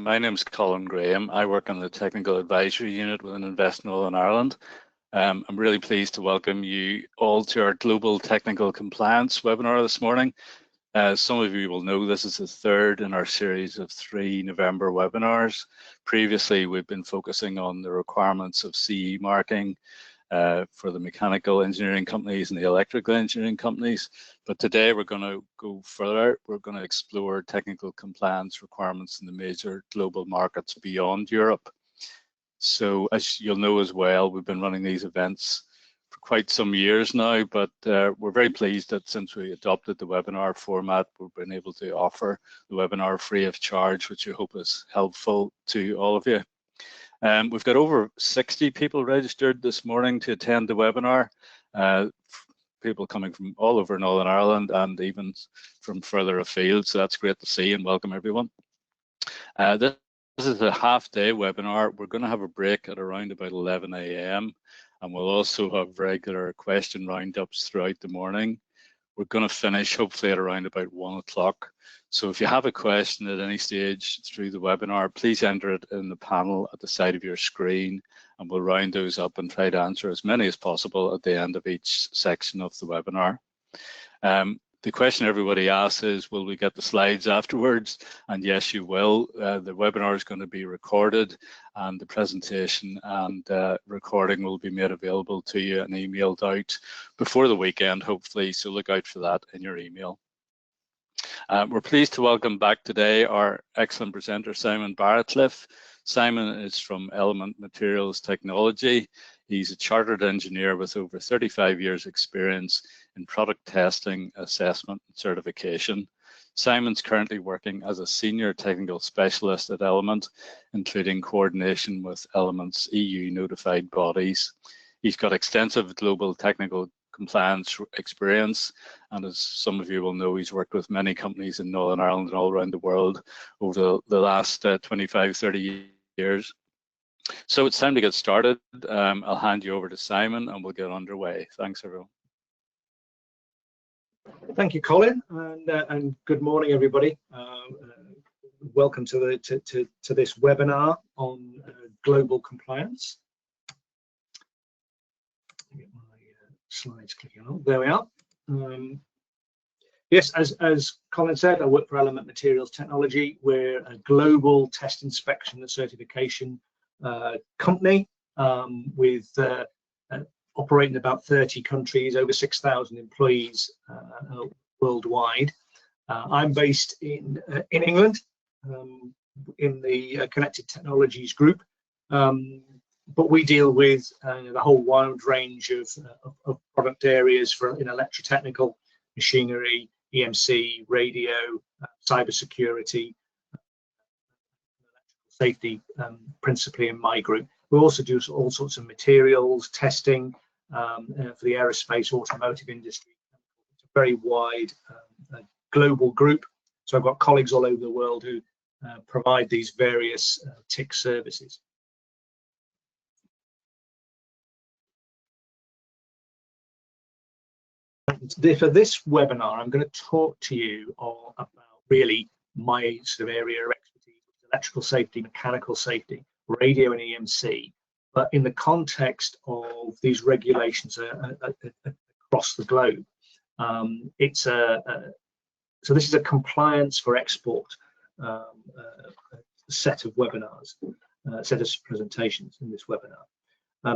My name is Colin Graham. I work on the Technical Advisory Unit within Invest Northern Ireland. I'm really pleased to welcome you all to our Global Technical Compliance webinar this morning. As some of you will know, this is the third in our series of 3 November webinars. Previously, we've been focusing on the requirements of CE marking for the mechanical engineering companies and the electrical engineering companies. But today we're going to go further. We're going to explore technical compliance requirements in the major global markets beyond Europe. So as you'll know as well, we've been running these events for quite some years now, but we're very pleased that since we adopted the webinar format, we've been able to offer the webinar free of charge, which I hope is helpful to all of you. We've got over 60 people registered this morning to attend the webinar, people coming from all over Northern Ireland and even from further afield, so that's great to see, and welcome everyone. This is a half-day webinar. We're going to have a break at around about 11 AM, and we'll also have regular question roundups throughout the morning. We're going to finish hopefully at around about 1 o'clock. So if you have a question at any stage through the webinar, please enter it in the panel at the side of your screen, and we'll round those up and try to answer as many as possible at the end of each section of the webinar. The question everybody asks is, will we get the slides afterwards? And yes, you will. The webinar is going to be recorded, and the presentation and recording will be made available to you and emailed out before the weekend, hopefully, so look out for that in your email. We're pleased to welcome back today our excellent presenter, Simon Barracliff. Simon is from Element Materials Technology. He's a chartered engineer with over 35 years experience in product testing, assessment and certification. Simon's currently working as a senior technical specialist at Element, including coordination with Element's EU notified bodies. He's got extensive global technical compliance experience, and as some of you will know, he's worked with many companies in Northern Ireland and all around the world over the last 25, 30 years. So it's time to get started. I'll hand you over to Simon and we'll get underway. Thanks, everyone. Thank you, Colin, and good morning, everybody. Welcome to this webinar on global compliance. Get my slides clicking on. There we are. Yes, as Colin said, I work for Element Materials Technology. We're a global test inspection and certification company with operating in about 30 countries, over 6,000 employees worldwide. I'm based in England, in the Connected Technologies group, but we deal with the whole wide range of product areas in electrotechnical, machinery, EMC, radio, cybersecurity, safety, principally in my group. We also do all sorts of materials testing for the aerospace, automotive industry. It's a very wide global group. So I've got colleagues all over the world who provide these various TIC services. For this webinar, I'm going to talk to you all about really my sort of area of expertise, electrical safety, mechanical safety, radio and EMC, but in the context of these regulations across the globe. So this is a compliance for export set of webinars, set of presentations in this webinar.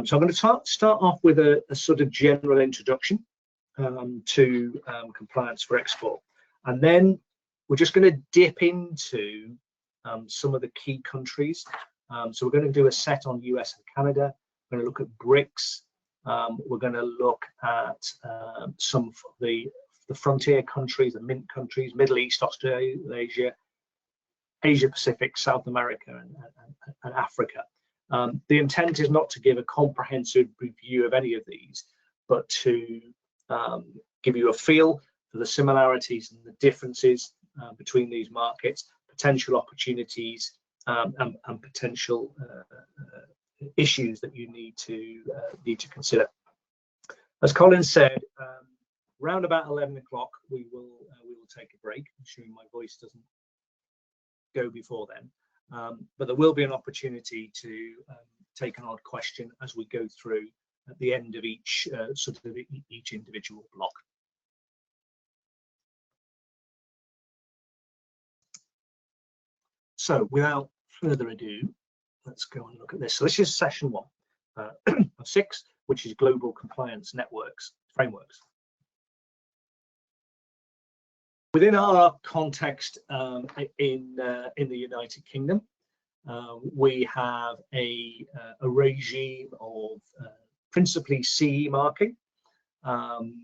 So I'm going to start off with a sort of general introduction to compliance for export, and then we're just going to dip into some of the key countries. So we're going to do a set on US and Canada. We're going to look at BRICS. We're going to look at some of the frontier countries, the mint countries, Middle East, Australasia, Asia Pacific, South America, and Africa. The intent is not to give a comprehensive review of any of these, but to give you a feel for the similarities and the differences between these markets, potential opportunities, and potential issues that you need to consider. As Colin said, round about 11 o'clock we will take a break. I'm sure my voice doesn't go before then. but there will be an opportunity to take an odd question as we go through at the end of each each individual block. So without further ado, let's go and look at this. So this is session 1 of 6, which is global compliance networks frameworks. Within our context in the United Kingdom, we have a regime of principally CE marking, and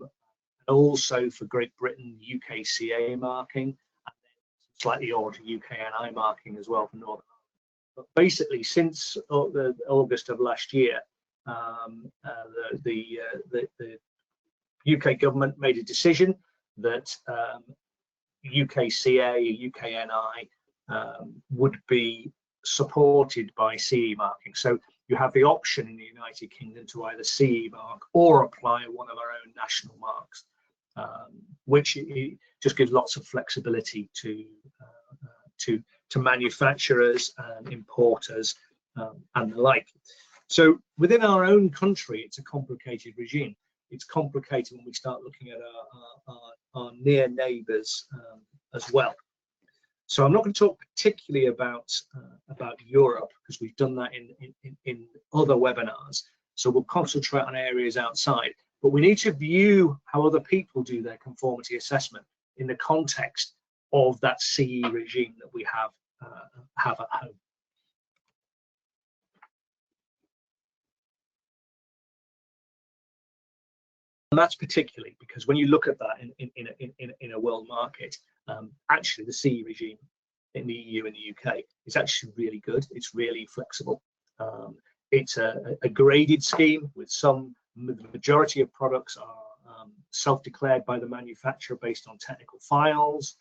also for Great Britain, UKCA marking, and then slightly odd UKNI marking as well for Northern Ireland. But basically, since August of last year, the UK government made a decision that UKCA, UKNI would be supported by CE marking. So you have the option in the United Kingdom to either CE mark or apply one of our own national marks, which just gives lots of flexibility to manufacturers and importers and the like. So within our own country, it's a complicated regime. It's complicated when we start looking at our near neighbours as well. So I'm not going to talk particularly about Europe, because we've done that in other webinars. So we'll concentrate on areas outside. But we need to view how other people do their conformity assessment in the context of that CE regime that we have at home. And that's particularly because when you look at that in a world market, actually the CE regime in the EU and the UK is actually really good. It's really flexible. It's a graded scheme with the majority of products are self-declared by the manufacturer based on technical files.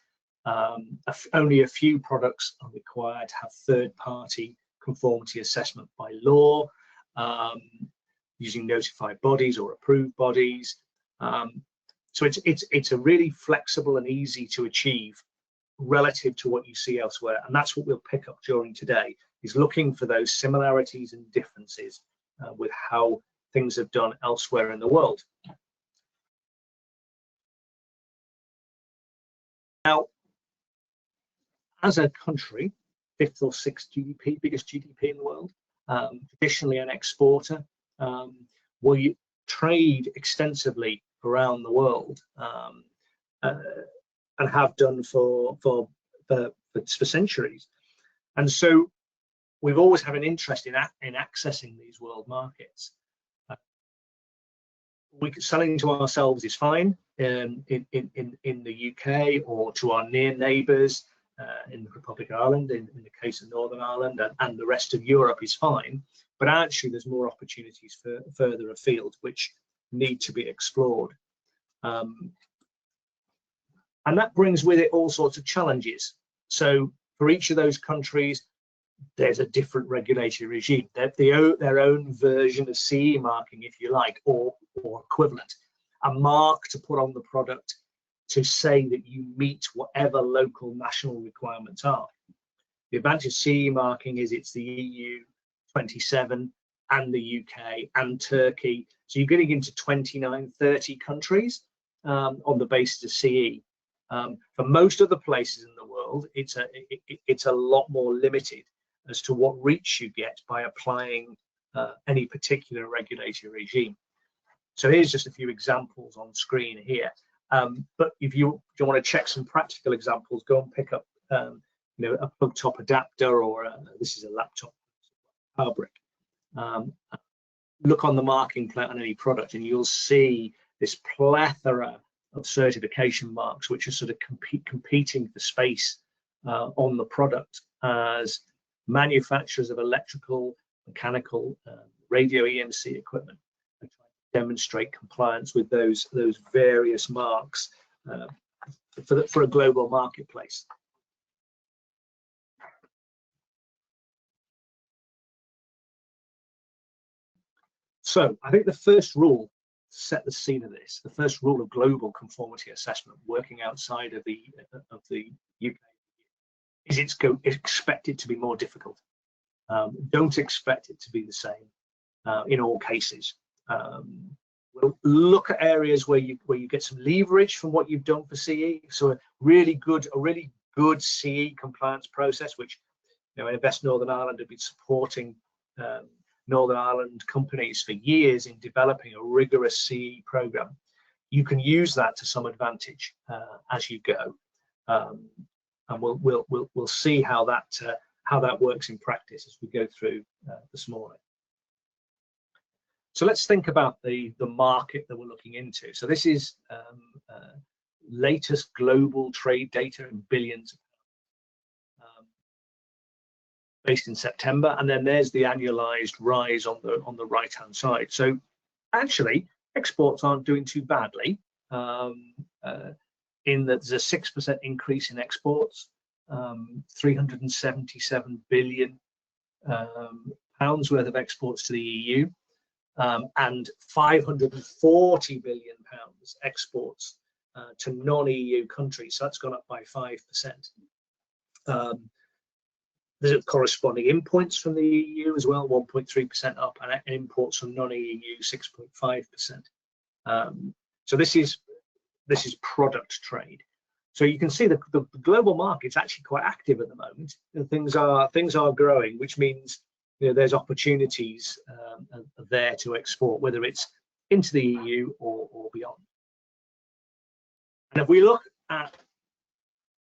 Only a few products are required to have third-party conformity assessment by law, using notified bodies or approved bodies. So it's a really flexible and easy to achieve relative to what you see elsewhere, and that's what we'll pick up during today, is looking for those similarities and differences with how things have done elsewhere in the world. Now, as a country, 5th or 6th GDP, biggest GDP in the world, traditionally an exporter, we trade extensively around the world, and have done for centuries. And so we've always had an interest in accessing these world markets. Selling to ourselves is fine in the UK, or to our near neighbours in the Republic of Ireland, in the case of Northern Ireland, and the rest of Europe is fine. But actually there's more opportunities for further afield which need to be explored. And that brings with it all sorts of challenges. So for each of those countries, there's a different regulatory regime. Their own version of CE marking, if you like, or equivalent. A mark to put on the product to say that you meet whatever local national requirements are. The advantage of CE marking is it's the EU 27 and the UK and Turkey. So you're getting into 29, 30 countries on the basis of CE. For most other places in the world, it's a lot more limited as to what reach you get by applying any particular regulatory regime. So here's just a few examples on screen here. But if you want to check some practical examples, go and pick up a plug top adapter, or this is a laptop power brick. Look on the marking plate on any product and you'll see this plethora of certification marks which are sort of competing for space on the product as manufacturers of electrical, mechanical, radio EMC equipment are trying to demonstrate compliance with those various marks for a global marketplace. So I think the first rule to set the scene of this, the first rule of global conformity assessment working outside of the UK, is expect it to be more difficult. Don't expect it to be the same in all cases. We'll look at areas where you get some leverage from what you've done for CE. So a really good CE compliance process, which Invest Northern Ireland have been supporting Northern Ireland companies for years in developing a rigorous CE program. You can use that to some advantage as you go, and we'll see how that works in practice as we go through this morning. So let's think about the market that we're looking into. So this is latest global trade data in billions, based in September, and then there's the annualized rise on the right hand side. So actually exports aren't doing too badly, in that there's a 6% increase in exports, 377 billion pounds worth of exports to the EU, and 540 billion pounds exports to non-EU countries. So that's gone up by 5%. There's corresponding imports from the EU as well, 1.3% up, and imports from non-EU 6.5%. So this is product trade. So you can see the global market's actually quite active at the moment. Things are growing, which means there's opportunities there to export, whether it's into the EU or beyond. And if we look at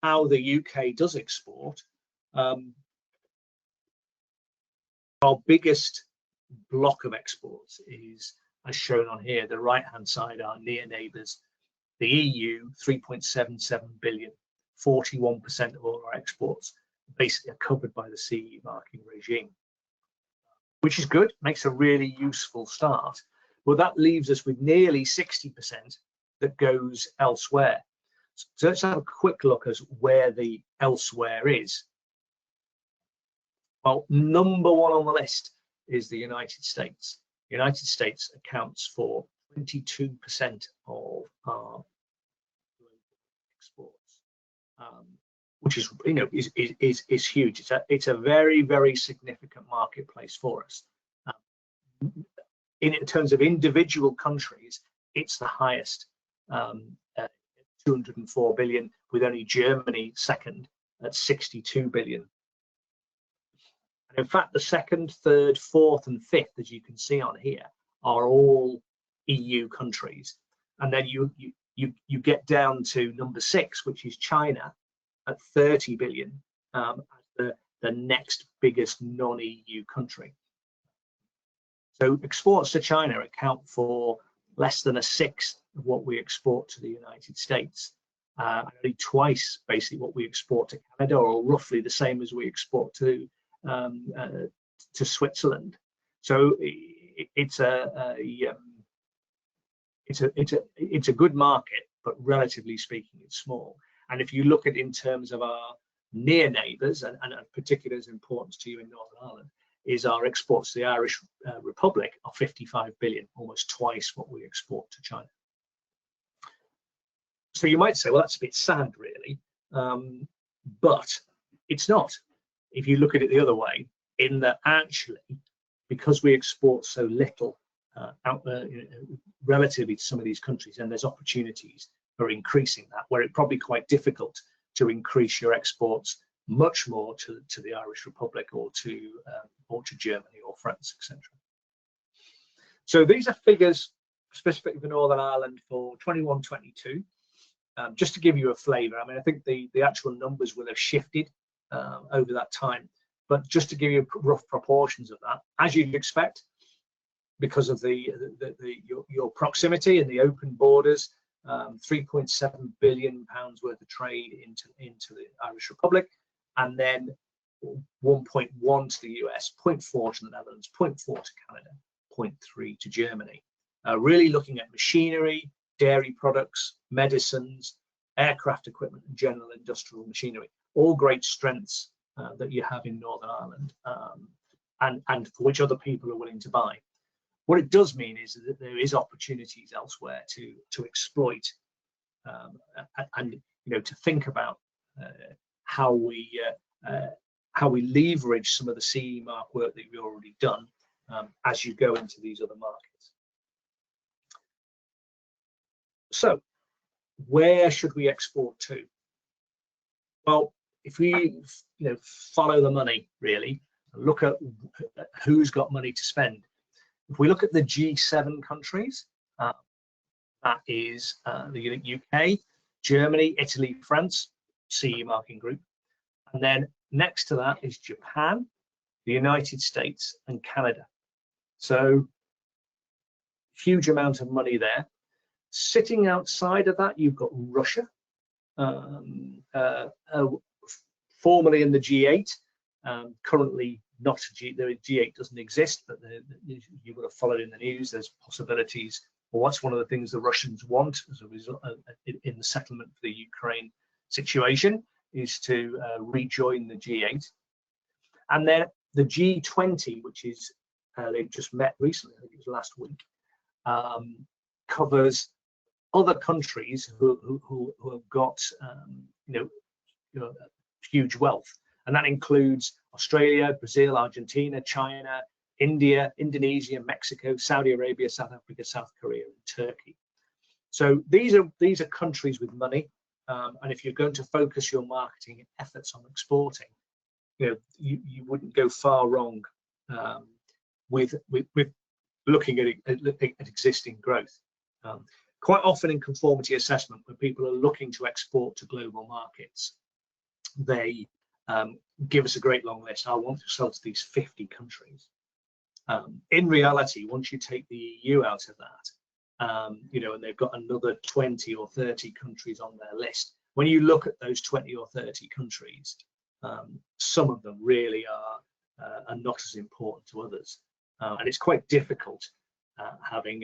how the UK does export, our biggest block of exports is, as shown on here, the right-hand side, our near neighbours. The EU, 3.77 billion, 41% of all our exports basically are covered by the CE marking regime, which is good, makes a really useful start. But that leaves us with nearly 60% that goes elsewhere. So let's have a quick look at where the elsewhere is. Well, number one on the list is the United States. The United States accounts for 22% of our exports, which is huge. It's a very, very significant marketplace for us. In terms of individual countries, it's the highest, 204 billion, with only Germany second at 62 billion. And in fact, the second, third, fourth, and fifth, as you can see on here, are all EU countries. And then you get down to number 6, which is China, at 30 billion, as the next biggest non-EU country. So exports to China account for less than a sixth of what we export to the United States, only twice basically what we export to Canada, or roughly the same as we export to Switzerland. So it's a good market, but relatively speaking, it's small. And if you look at it in terms of our near neighbours, and particularly as importance to you in Northern Ireland, is our exports to the Irish Republic are 55 billion, almost twice what we export to China. So you might say, well, that's a bit sad, really, but it's not. If you look at it the other way, in that actually, because we export so little out there, relatively to some of these countries, and there's opportunities for increasing that, where it's probably quite difficult to increase your exports much more to the Irish Republic or to Germany or France, etc. So these are figures specifically for Northern Ireland for 21-22. Just to give you a flavour, I mean, I think the actual numbers will have shifted over that time, but just to give you rough proportions of that, as you'd expect, because of your proximity and the open borders, 3.7 billion pounds worth of trade into the Irish Republic, and then 1.1 to the US, 0.4 to the Netherlands, 0.4 to Canada, 0.3 to Germany. Really looking at machinery, dairy products, medicines, aircraft equipment, and general industrial machinery. All great strengths that you have in Northern Ireland, and for which other people are willing to buy. What it does mean is that there is opportunities elsewhere to exploit, and to think about how we how we leverage some of the CE mark work that we've already done as you go into these other markets. So where should we export to? Well, if we follow the money really, look at who's got money to spend. If we look at the G7 countries, that is the UK, Germany, Italy, France, CE marking group. And then next to that is Japan, the United States, and Canada. So huge amount of money there. Sitting outside of that, you've got Russia, formerly in the G8, currently not a G. The G8 doesn't exist, but you would have followed in the news. There's possibilities. Well, that's one of the things the Russians want as a result in the settlement for the Ukraine situation, is to rejoin the G8. And then the G20, which is they've just met recently, I think it was last week, covers other countries who have got huge wealth, and that includes Australia, Brazil, Argentina, China, India, Indonesia, Mexico, Saudi Arabia, South Africa, South Korea, and Turkey. So these are countries with money, and if you're going to focus your marketing efforts on exporting, you wouldn't go far wrong with looking at existing growth. Quite often in conformity assessment, when people are looking to export to global markets, they give us a great long list. I want to sell to these 50 countries. In reality, once you take the EU out of that, and they've got another 20 or 30 countries on their list, when you look at those 20 or 30 countries, some of them really are not as important to others, and it's quite difficult having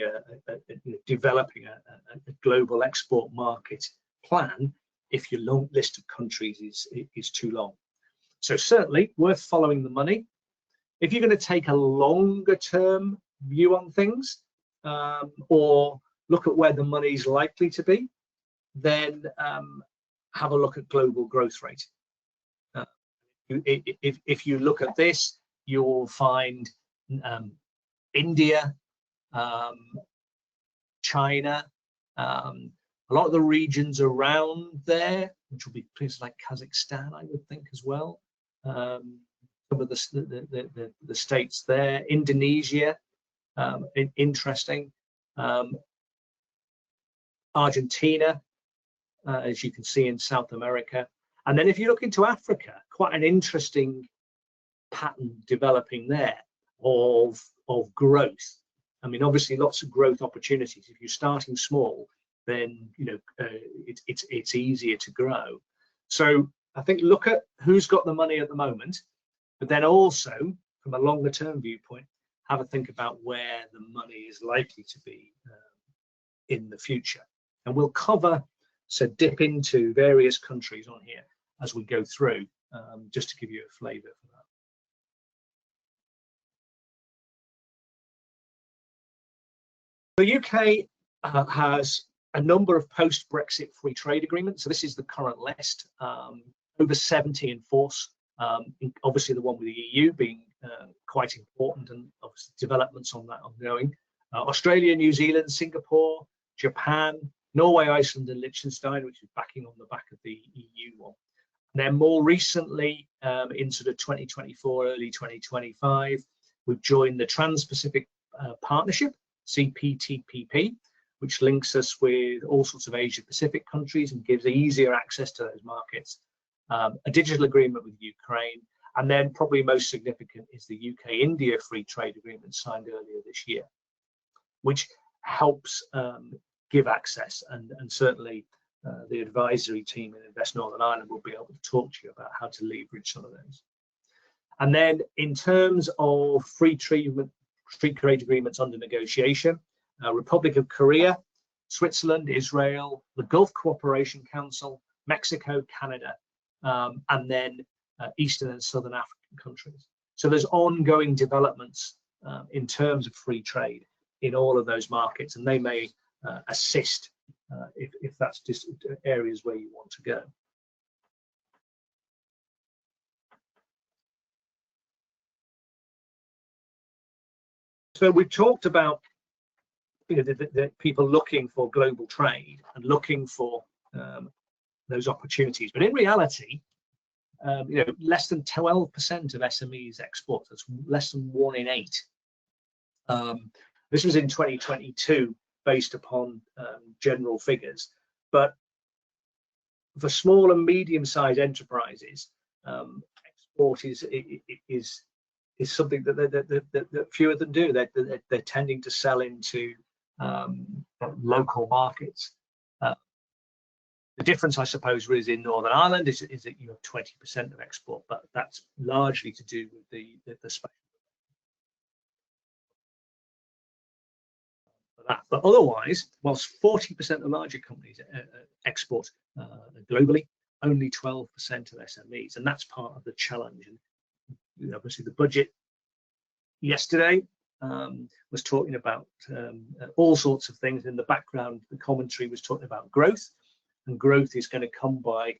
developing a global export market plan if your long list of countries is too long. So certainly worth following the money. If you're going to take a longer term view on things, or look at where the money is likely to be, then have a look at global growth rate. If you look at this, you'll find India, China, a lot of the regions around there, which will be places like Kazakhstan, I would think as well. Some of the states there, Indonesia, interesting. Argentina, as you can see in South America. And then if you look into Africa, quite an interesting pattern developing there of growth. I mean, obviously lots of growth opportunities. If you're starting small, then it's easier to grow. So I think look at who's got the money at the moment, but then also from a longer term viewpoint, have a think about where the money is likely to be in the future. And we'll dip into various countries on here as we go through, just to give you a flavour for that. The UK has a number of post-Brexit free trade agreements. So this is the current list, over 70 in force. Obviously the one with the EU being quite important, and obviously developments on that ongoing. Australia, New Zealand, Singapore, Japan, Norway, Iceland, and Liechtenstein, which is backing on the back of the EU one. And then more recently, in sort of 2024, early 2025, we've joined the Trans-Pacific Partnership, CPTPP, which links us with all sorts of Asia Pacific countries and gives easier access to those markets. A digital agreement with Ukraine, and then probably most significant is the UK-India free trade agreement signed earlier this year, which helps give access, and certainly the advisory team in Invest Northern Ireland will be able to talk to you about how to leverage some of those. And then in terms of free trade agreements under negotiation, Republic of Korea, Switzerland, Israel, the Gulf Cooperation Council, Mexico, Canada, and then Eastern and Southern African countries. So there's ongoing developments in terms of free trade in all of those markets, and they may assist if that's just areas where you want to go. So we've talked about the people looking for global trade and looking for those opportunities, but in reality, less than 12% of SMEs export. That's less than 1 in 8. This was in 2022, based upon general figures. But for small and medium-sized enterprises, export is something that few of them do. They're tending to sell into local markets. The difference, I suppose, is in Northern Ireland is that you have 20% of export, but that's largely to do with the special. But otherwise, whilst 40% of larger companies export globally, only 12% of SMEs, and that's part of the challenge. And obviously, the budget yesterday was talking about all sorts of things. In the background, the commentary was talking about growth, and growth is going to come by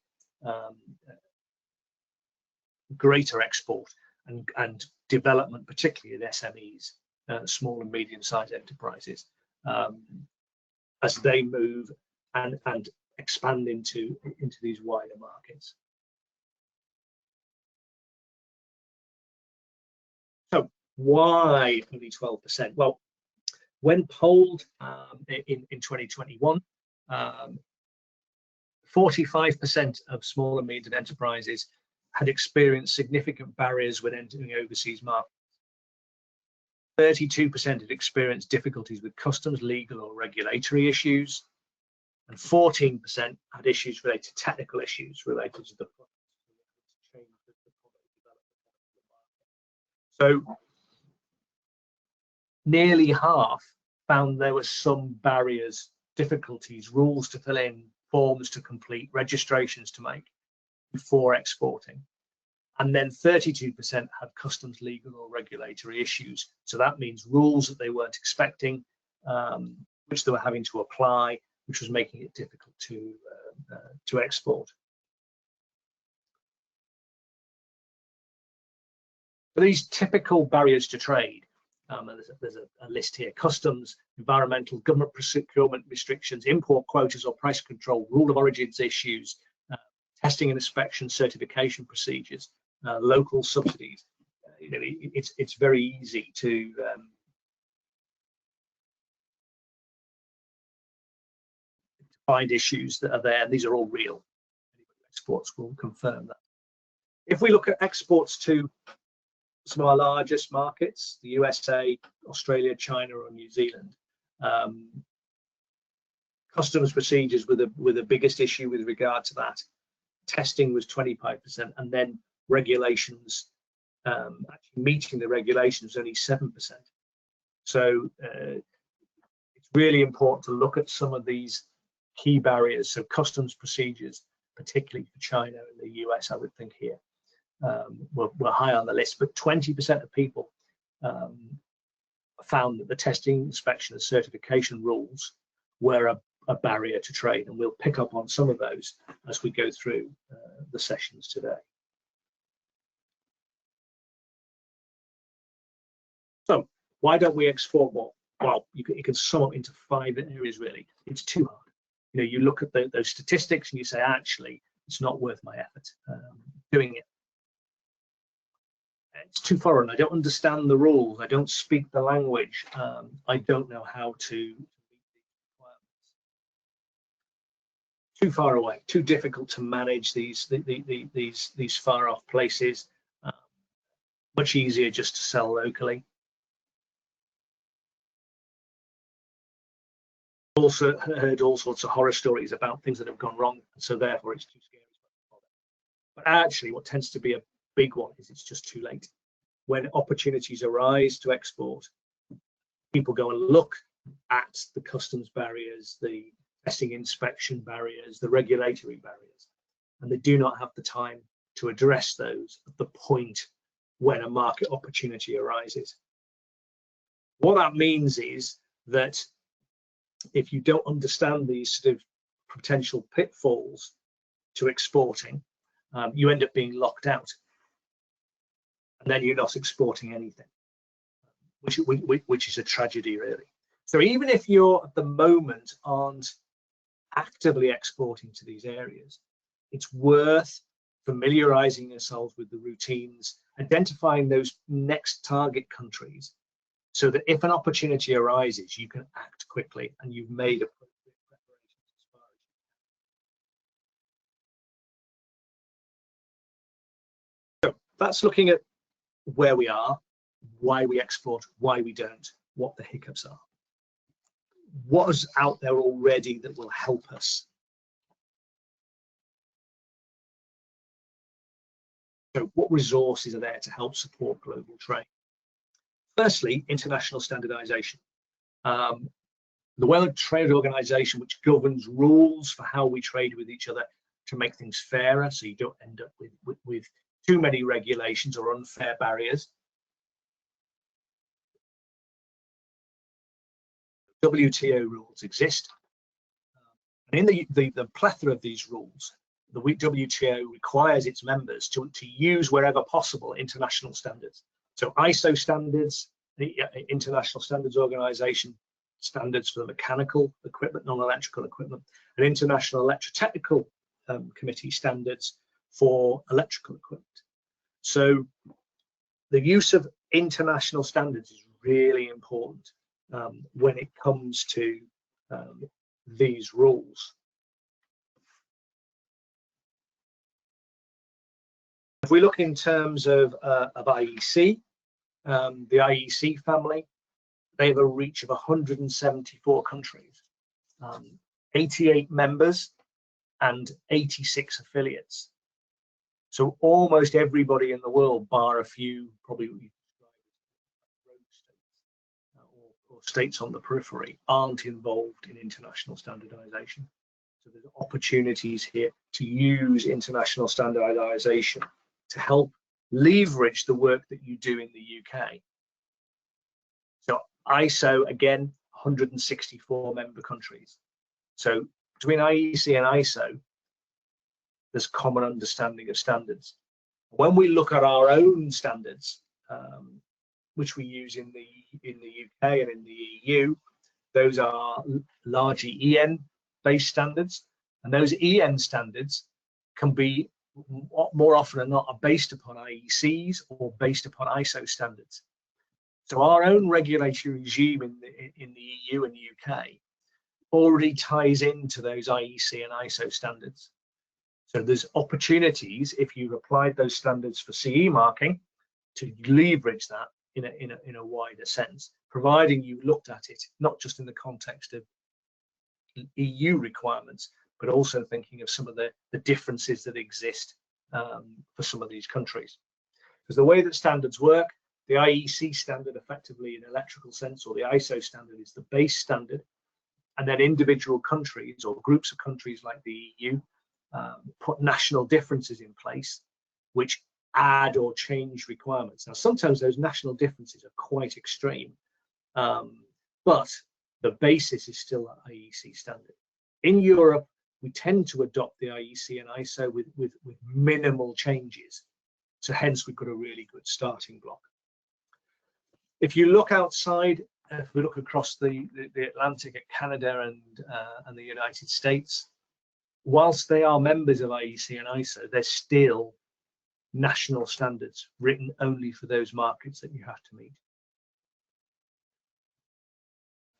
greater export and development, particularly in SMEs, small and medium-sized enterprises, as they move and expand into these wider markets. So why only 12%? Well, when polled in 2021, 45% of small and medium enterprises had experienced significant barriers when entering overseas markets. 32% had experienced difficulties with customs, legal or regulatory issues, and 14% had issues related to technical issues related to the product. So nearly half found there were some barriers, difficulties, rules to fill in, forms to complete, registrations to make before exporting. And then 32% had customs, legal or regulatory issues. So that means rules that they weren't expecting, which they were having to apply, which was making it difficult to export. For these typical barriers to trade, there's a list here: customs, environmental, government procurement restrictions, import quotas or price control, rule of origins issues, testing and inspection certification procedures, local subsidies. It's very easy to find issues that are there, and these are all real. Exports will confirm that. If we look at exports to some of our largest markets, the USA, Australia, China, or New Zealand, customs procedures were the biggest issue with regard to that. Testing was 25%, and then regulations, actually meeting the regulations, only 7%. So it's really important to look at some of these key barriers. So customs procedures, particularly for China and the US, I would think here, were high on the list, but 20% of people found that the testing, inspection and certification rules were a barrier to trade, and we'll pick up on some of those as we go through the sessions today. So why don't we export more? Well, you can sum up into 5 areas really. It's too hard. You look at those statistics and you say, actually, it's not worth my effort doing it. It's too foreign. I don't understand the rules. I don't speak the language. I don't know how to meet these requirements. Too far away. Too difficult to manage these far off places. Much easier just to sell locally. Also heard all sorts of horror stories about things that have gone wrong, so therefore it's too scary. But actually, what tends to be a big one is it's just too late. When opportunities arise to export, people go and look at the customs barriers, the testing inspection barriers, the regulatory barriers, and they do not have the time to address those at the point when a market opportunity arises. What that means is that if you don't understand these sort of potential pitfalls to exporting, you end up being locked out, and then you're not exporting anything. which is a tragedy, really. So even if you're at the moment aren't actively exporting to these areas, it's worth familiarizing yourselves with the routines, identifying those next target countries, so that if an opportunity arises, you can act quickly and you've made appropriate preparations as far as you can. So that's looking at where we are, why we export, why we don't, what the hiccups are. What is out there already that will help us? So what resources are there to help support global trade? Firstly, international standardization. The World Trade Organization, which governs rules for how we trade with each other to make things fairer, so you don't end up with too many regulations or unfair barriers. WTO rules exist. And in the plethora of these rules, the WTO requires its members to use wherever possible international standards. So ISO standards, the International Standards Organization standards for the mechanical equipment, non-electrical equipment, and International Electrotechnical Committee standards for electrical equipment. So the use of international standards is really important when it comes to these rules. If we look in terms of IEC, the IEC family, they have a reach of 174 countries, 88 members and 86 affiliates. So almost everybody in the world, bar a few probably rogue states or states on the periphery, aren't involved in international standardization. So there's opportunities here to use international standardization to help leverage the work that you do in the UK. So ISO, again, 164 member countries. So between IEC and ISO, there's common understanding of standards. When we look at our own standards, which we use in the UK and in the EU, those are largely EN-based standards, and those EN standards can be more often than not are based upon IECs or based upon ISO standards. So our own regulatory regime in the EU and UK already ties into those IEC and ISO standards. So there's opportunities, if you've applied those standards for CE marking, to leverage that in a wider sense, providing you looked at it not just in the context of EU requirements, but also thinking of some of the differences that exist for some of these countries. Because the way that standards work, the IEC standard effectively in electrical sense, or the ISO standard, is the base standard, and then individual countries or groups of countries like the EU put national differences in place which add or change requirements. Now sometimes those national differences are quite extreme, but the basis is still an IEC standard. In Europe, we tend to adopt the IEC and ISO with minimal changes. So hence we've got a really good starting block. If you look outside, if we look across the Atlantic at Canada and the United States, whilst they are members of IEC and ISO, they're still national standards written only for those markets that you have to meet.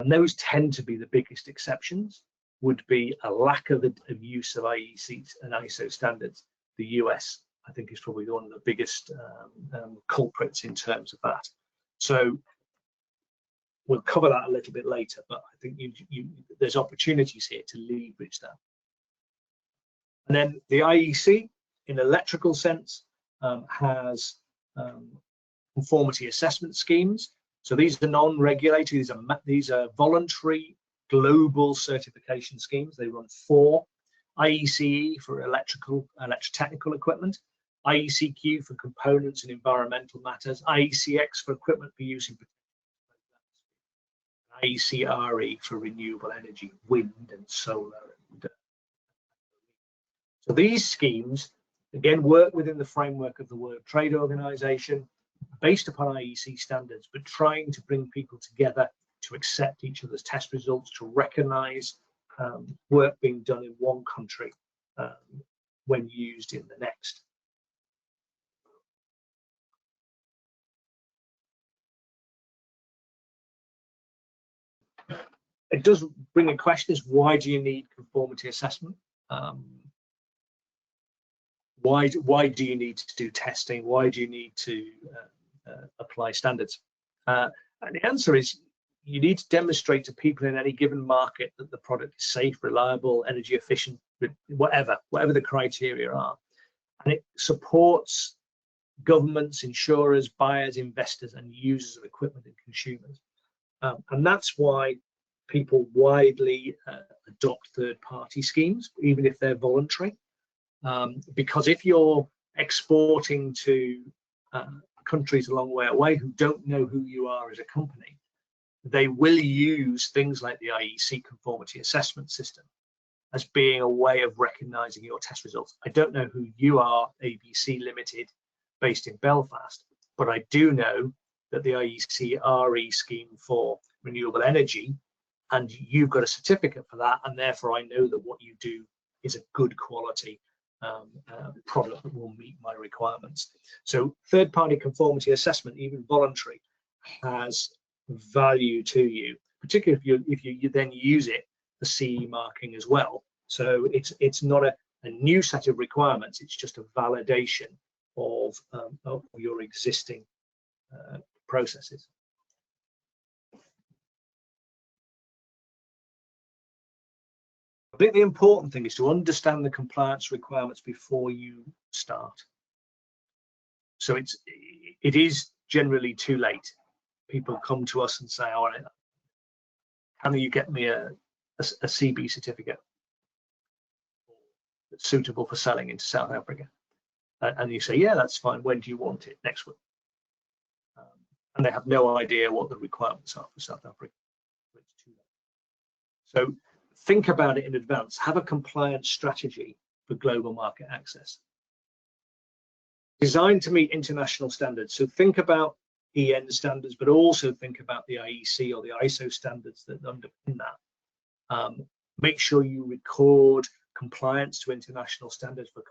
And those tend to be the biggest exceptions, would be a lack of use of IEC and ISO standards. The US, I think, is probably one of the biggest culprits in terms of that. So we'll cover that a little bit later, but I think there's opportunities here to leverage that. And then the IEC, in electrical sense, has conformity assessment schemes. So these are non-regulatory, these are voluntary global certification schemes. They run 4: IECE for electrotechnical equipment, IECQ for components and environmental matters, IECX for equipment for use in IECRE for renewable energy, wind and solar. So these schemes, again, work within the framework of the World Trade Organization, based upon IEC standards, but trying to bring people together to accept each other's test results, to recognize work being done in one country when used in the next. It does bring a question: is why do you need conformity assessment? Why do you need to do testing? Why do you need to apply standards? And the answer is you need to demonstrate to people in any given market that the product is safe, reliable, energy efficient, whatever the criteria are. And it supports governments, insurers, buyers, investors, and users of equipment and consumers. And that's why people widely adopt third-party schemes, even if they're voluntary. Because if you're exporting to countries a long way away who don't know who you are as a company, they will use things like the IEC conformity assessment system as being a way of recognizing your test results. I don't know who you are, ABC Limited, based in Belfast, but I do know that the IEC RE scheme for renewable energy, and you've got a certificate for that, and therefore I know that what you do is a good quality product that will meet my requirements. So third-party conformity assessment, even voluntary, has value to you, particularly if you then use it for CE marking as well. So it's not a new set of requirements, it's just a validation of your existing processes. I think the important thing is to understand the compliance requirements before you start. So it is generally too late. People come to us and say, all right, can you get me a CB certificate that's suitable for selling into South Africa? And you say, yeah, that's fine. When do you want it? Next week. And they have no idea what the requirements are for South Africa. It's too late. So think about it in advance. Have a compliance strategy for global market access, designed to meet international standards. So think about EN standards, but also think about the IEC or the ISO standards that underpin that. Make sure you record compliance to international standards for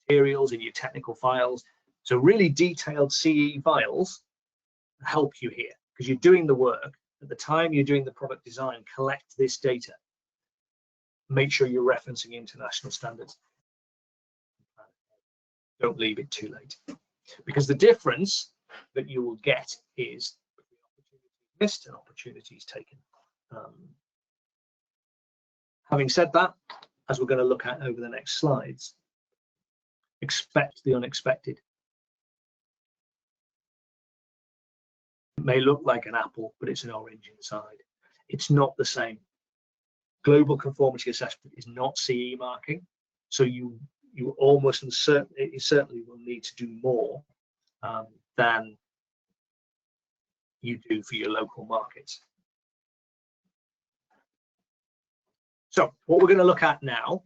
materials in your technical files. So really detailed CE files help you here, because you're doing the work. At the time you're doing the product design, collect this data. Make sure you're referencing international standards. Don't leave it too late, because the difference that you will get is opportunities missed and opportunities taken. Having said that, as we're going to look at over the next slides, expect the unexpected. It may look like an apple, but it's an orange inside. It's not the same. Global conformity assessment is not CE marking, so you almost and certainly will need to do more than you do for your local markets. So what we're going to look at now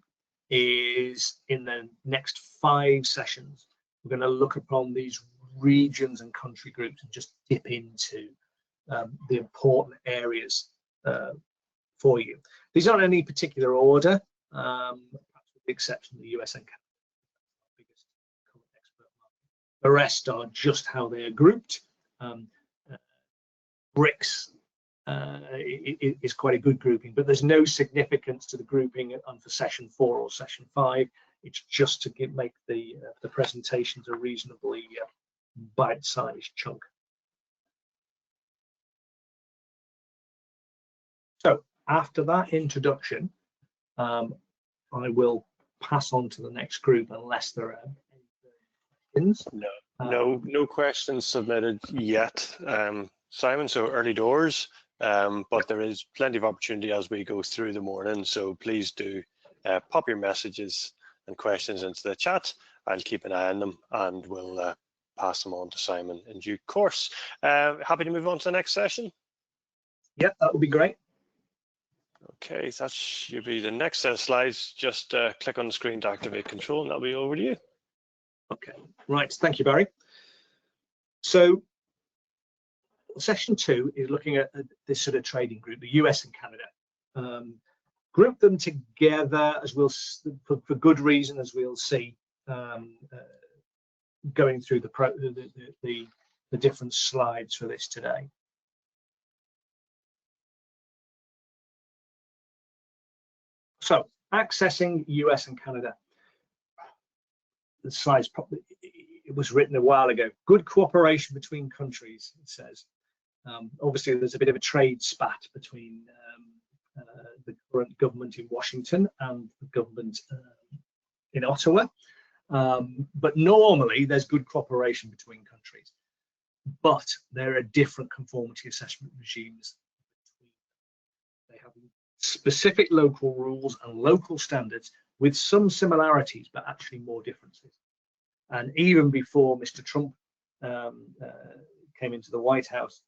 is, in the next 5 sessions, we're going to look upon these regions and country groups and just dip into the important areas for you. These aren't in any particular order, with the exception of the US and Canada, biggest expert market. The rest are just how they are grouped. BRICS is quite a good grouping, but there's no significance to the grouping for session 4 or session 5. It's just to make the presentations a reasonably bite-sized chunk. So after that introduction, I will pass on to the next group unless there are any questions. No questions submitted yet, Simon, so early doors, but there is plenty of opportunity as we go through the morning, so please do pop your messages and questions into the chat. I'll keep an eye on them and we'll pass them on to Simon in due course. Happy to move on to the next session? Yep, that would be great. Okay, that should be the next set of slides. Just click on the screen to activate control and that'll be over to you. Okay, right, thank you, Barry. So section 2 is looking at this sort of trading group, the US and Canada. Group them together, as we'll for good reason, as we'll see going through the different slides for this today. So accessing US and Canada. The slide's probably, it was written a while ago. Good cooperation between countries, it says. Obviously, there's a bit of a trade spat between the current government in Washington and the government in Ottawa. But normally, there's good cooperation between countries. But there are different conformity assessment regimes. They have specific local rules and local standards with some similarities, but actually more differences. And even before Mr. Trump came into the White House,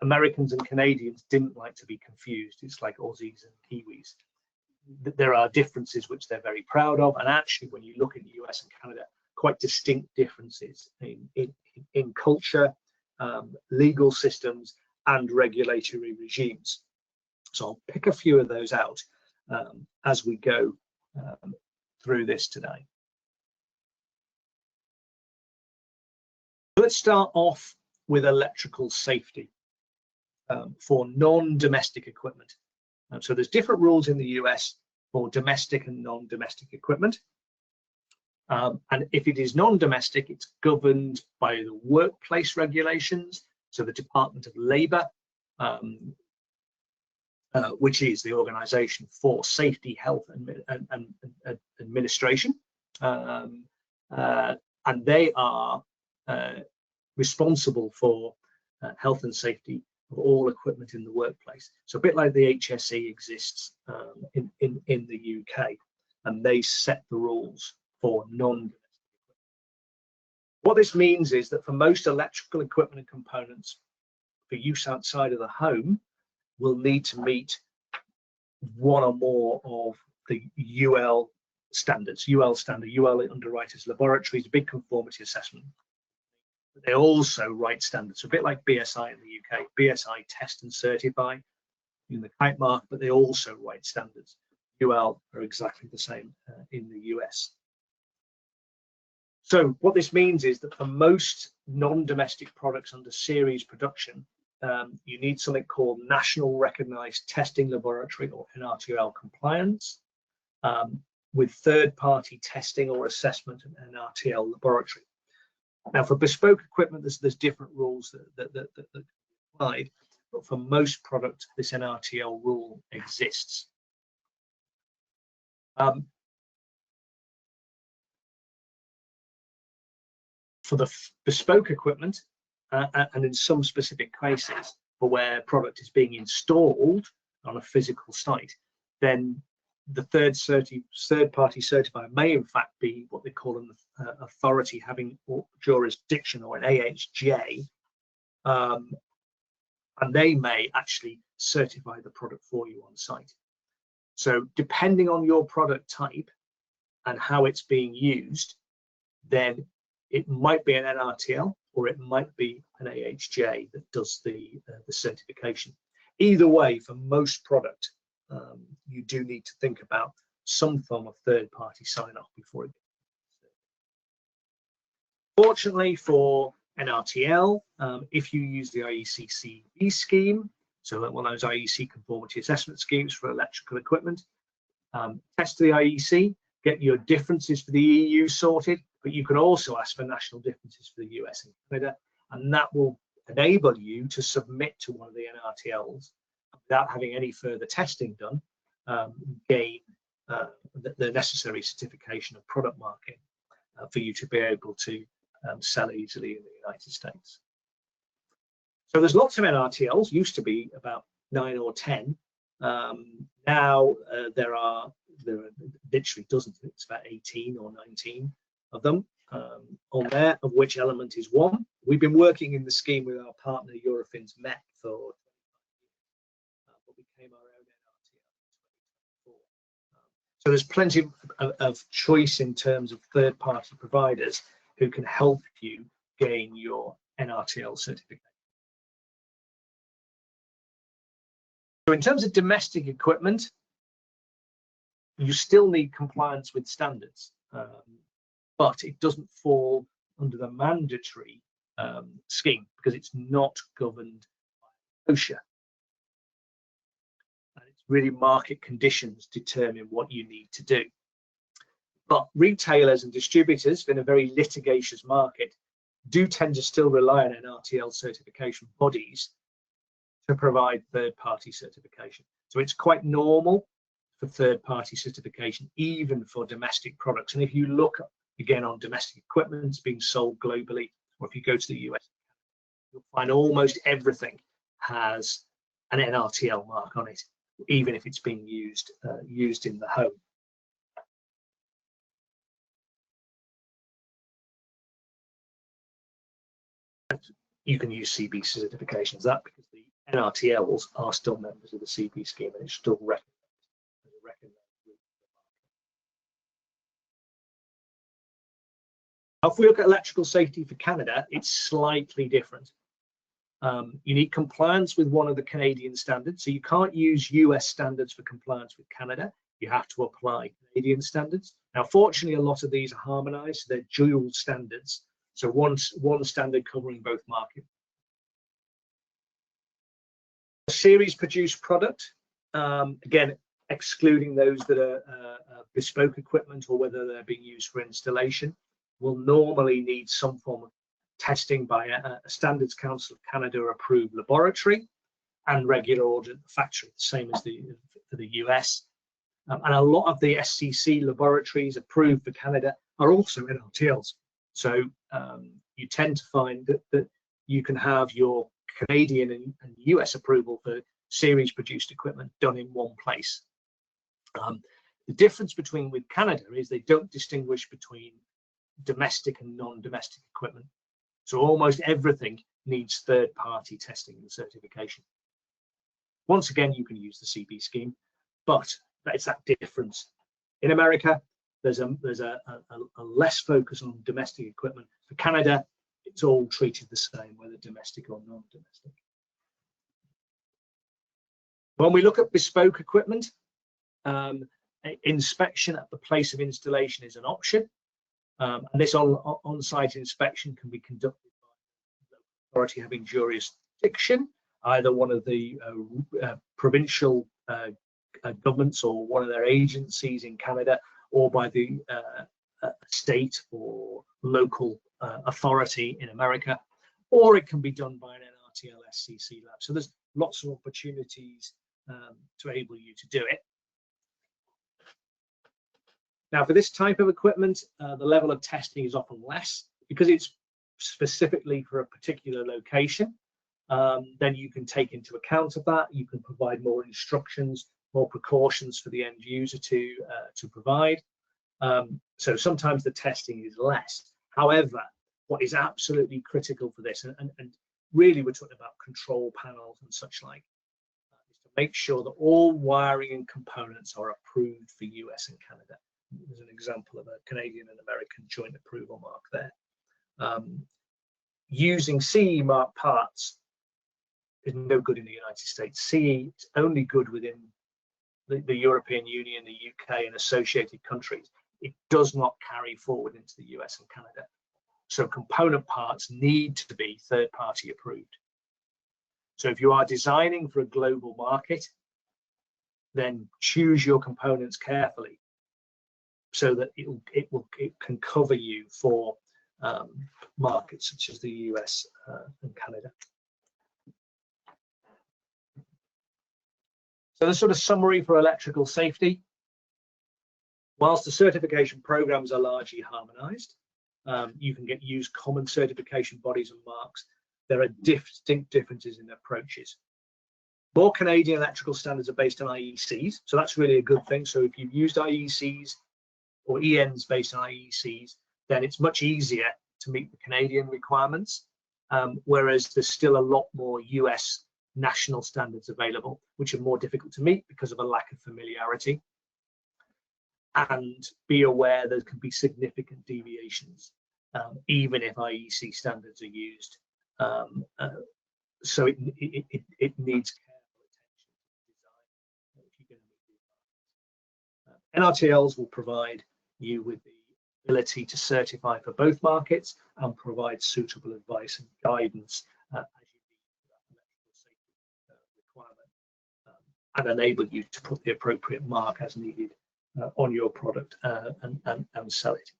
Americans and Canadians didn't like to be confused. It's like Aussies and Kiwis. There are differences which they're very proud of, and actually, when you look at the US and Canada, quite distinct differences in culture, legal systems, and regulatory regimes. So I'll pick a few of those out as we go through this today. Let's start off with electrical safety for non-domestic equipment. So there's different rules in the US for domestic and non-domestic equipment. And if it is non-domestic, it's governed by the workplace regulations, so the Department of Labor, which is the organization for safety, health, and administration. And they are responsible for health and safety of all equipment in the workplace. So a bit like the HSE exists in the UK, and they set the rules for non-domestic equipment. What this means is that for most electrical equipment and components for use outside of the home, will need to meet one or more of the UL standards. UL standard, UL Underwriters Laboratories, big conformity assessment. They also write standards, so a bit like BSI in the UK. BSI test and certify in the kite mark, but they also write standards. UL are exactly the same in the US. So what this means is that for most non-domestic products under series production, you need something called National Recognized Testing Laboratory, or NRTL compliance, with third-party testing or assessment of NRTL laboratory. Now, for bespoke equipment, there's different rules that applied, but for most products, this NRTL rule exists. For the bespoke equipment, and in some specific cases, for where product is being installed on a physical site, then the third-party certifier may in fact be what they call an authority having jurisdiction, or an AHJ, and they may actually certify the product for you on site. So depending on your product type and how it's being used, then it might be an NRTL, or it might be an AHJ that does the certification. Either way, for most product, you do need to think about some form of third-party sign-off before it gets. Fortunately for NRTL, if you use the IEC CE scheme, so one of those IEC conformity assessment schemes for electrical equipment, test the IEC, get your differences for the EU sorted, but you can also ask for national differences for the US and Canada, and that will enable you to submit to one of the NRTLs without having any further testing done, gain the necessary certification of product marking for you to be able to sell easily in the United States. So there's lots of NRTLs, used to be about 9 or 10. Now there are literally dozens, it's about 18 or 19 of them on there, of which Element is one. We've been working in the scheme with our partner Eurofins MET for 25 years, but we became our own NRTL in 2024. So there's plenty of choice in terms of third-party providers who can help you gain your NRTL certification. So in terms of domestic equipment, you still need compliance with standards, but it doesn't fall under the mandatory scheme because it's not governed by OSHA. And it's really market conditions determine what you need to do. But retailers and distributors in a very litigious market do tend to still rely on NRTL certification bodies to provide third-party certification. So it's quite normal for third-party certification, even for domestic products. And if you look again on domestic equipment being sold globally, or if you go to the US, you'll find almost everything has an NRTL mark on it, even if it's being used in the home. You can use CB certifications that because the NRTLs are still members of the CB scheme and it's still recognized as a recognized group. Now, if we look at electrical safety for Canada, it's slightly different. You need compliance with one of the Canadian standards, so you can't use US standards for compliance with Canada. You have to apply Canadian standards. Now, fortunately, a lot of these are harmonized, so they're dual standards. So one standard covering both markets. A series produced product, again, excluding those that are bespoke equipment or whether they're being used for installation, will normally need some form of testing by a Standards Council of Canada approved laboratory and regular audit at the factory, the same as for the US. And a lot of the SCC laboratories approved for Canada are also NRTLs. So you tend to find that you can have your Canadian and US approval for series produced equipment done in one place. The difference with Canada is they don't distinguish between domestic and non-domestic equipment. So almost everything needs third-party testing and certification. Once again, you can use the CB scheme, but it's that difference. In America, there's a less focus on domestic equipment. For Canada, it's all treated the same, whether domestic or non-domestic. When we look at bespoke equipment, inspection at the place of installation is an option. And this on-site inspection can be conducted by the authority having jurisdiction, either one of the provincial governments or one of their agencies in Canada, or by the state or local authority in America, or it can be done by an NRTL SCC lab. So there's lots of opportunities to enable you to do it. Now, for this type of equipment, the level of testing is often less because it's specifically for a particular location. Then you can take into account of that. You can provide more instructions, more precautions for the end user to provide. So sometimes the testing is less. However, what is absolutely critical for this, and really we're talking about control panels and such like, is to make sure that all wiring and components are approved for US and Canada. There's an example of a Canadian and American joint approval mark there. Using CE mark parts is no good in the United States. CE is only good within the European Union, the UK, and associated countries. It does not carry forward into the US and Canada. So component parts need to be third-party approved. So if you are designing for a global market, then choose your components carefully so that it can cover you for markets such as the US and Canada. So the sort of summary for electrical safety. Whilst the certification programs are largely harmonized, you can use common certification bodies and marks. There are distinct differences in approaches. More Canadian electrical standards are based on IECs, so that's really a good thing. So if you've used IECs or ENs based on IECs, then it's much easier to meet the Canadian requirements, whereas there's still a lot more US national standards available, which are more difficult to meet because of a lack of familiarity. And be aware there can be significant deviations, even if IEC standards are used So it needs careful attention to design if you're going to meet the requirements. NRTLs will provide you with the ability to certify for both markets and provide suitable advice and guidance as you meet that electrical safety requirement, and enable you to put the appropriate mark as needed on your product and sell it.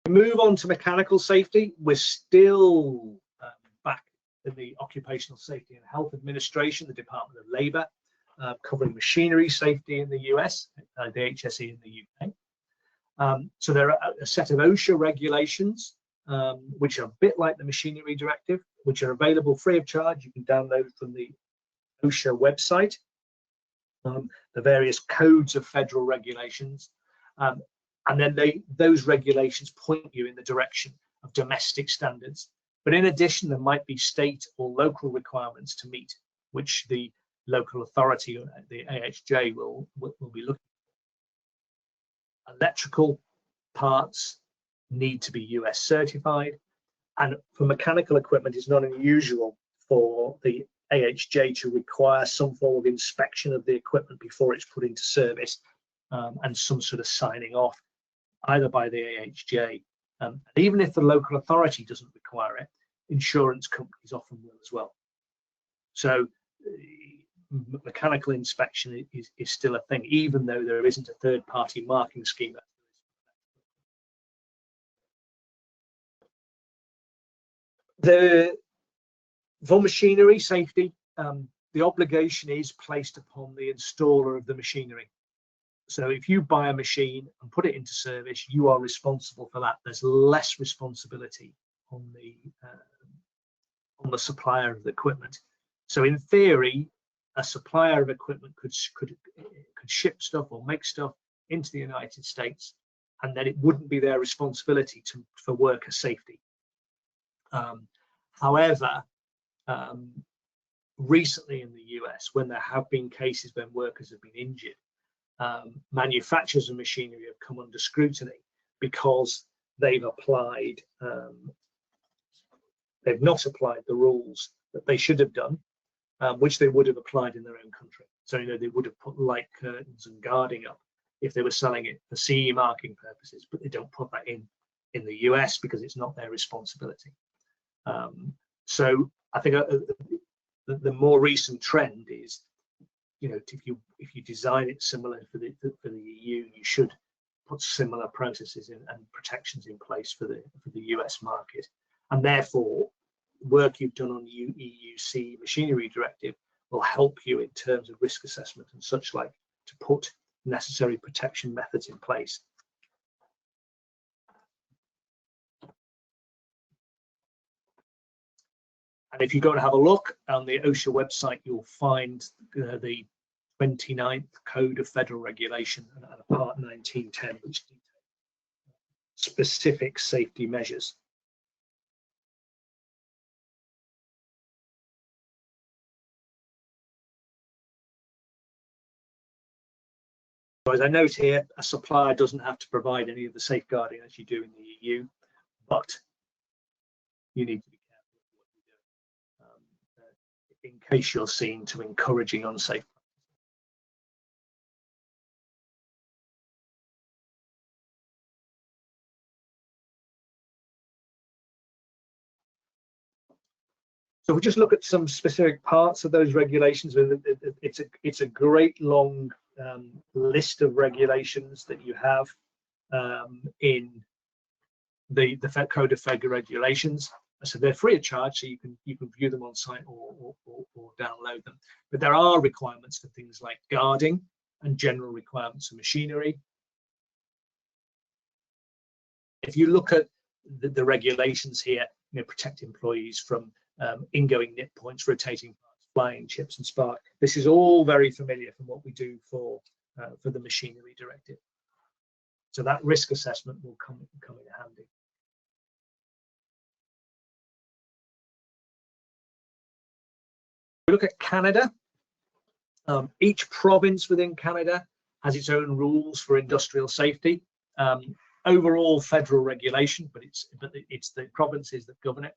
Move on to mechanical safety. We're still back in the Occupational Safety and Health Administration, the Department of Labour, covering machinery safety in the US, the HSE in the UK. So there are a set of OSHA regulations, which are a bit like the Machinery Directive, which are available free of charge. You can download from the OSHA website, the various codes of federal regulations. And then those regulations point you in the direction of domestic standards. But in addition, there might be state or local requirements to meet, which the local authority, the AHJ, will be looking for. Electrical parts need to be US certified. And for mechanical equipment, it's not unusual for the AHJ to require some form of inspection of the equipment before it's put into service, and some sort of signing off, either by the AHJ. And even if the local authority doesn't require it, insurance companies often will as well. So mechanical inspection is still a thing, even though there isn't a third-party marking scheme. For machinery safety, the obligation is placed upon the installer of the machinery. So if you buy a machine and put it into service, you are responsible for that. There's less responsibility on the supplier of the equipment. So in theory, a supplier of equipment could ship stuff or make stuff into the United States, and then it wouldn't be their responsibility for worker safety. However, recently in the US, when there have been cases when workers have been injured, manufacturers of machinery have come under scrutiny because they've not applied the rules that they should have done, which they would have applied in their own country. So, they would have put light curtains and guarding up if they were selling it for CE marking purposes, but they don't put that in the US because it's not their responsibility. So I think the more recent trend is, if you design it similar for the EU, you should put similar processes and protections in place for the US market, and therefore work you've done on the EUC Machinery Directive will help you in terms of risk assessment and such like to put necessary protection methods in place. And if you go and have a look on the OSHA website, you'll find the 29th Code of Federal Regulation and a Part 1910, which details specific safety measures. So as I note here, a supplier doesn't have to provide any of the safeguarding as you do in the EU, but you need to be careful of what you're doing in case you're seen to encouraging unsafe. So we'll just look at some specific parts of those regulations. It's a great long list of regulations that you have in the Code of Federal Regulations. So they're free of charge, so you can view them on site or download them. But there are requirements for things like guarding and general requirements of machinery. If you look at the regulations here, protect employees from ingoing nip points, rotating parts, flying chips and spark. This is all very familiar from what we do for the Machinery Directive. So that risk assessment will come in handy. We look at Canada. Each province within Canada has its own rules for industrial safety. overall federal regulation, but it's the provinces that govern it,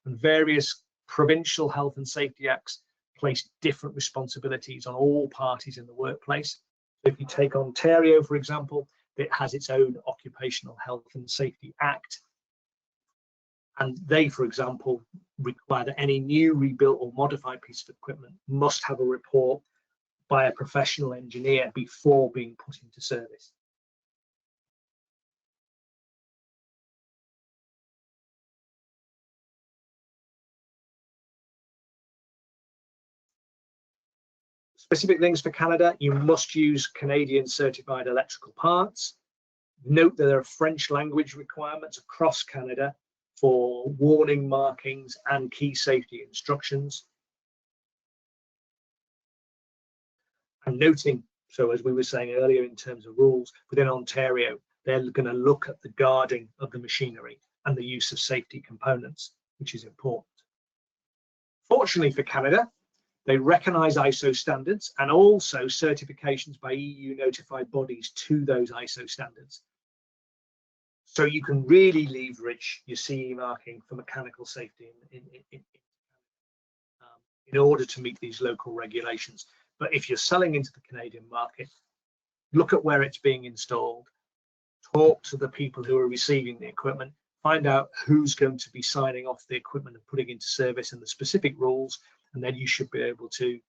and various provincial health and safety acts place different responsibilities on all parties in the workplace. If you take Ontario, for example, it has its own Occupational Health and Safety Act, and they, for example, require that any new, rebuilt or modified piece of equipment must have a report by a professional engineer before being put into service. Specific things for Canada: you must use Canadian certified electrical parts. Note that there are French language requirements across Canada for warning markings and key safety instructions. And noting, so as we were saying earlier in terms of rules, within Ontario, they're going to look at the guarding of the machinery and the use of safety components, which is important. Fortunately for Canada, they recognise ISO standards and also certifications by EU notified bodies to those ISO standards. So you can really leverage your CE marking for mechanical safety in order to meet these local regulations. But if you're selling into the Canadian market, look at where it's being installed, talk to the people who are receiving the equipment, find out who's going to be signing off the equipment and putting into service and the specific rules, and then you should be able to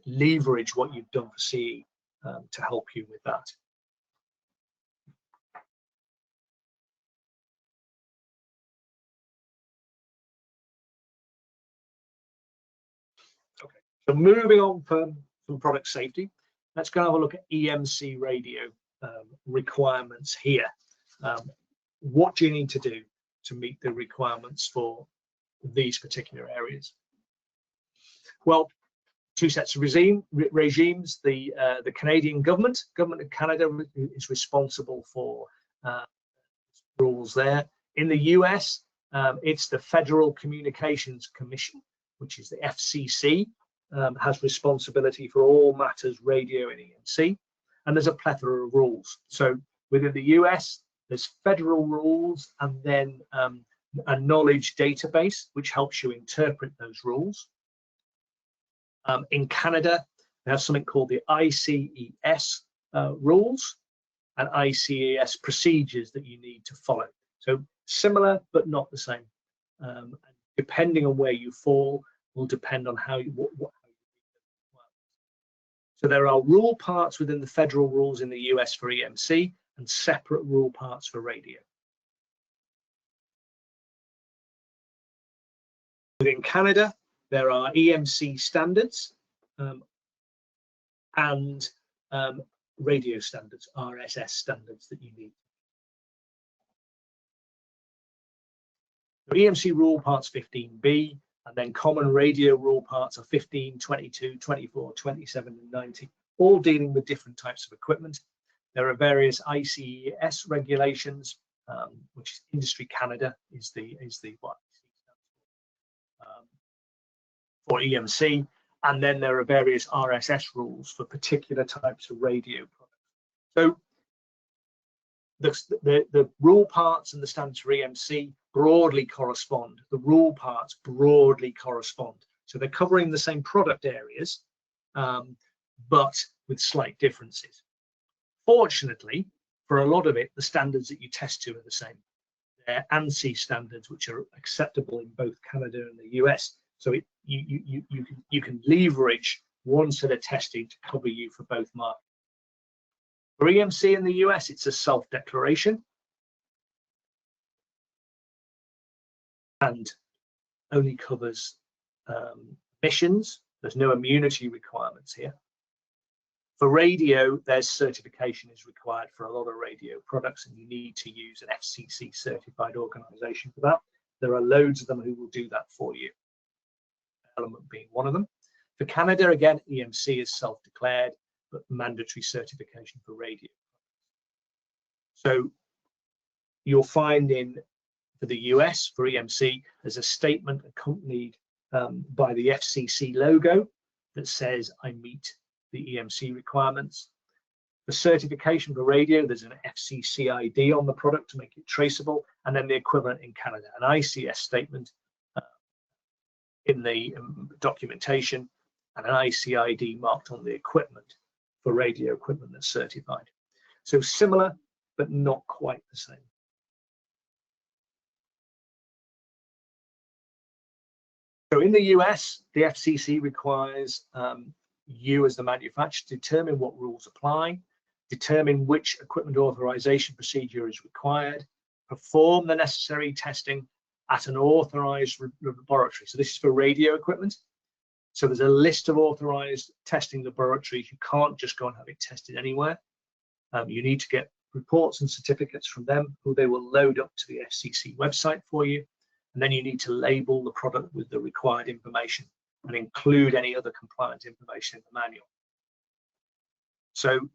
leverage what you've done for CE to help you with that. Okay, so moving on from product safety, let's go and have a look at EMC radio requirements here. What do you need to do to meet the requirements for these particular areas? Well, two sets of regimes. The Canadian government of Canada is responsible for rules there. In the US, it's the Federal Communications Commission, which is the FCC, has responsibility for all matters radio and EMC, and there's a plethora of rules. So within the US, there's federal rules and then a knowledge database, which helps you interpret those rules. In Canada, they have something called the ICES rules and ICES procedures that you need to follow. So similar, but not the same. Depending on where you fall, will depend on how you. So there are rule parts within the federal rules in the US for EMC and separate rule parts for radio. Within Canada, there are EMC standards and radio standards, RSS standards that you need. The EMC rule parts 15B, and then common radio rule parts are 15, 22, 24, 27, and 90, all dealing with different types of equipment. There are various ICES regulations, which is Industry Canada is the what for EMC, and then there are various RSS rules for particular types of radio products. So the rule parts and the standards for EMC broadly correspond. The rule parts broadly correspond. So they're covering the same product areas, but with slight differences. Fortunately, for a lot of it, the standards that you test to are the same. They're ANSI standards, which are acceptable in both Canada and the US. So you can leverage one set of testing to cover you for both markets. For EMC in the US, it's a self-declaration and only covers emissions. There's no immunity requirements here. For radio, there's certification is required for a lot of radio products, and you need to use an FCC certified organization for that. There are loads of them who will do that for you, Element being one of them. For Canada, again, EMC is self-declared, but mandatory certification for radio. So you'll find for the US, for EMC, there's a statement accompanied by the FCC logo that says, I meet the EMC requirements. For certification for radio, there's an FCC ID on the product to make it traceable, and then the equivalent in Canada, an ICS statement in the documentation, and an ICID marked on the equipment for radio equipment that's certified. So similar, but not quite the same. So in the US, the FCC requires you as the manufacturer to determine what rules apply, determine which equipment authorization procedure is required, perform the necessary testing at an authorized laboratory. So this is for radio equipment. So there's a list of authorized testing laboratories. You can't just go and have it tested anywhere. You need to get reports and certificates from them, who they will load up to the FCC website for you. And then you need to label the product with the required information and include any other compliance information in the manual. So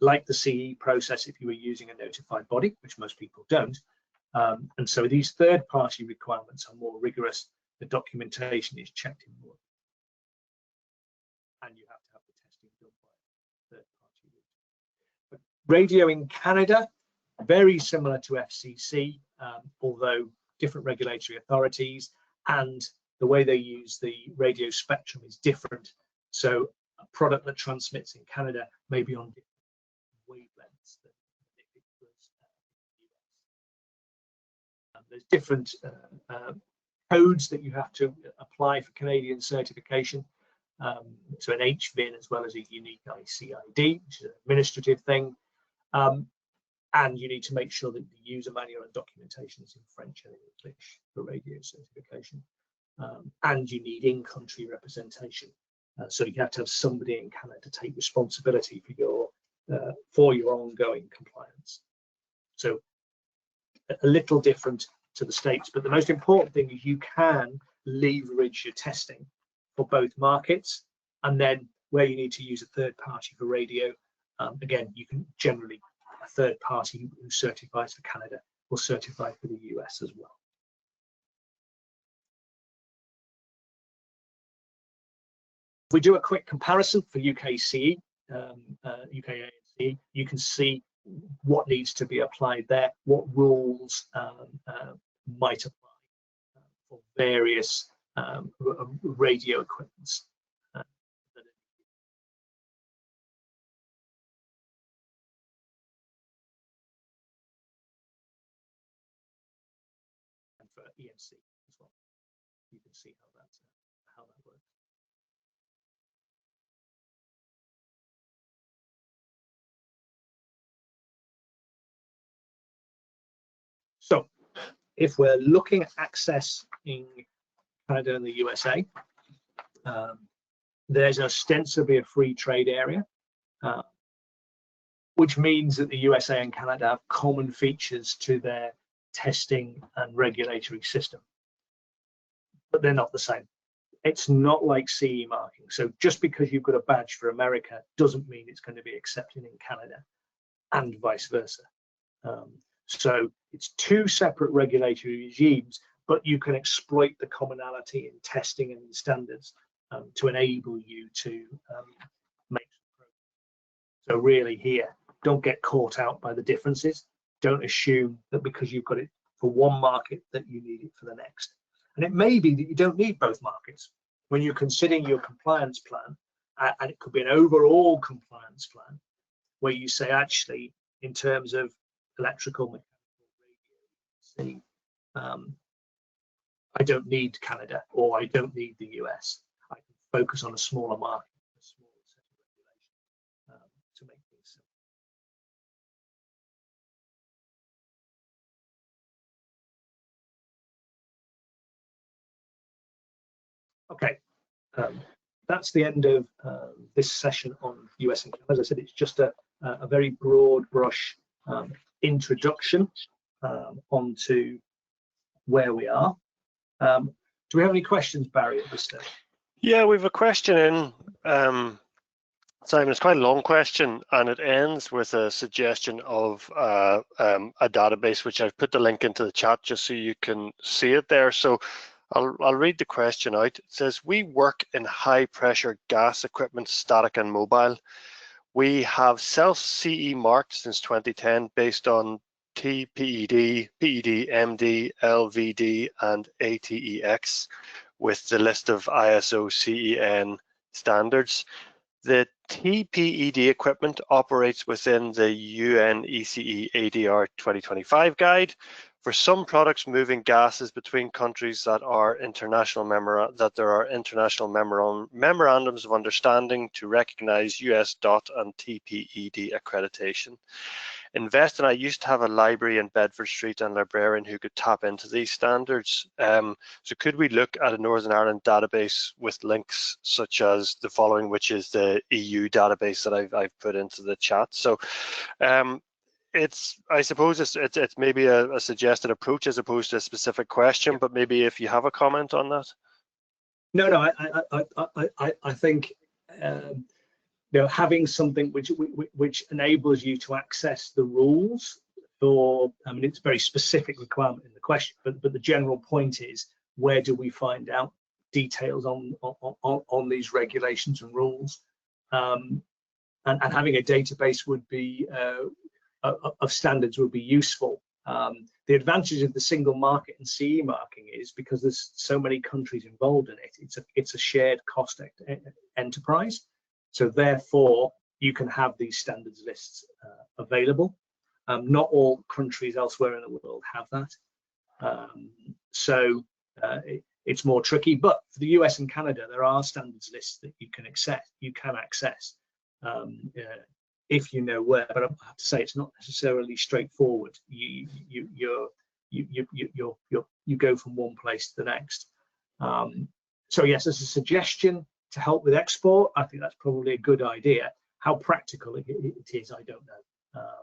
like the CE process, if you were using a notified body, which most people don't, and so these third-party requirements are more rigorous. The documentation is checked in more, and you have to have the testing done by a third-party route. But radio in Canada, very similar to FCC, although different regulatory authorities, and the way they use the radio spectrum is different. So a product that transmits in Canada may be on different wavelengths than if it was in the US. There's different codes that you have to apply for Canadian certification. So an HVIN as well as a unique ICID, which is an administrative thing. And you need to make sure that the user manual and documentation is in French and English for radio certification. And you need in-country representation. So you have to have somebody in Canada to take responsibility for your ongoing compliance. So a little different to the States, but the most important thing is you can leverage your testing for both markets, and then where you need to use a third party for radio, again, you can generally, a third party who certifies for Canada will certify for the US as well. If we do a quick comparison for UKCE, UKANCE, you can see what needs to be applied there, what rules might apply for various radio equipments. And for EMC as well, you can see how that works. So if we're looking at access in Canada and the USA, there's ostensibly a free trade area, which means that the USA and Canada have common features to their testing and regulatory system, but they're not the same. It's not like CE marking. So just because you've got a badge for America doesn't mean it's going to be accepted in Canada, and vice versa. So it's two separate regulatory regimes, but you can exploit the commonality in testing and in standards to enable you to make progress. So really here, don't get caught out by the differences. Don't assume that because you've got it for one market that you need it for the next. And it may be that you don't need both markets. When you're considering your compliance plan, and it could be an overall compliance plan, where you say, actually, in terms of electrical, mechanical, radio, I don't need Canada, or I don't need the US. I can focus on a smaller market, a smaller set of regulations to make things simple. Okay, that's the end of this session on US and Canada. As I said, it's just a very broad brush introduction onto where we are. Do we have any questions, Barry, at this stage? Yeah, we have a question in, Simon. It's quite a long question, and it ends with a suggestion of a database, which I've put the link into the chat just so you can see it there. So I'll read the question out. It says, we work in high pressure gas equipment, static and mobile. We have self-CE marked since 2010 based on TPED, PED, MD, LVD, and ATEX with the list of ISO CEN standards. The TPED equipment operates within the UNECE ADR 2025 guide. For some products moving gases between countries that there are international memorandums of understanding to recognize US DOT and TPED accreditation. Invest and I used to have a library in Bedford Street and librarian who could tap into these standards. So could we look at a Northern Ireland database with links such as the following, which is the EU database that I've put into the chat. So I suppose it's maybe a suggested approach as opposed to a specific question, but maybe if you have a comment on that. No, I think having something which enables you to access the rules for, I mean, it's a very specific requirement in the question, but the general point is, where do we find out details on these regulations and rules? And having a database would be of standards would be useful. The advantage of the single market and CE marking is because there's so many countries involved in it. It's a shared cost enterprise. So therefore, you can have these standards lists available. Not all countries elsewhere in the world have that. It's more tricky, but for the US and Canada, there are standards lists that you can access if you know where. But I have to say, it's not necessarily straightforward. You go from one place to the next. So yes, as a suggestion to help with export, I think that's probably a good idea. How practical it is, I don't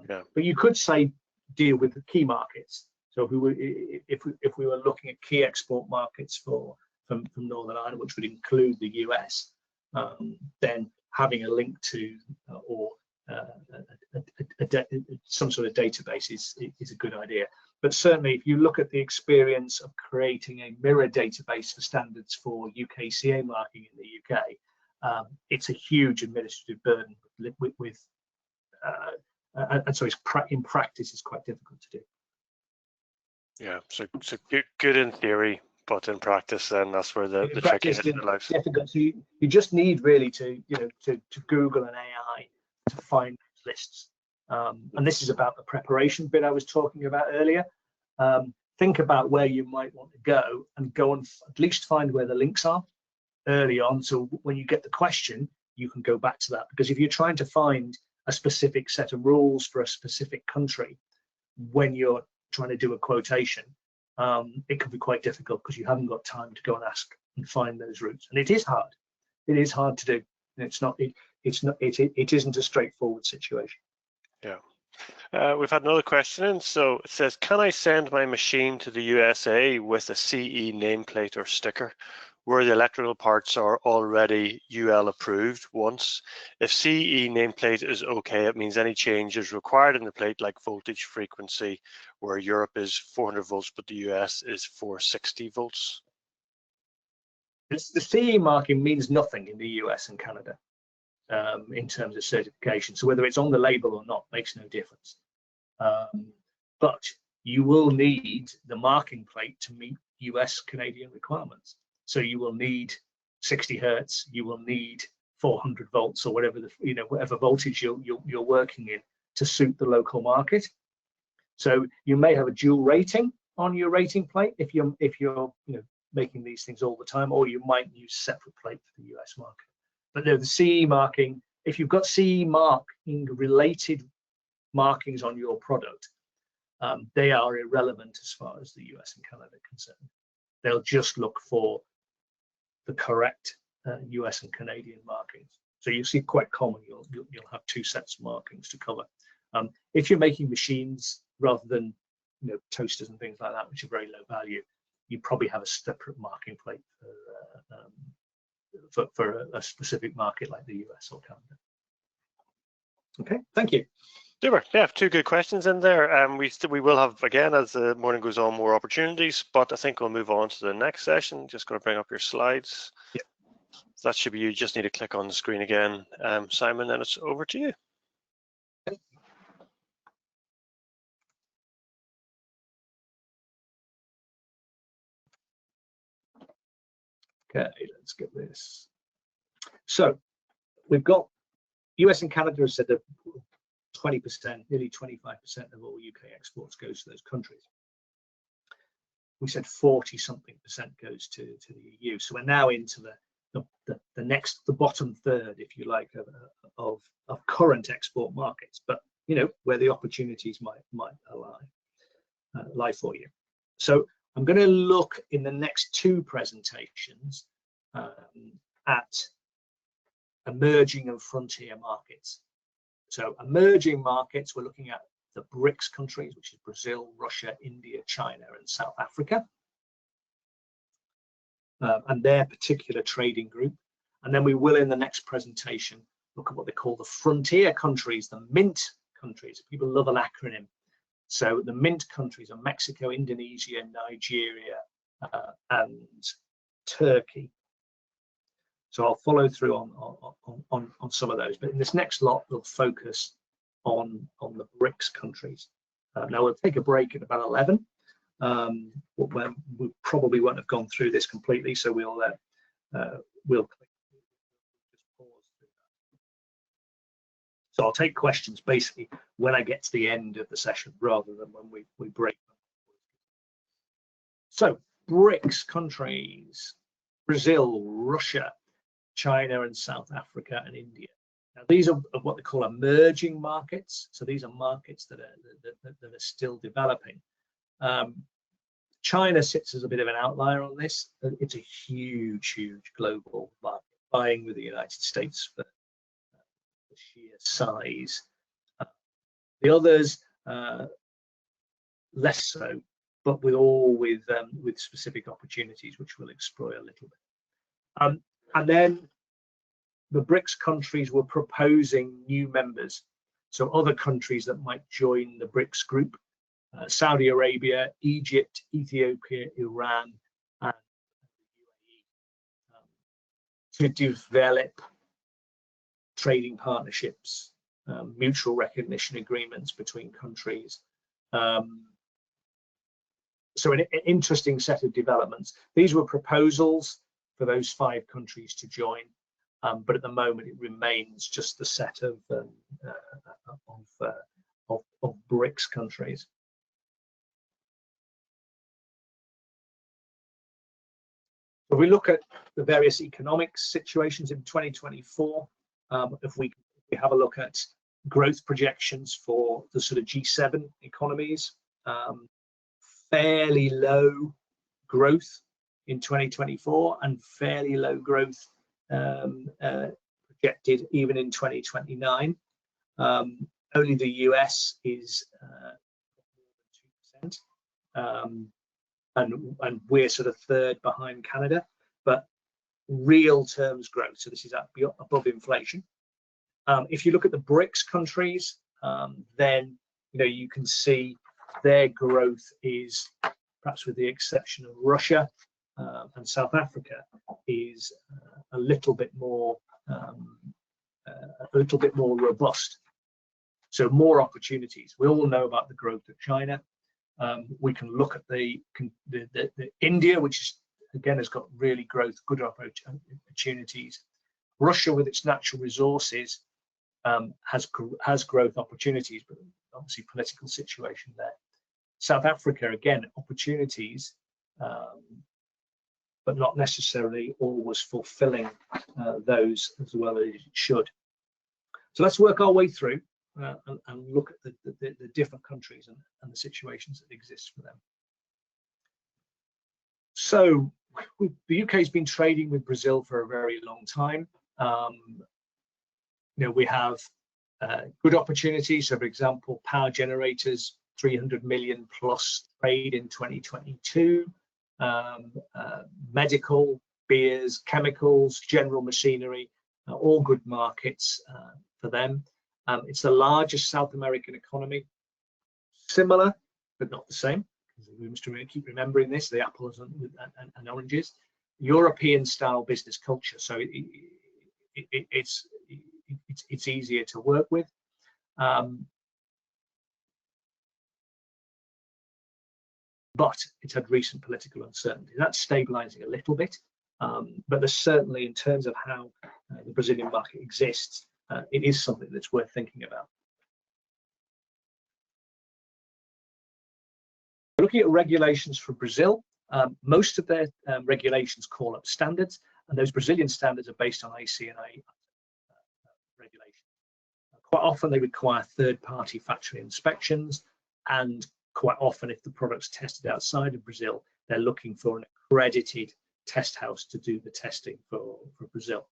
know. But you could say deal with the key markets. So if we were looking at key export markets from Northern Ireland, which would include the US, then having a link to some sort of database is a good idea. But certainly, if you look at the experience of creating a mirror database for standards for UKCA marking in the UK, it's a huge administrative burden and so in practice, it's quite difficult to do. Yeah, so good in theory, but in practice, then that's where the trickiness lies. Difficult. So you just need really to Google an AI to find lists. And this is about the preparation bit I was talking about earlier. Think about where you might want to go and at least find where the links are early on. So when you get the question, you can go back to that. Because if you're trying to find a specific set of rules for a specific country, when you're trying to do a quotation, it can be quite difficult because you haven't got time to go and ask and find those routes. And it is hard. It is hard to do. It isn't a straightforward situation. Yeah. We've had another question in. So it says, can I send my machine to the USA with a CE nameplate or sticker where the electrical parts are already UL approved once? If CE nameplate is okay, it means any changes required in the plate, like voltage frequency, where Europe is 400 volts, but the US is 460 volts. The CE marking means nothing in the US and Canada in terms of certification. So whether it's on the label or not makes no difference. But you will need the marking plate to meet US Canadian requirements. So you will need 60 hertz, you will need 400 volts or whatever whatever voltage you're working in to suit the local market. So you may have a dual rating on your rating plate if you're making these things all the time, or you might use separate plate for the US market. But no, the CE marking, if you've got CE marking related markings on your product, they are irrelevant as far as the US and Canada are concerned. They'll just look for the correct US and Canadian markings. So you see quite common, you'll have two sets of markings to cover. If you're making machines rather than toasters and things like that, which are very low value, you probably have a separate marking plate for a specific market like the US or Canada. Okay, thank you. Super. Yeah, two good questions in there. We will have, again, as the morning goes on, more opportunities, but I think we'll move on to the next session. Just going to bring up your slides. Yeah. That should be you. Just need to click on the screen again, Simon, and it's over to you. Okay, let's get this. So we've got US and Canada has said that 20%, nearly 25% of all UK exports goes to those countries. We said 40-something% goes to the EU. So we're now into the bottom third, if you like, of current export markets. But you know where the opportunities might lie for you. So I'm going to look in the next two presentations at emerging and frontier markets. So emerging markets, we're looking at the BRICS countries, which is Brazil, Russia, India, China, and South Africa, and their particular trading group. And then we will, in the next presentation, look at what they call the frontier countries, the MINT countries. People love an acronym. So the MINT countries are Mexico, Indonesia, Nigeria, and Turkey. So I'll follow through on some of those. But in this next lot, we'll focus on the BRICS countries. Now we'll take a break at about 11. We probably won't have gone through this completely, so we'll just pause through that. So I'll take questions basically when I get to the end of the session rather than when we break them. So BRICS countries: Brazil, Russia, China, and South Africa, and India. Now these are what they call emerging markets. So these are markets that are still developing. China sits as a bit of an outlier on this. It's a huge global market, vying with the United States for the sheer size. The others less so, but with specific opportunities, which we'll explore a little bit. And then the BRICS countries were proposing new members, so other countries that might join the BRICS group: Saudi Arabia, Egypt, Ethiopia, Iran, and UAE, to develop trading partnerships, mutual recognition agreements between countries. So an interesting set of developments. These were proposals for those 5 countries to join, but at the moment it remains just the set of BRICS countries. If we look at the various economic situations in 2024, if we have a look at growth projections for the sort of G7 economies, fairly low growth in 2024 and fairly low growth projected even in 2029. Only the US is 2%, and we're sort of third behind Canada, but real terms growth. So this is above inflation. If you look at the BRICS countries, then you can see their growth is, perhaps with the exception of Russia and South Africa, is a little bit more robust. So more opportunities. We all know about the growth of China. We can look at the India, which is, again, has got really good opportunities. Russia, with its natural resources, has growth opportunities, but obviously political situation there. South Africa, again, opportunities, but not necessarily always fulfilling those as well as it should. So let's work our way through and look at the different countries and the situations that exist for them. So the UK has been trading with Brazil for a very long time. We have good opportunities. So, for example, power generators, 300 million plus trade in 2022. Medical, beers, chemicals, general machinery, all good markets for them. It's the largest South American economy. Similar, but not the same. We must keep remembering this: the apples and oranges. European style business culture, so it's easier to work with. But it's had recent political uncertainty. That's stabilizing a little bit, but there's certainly, in terms of how the Brazilian market exists, it is something that's worth thinking about. Looking at regulations for Brazil, most of their regulations call up standards, and those Brazilian standards are based on ICNA regulations. Quite often they require third-party factory inspections, and quite often if the product's tested outside of Brazil, they're looking for an accredited test house to do the testing for Brazil.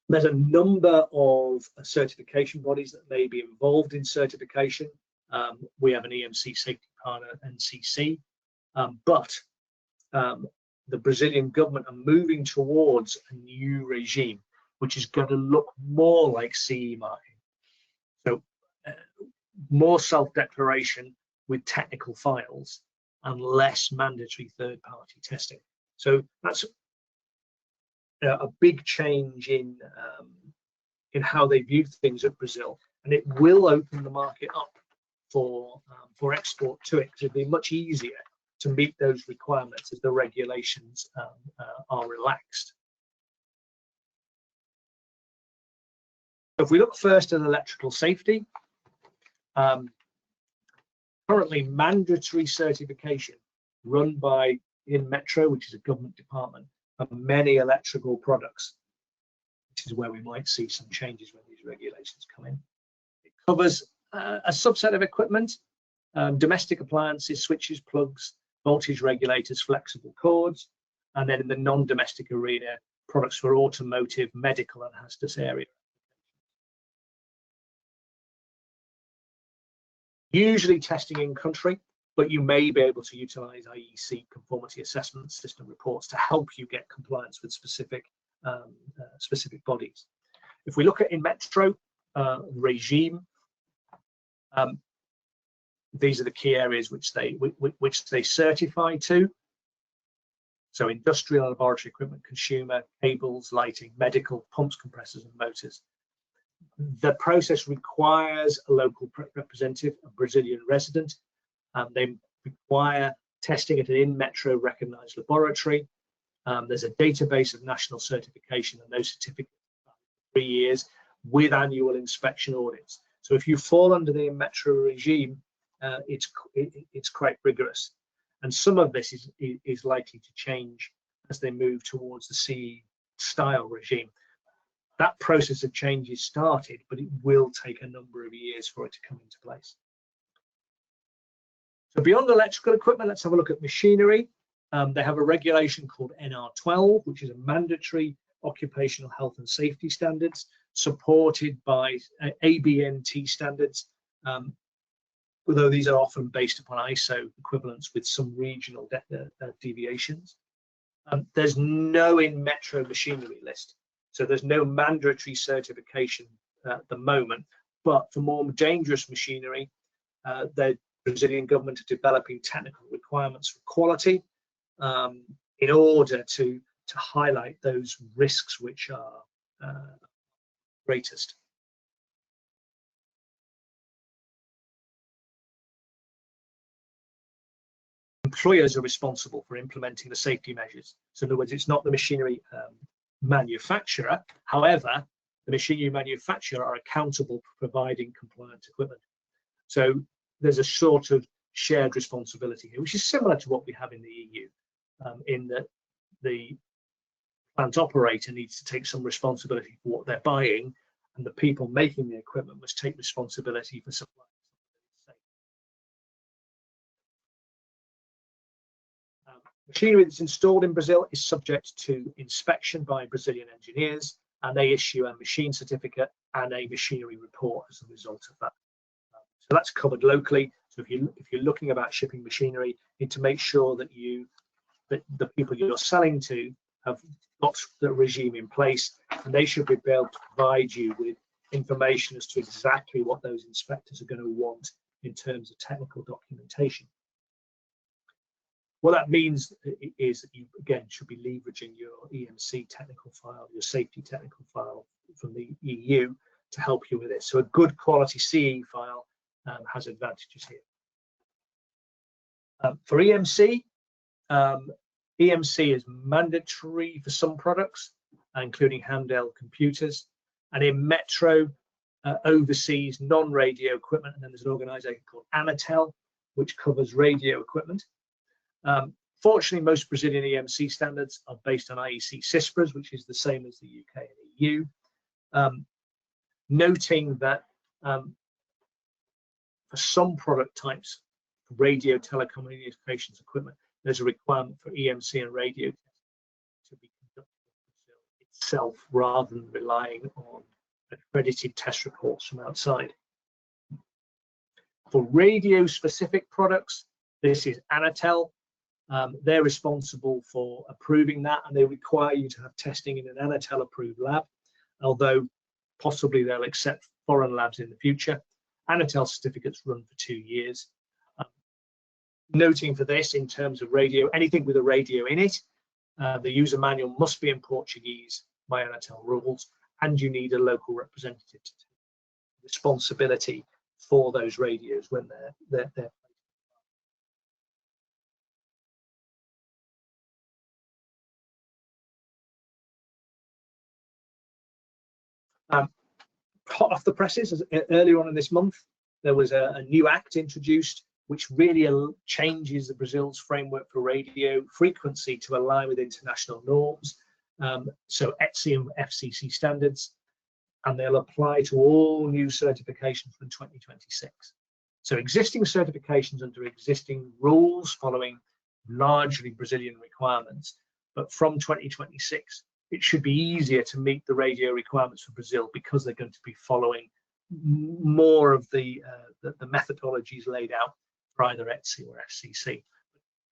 There's a number of certification bodies that may be involved in certification. We have an EMC safety partner, NCC, but the Brazilian government are moving towards a new regime, which is going to look more like CE marking. So more self-declaration with technical files and less mandatory third-party testing. So that's a big change in how they view things at Brazil, and it will open the market up for export to it, because it'll be much easier to meet those requirements as the regulations are relaxed. If we look first at electrical safety, currently mandatory certification run by Inmetro, which is a government department, of many electrical products, which is where we might see some changes when these regulations come in. It covers a subset of equipment, domestic appliances, switches, plugs, voltage regulators, flexible cords, and then in the non-domestic arena, products for automotive, medical, and hazardous area. Usually testing in country, but you may be able to utilize IEC conformity assessment system reports to help you get compliance with specific bodies. If we look at Inmetro regime, these are the key areas which they certify to. So industrial, laboratory equipment, consumer, cables, lighting, medical, pumps, compressors, and motors. The process requires a local representative, a Brazilian resident. They require testing at an Inmetro recognized laboratory. There's a database of national certification, and those certificates are 3 years with annual inspection audits. So if you fall under the Inmetro regime, it's quite rigorous. And some of this is likely to change as they move towards the CE style regime. That process of change is started, but it will take a number of years for it to come into place. So beyond electrical equipment, let's have a look at machinery. They have a regulation called NR12, which is a mandatory occupational health and safety standards supported by ABNT standards, although these are often based upon ISO equivalents with some regional deviations. There's no Inmetro machinery list. So there's no mandatory certification at the moment, but for more dangerous machinery, the Brazilian government are developing technical requirements for quality in order to highlight those risks which are greatest. Employers are responsible for implementing the safety measures. So in other words, it's not the machinery manufacturer. However, the machinery manufacturer are accountable for providing compliant equipment. So there's a sort of shared responsibility here, which is similar to what we have in the EU, in that the plant operator needs to take some responsibility for what they're buying, and the people making the equipment must take responsibility for supplying. Machinery that's installed in Brazil is subject to inspection by Brazilian engineers, and they issue a machine certificate and a machinery report as a result of that. So that's covered locally. So if you're looking about shipping machinery, you need to make sure that the people you're selling to have got the regime in place, and they should be able to provide you with information as to exactly what those inspectors are going to want in terms of technical documentation. What that means is that you, again, should be leveraging your EMC technical file, your safety technical file from the EU to help you with this. So a good quality CE file has advantages here. For EMC, EMC is mandatory for some products, including handheld computers, and in Metro, overseas non-radio equipment, and then there's an organisation called Anatel, which covers radio equipment. Fortunately, most Brazilian EMC standards are based on IEC CISPRAs, which is the same as the UK and EU. Noting that for some product types, radio telecommunications equipment, there's a requirement for EMC and radio to be conducted in Brazil itself, rather than relying on accredited test reports from outside. For radio-specific products, this is Anatel. They're responsible for approving that, and they require you to have testing in an Anatel-approved lab, although possibly they'll accept foreign labs in the future. Anatel certificates run for 2 years. Noting for this, in terms of radio, anything with a radio in it, the user manual must be in Portuguese by Anatel rules, and you need a local representative to take responsibility for those radios when they're hot off the presses. Earlier on in this month, there was a new act introduced which really changes Brazil's framework for radio frequency to align with international norms, so ETSI and FCC standards, and they'll apply to all new certifications from 2026. So existing certifications under existing rules following largely Brazilian requirements, but from 2026, it should be easier to meet the radio requirements for Brazil because they're going to be following more of the methodologies laid out for either ETSI or FCC.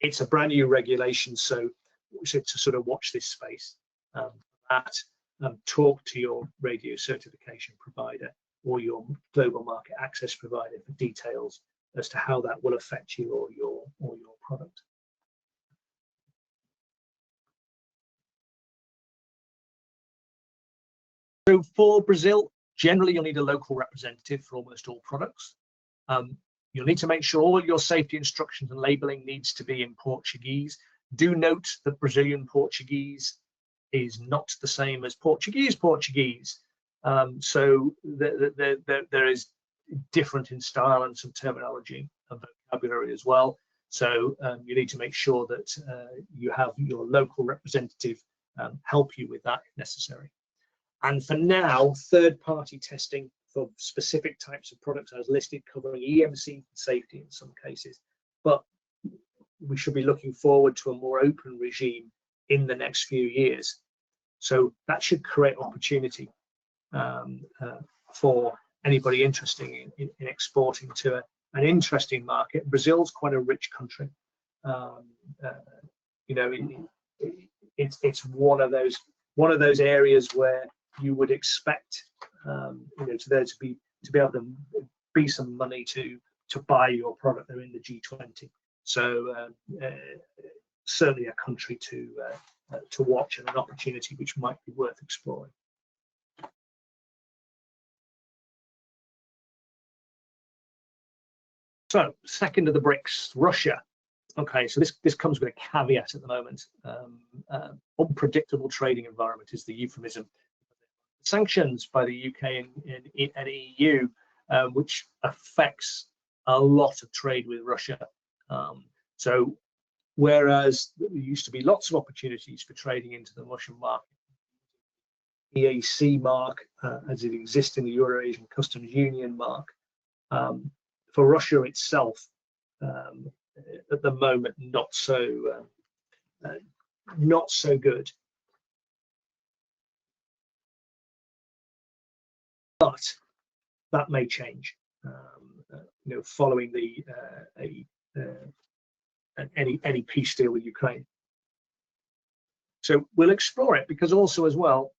It's a brand new regulation, so to sort of watch this space. Talk to your radio certification provider or your global market access provider for details as to how that will affect you or your product. So for Brazil, generally you'll need a local representative for almost all products. You'll need to make sure all your safety instructions and labeling needs to be in Portuguese. Do note that Brazilian Portuguese is not the same as Portuguese. So there is different in style and some terminology and vocabulary as well. So you need to make sure that you have your local representative help you with that if necessary. And for now, third-party testing for specific types of products as listed, covering EMC safety in some cases, but we should be looking forward to a more open regime in the next few years. So that should create opportunity for anybody interested in exporting to an interesting market. Brazil's quite a rich country. You know, it's one of those areas where you would expect you know, to be able to be some money to buy your product. They're in the G20, so certainly a country to watch and an opportunity which might be worth exploring. So, second of the BRICS, Russia. Okay, so this comes with a caveat at the moment. Unpredictable trading environment is the euphemism. Sanctions by the UK and EU, which affects a lot of trade with Russia. So whereas there used to be lots of opportunities for trading into the Russian market, EAC mark as it exists in the Eurasian Customs Union mark, for Russia itself, at the moment, not so good. But that may change, you know, following any peace deal with Ukraine. So we'll explore it, because also as well,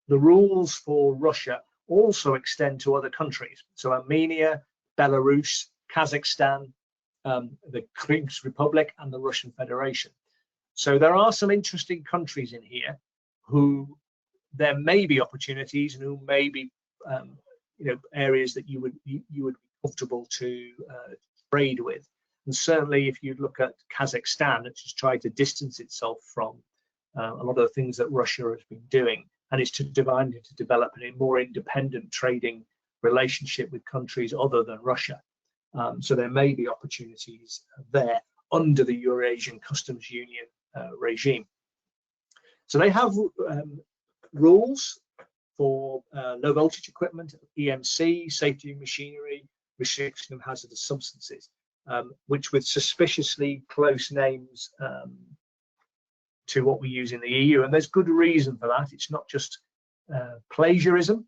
the rules for Russia also extend to other countries. So Armenia, Belarus, Kazakhstan, the Kyrgyz Republic, and the Russian Federation. So there are some interesting countries in here who there may be opportunities and who may be areas that you would be comfortable to trade with. And certainly if you look at Kazakhstan, it's just tried to distance itself from a lot of the things that Russia has been doing, and it's to develop a more independent trading relationship with countries other than Russia. So there may be opportunities there under the Eurasian Customs Union regime. So they have rules for low voltage equipment, EMC, safety of machinery, restriction of hazardous substances, which with suspiciously close names to what we use in the EU. And there's good reason for that. It's not just plagiarism.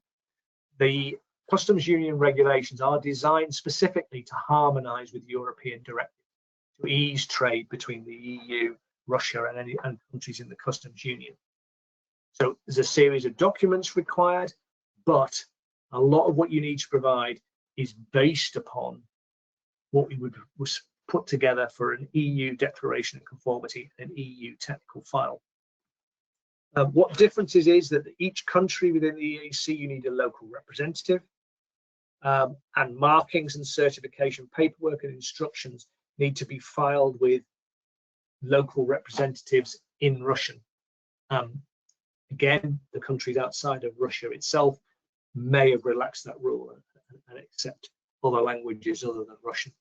The Customs Union regulations are designed specifically to harmonise with European directives, to ease trade between the EU, Russia, and countries in the Customs Union. So there's a series of documents required, but a lot of what you need to provide is based upon what we was put together for an EU declaration of conformity and an EU technical file. What differences is that each country within the EAC, you need a local representative, and markings and certification paperwork and instructions need to be filed with local representatives in Russian. Again, the countries outside of Russia itself may have relaxed that rule and accept other languages other than Russian.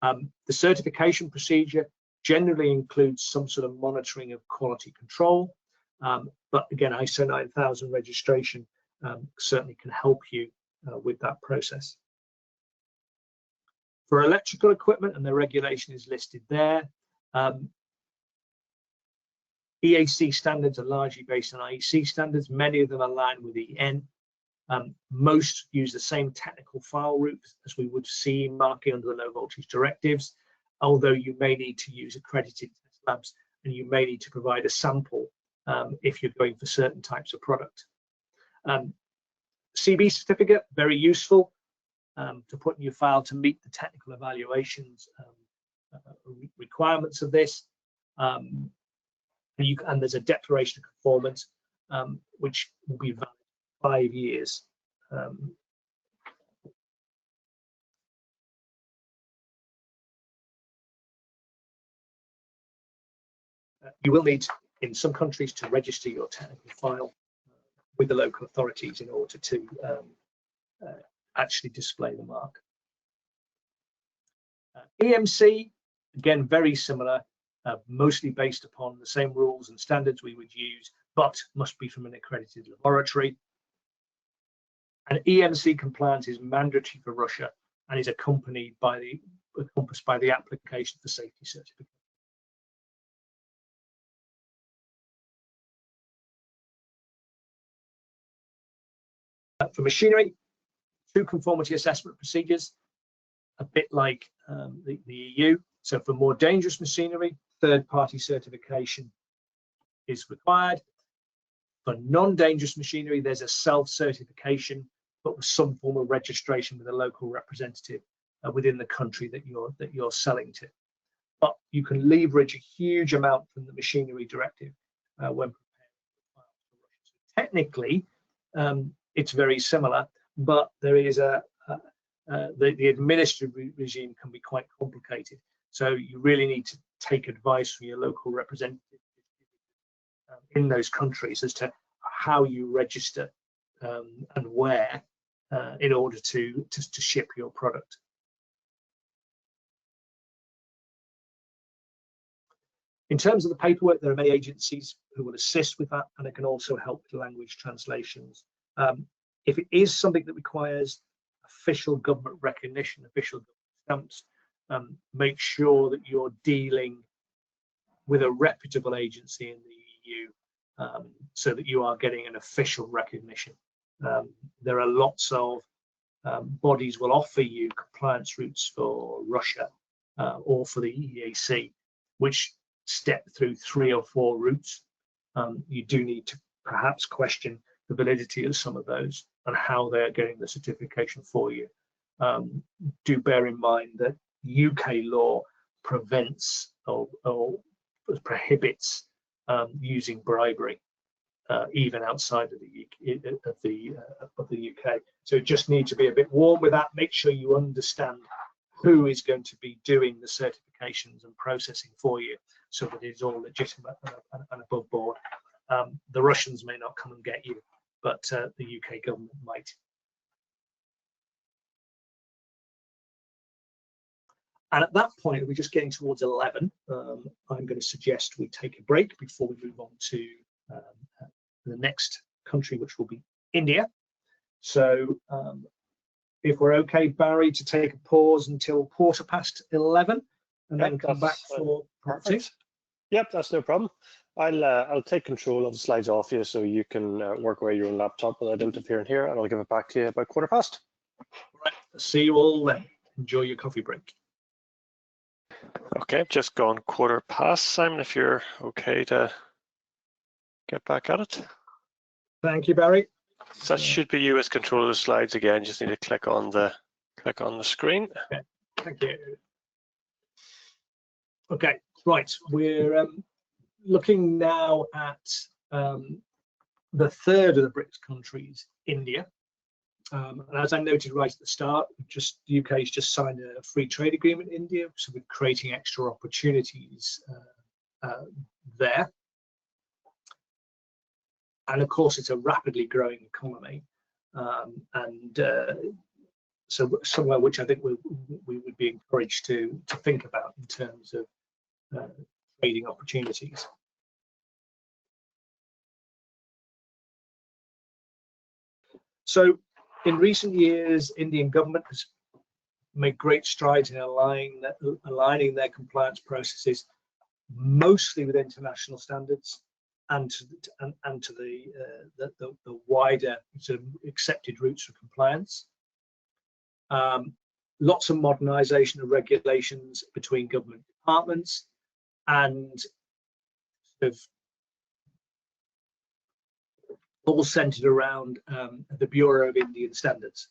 The certification procedure generally includes some sort of monitoring of quality control, but again, ISO 9000 registration certainly can help you with that process. For electrical equipment, and the regulation is listed there, EAC standards are largely based on IEC standards. Many of them align with EN. Most use the same technical file route as we would see marking under the low voltage directives, although you may need to use accredited test labs and you may need to provide a sample if you're going for certain types of product. CB certificate, very useful to put in your file to meet the technical evaluations requirements of this. And there's a declaration of conformance, which will be valid 5 years. You will need, in some countries, to register your technical file with the local authorities in order to actually display the mark. EMC, again, very similar, mostly based upon the same rules and standards we would use, but must be from an accredited laboratory. And EMC compliance is mandatory for Russia and is accompanied by encompassed by the application for safety certificate. For machinery, 2 conformity assessment procedures, a bit like the EU. So for more dangerous machinery, third-party certification is required. For non-dangerous machinery, there's a self-certification, but with some form of registration with a local representative within the country that you're selling to. But you can leverage a huge amount from the machinery directive when preparing. So technically, it's very similar, but there is the administrative regime can be quite complicated. So you really need to take advice from your local representative in those countries as to how you register and where in order to ship your product. In terms of the paperwork, there are many agencies who will assist with that, and it can also help with language translations. If it is something that requires official government recognition, official stamps, make sure that you're dealing with a reputable agency in the EU so that you are getting an official recognition. There are lots of bodies will offer you compliance routes for Russia or for the EAC, which step through 3 or 4 routes. You do need to perhaps question the validity of some of those and how they're getting the certification for you. Do bear in mind that UK law prevents or prohibits using bribery, even outside of the UK. So just need to be a bit warm with that. Make sure you understand who is going to be doing the certifications and processing for you, so that it's all legitimate and above board. The Russians may not come and get you, but the UK government might. And at that point, we're just getting towards 11. I'm going to suggest we take a break before we move on to the next country, which will be India. So if we're okay, Barry, to take a pause until 11:15 and then come back for part 2. Yep, that's no problem. I'll take control of the slides off you so you can work away your own laptop without interfering here, and I'll give it back to you about 15:15. Right, see you all then. Enjoy your coffee break. Okay, just gone 15:15. Simon, if you're okay to get back at it. Thank you, Barry. So that should be you as control of the slides again. Just need to click on the screen. Okay, thank you. Okay, right. We're looking now at the third of the BRICS countries, India. And as I noted right at the start, the UK has just signed a free trade agreement in India, so we're creating extra opportunities there. And of course, it's a rapidly growing economy, so somewhere which I think we would be encouraged to think about in terms of trading opportunities. So in recent years, Indian government has made great strides in aligning their compliance processes, mostly with international standards and to the wider sort of accepted routes for compliance. Lots of modernisation of regulations between government departments, and sort of all centred around the Bureau of Indian Standards,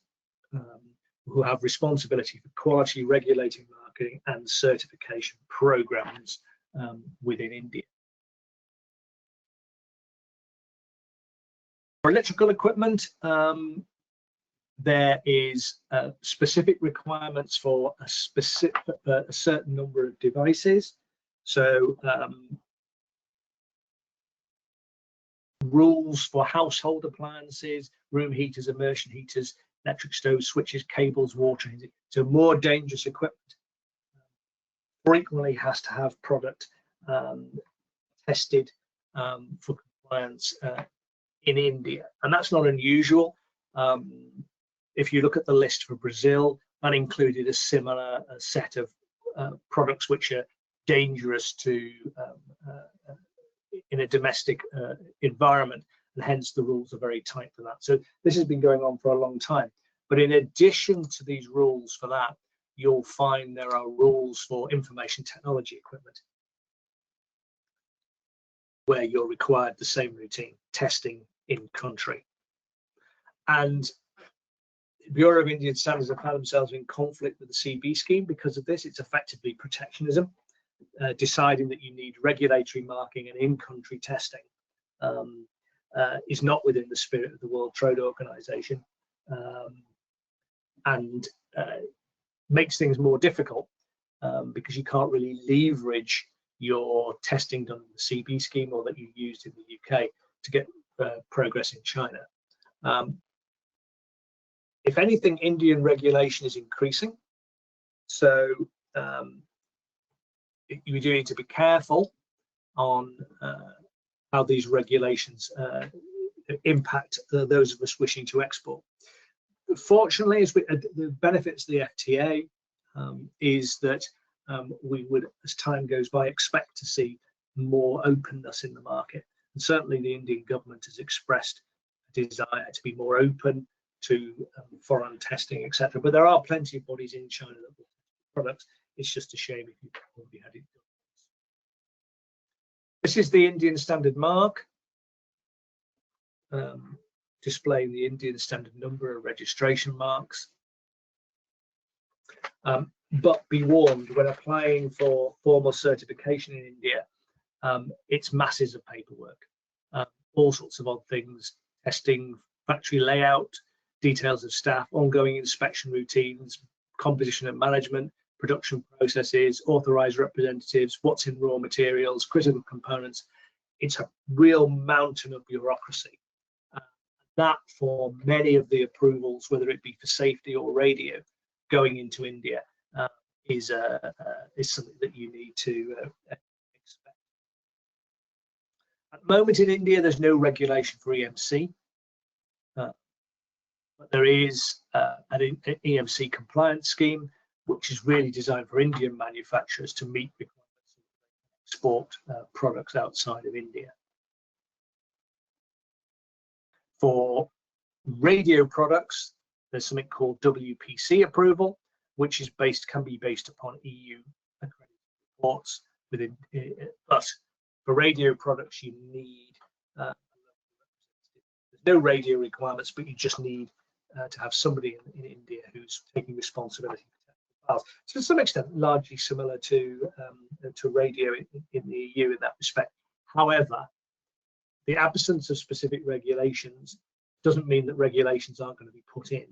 who have responsibility for quality, regulating, marketing and certification programs within India. For electrical equipment, there is specific requirements for a certain number of devices. So rules for household appliances, room heaters, immersion heaters, electric stoves, switches, cables, water heaters. So more dangerous equipment frequently has to have product tested for compliance in India, and that's not unusual. If you look at the list for Brazil, that included a similar set of products which are dangerous to in a domestic environment, and hence the rules are very tight for that. So this has been going on for a long time. But in addition to these rules for that, you'll find there are rules for information technology equipment, where you're required the same routine testing in country. And the Bureau of Indian Standards have found themselves in conflict with the CB scheme because of this. It's effectively protectionism, deciding that you need regulatory marking and in-country testing is not within the spirit of the World Trade Organization, and makes things more difficult because you can't really leverage your testing done in the CB scheme or that you used in the UK to get progress in China. If anything, Indian regulation is increasing, so you do need to be careful on how these regulations impact those of us wishing to export. Fortunately, the benefits of the FTA is that we would, as time goes by, expect to see more openness in the market. And certainly the Indian government has expressed a desire to be more open to foreign testing, etc. But there are plenty of bodies in China that will test products. It's just a shame if you've already had it done. This is the Indian standard mark, displaying the Indian standard number of registration marks. but be warned, when applying for formal certification in India, it's masses of paperwork, all sorts of odd things, testing, factory layout, details of staff, ongoing inspection routines, composition and management, production processes, authorized representatives, what's in raw materials, critical components. It's a real mountain of bureaucracy. That for many of the approvals, whether it be for safety or radio, going into India is something that you need to expect. At the moment in India, there's no regulation for EMC, but there is an EMC compliance scheme, which is really designed for Indian manufacturers to meet requirements to export products outside of India. For radio products, there's something called WPC approval, which is can be based upon EU accredited reports within. But for radio products, you need there's no radio requirements, but you just need to have somebody in India who's taking responsibility for technical files. So to some extent, largely similar to radio in the EU in that respect. However, the absence of specific regulations doesn't mean that regulations aren't going to be put in,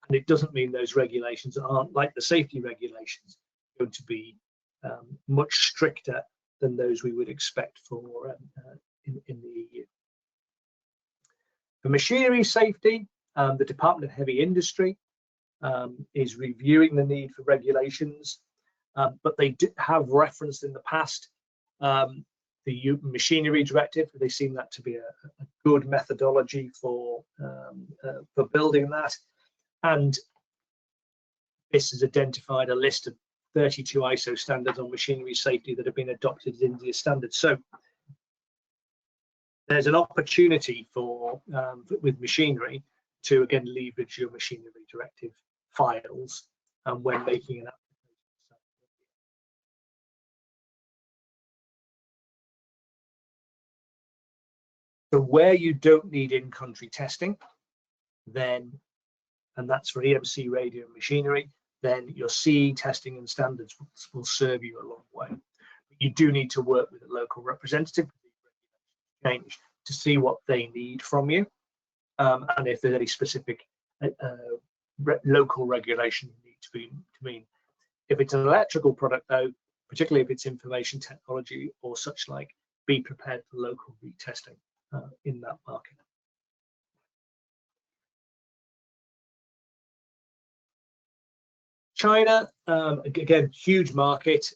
and it doesn't mean those regulations aren't, like the safety regulations, going to be much stricter than those we would expect for in the EU. For machinery safety, the Department of Heavy Industry is reviewing the need for regulations, but they have referenced in the past the Machinery Directive. They seem that to be a good methodology for building that, and this has identified a list of 32 ISO standards on machinery safety that have been adopted as India standards. So there's an opportunity for with machinery to again leverage your Machinery Directive files when making an application. So where you don't need in-country testing, then, and that's for EMC, radio, and machinery, then your CE testing and standards will serve you a long way. But you do need to work with a local representative change to see what they need from you, and if there's any specific local regulation you need to mean. If it's an electrical product, though, particularly if it's information technology or such like, be prepared for local retesting in that market. China, again, huge market.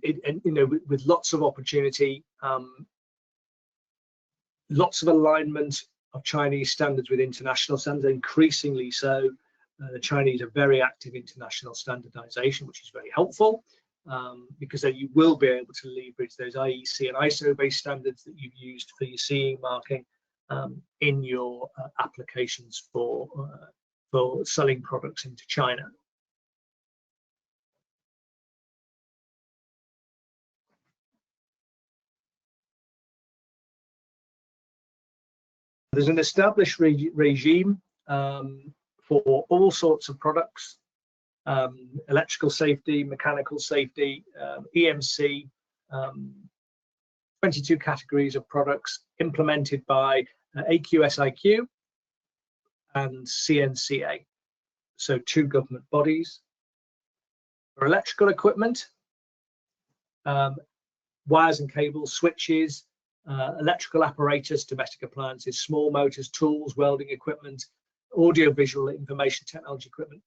With lots of opportunity, lots of alignment of Chinese standards with international standards, increasingly so. The Chinese are very active international standardization, which is very helpful, because then you will be able to leverage those IEC and ISO based standards that you've used for your CE marking in your applications for selling products into China. There's an established regime for all sorts of products, electrical safety, mechanical safety, EMC, 22 categories of products implemented by AQSIQ and CNCA, so 2 government bodies. For electrical equipment, wires and cables, switches, electrical apparatus, domestic appliances, small motors, tools, welding equipment, audio-visual information technology equipment,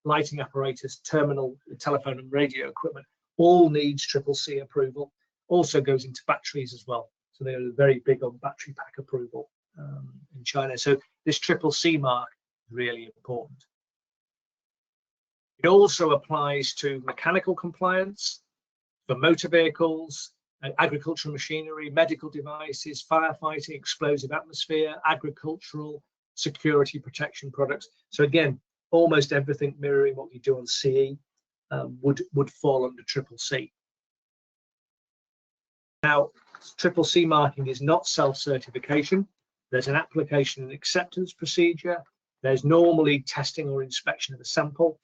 lighting apparatus, terminal, telephone and radio equipment, all needs CCC approval. Also goes into batteries as well. So they're very big on battery pack approval in China. So this CCC mark is really important. It also applies to mechanical compliance for motor vehicles, agricultural machinery, medical devices, firefighting, explosive atmosphere, agricultural, security protection products. So again, almost everything mirroring what you do on CE would fall under CCC. Now, CCC marking is not self-certification. There's an application and acceptance procedure There's normally testing or inspection of the sample.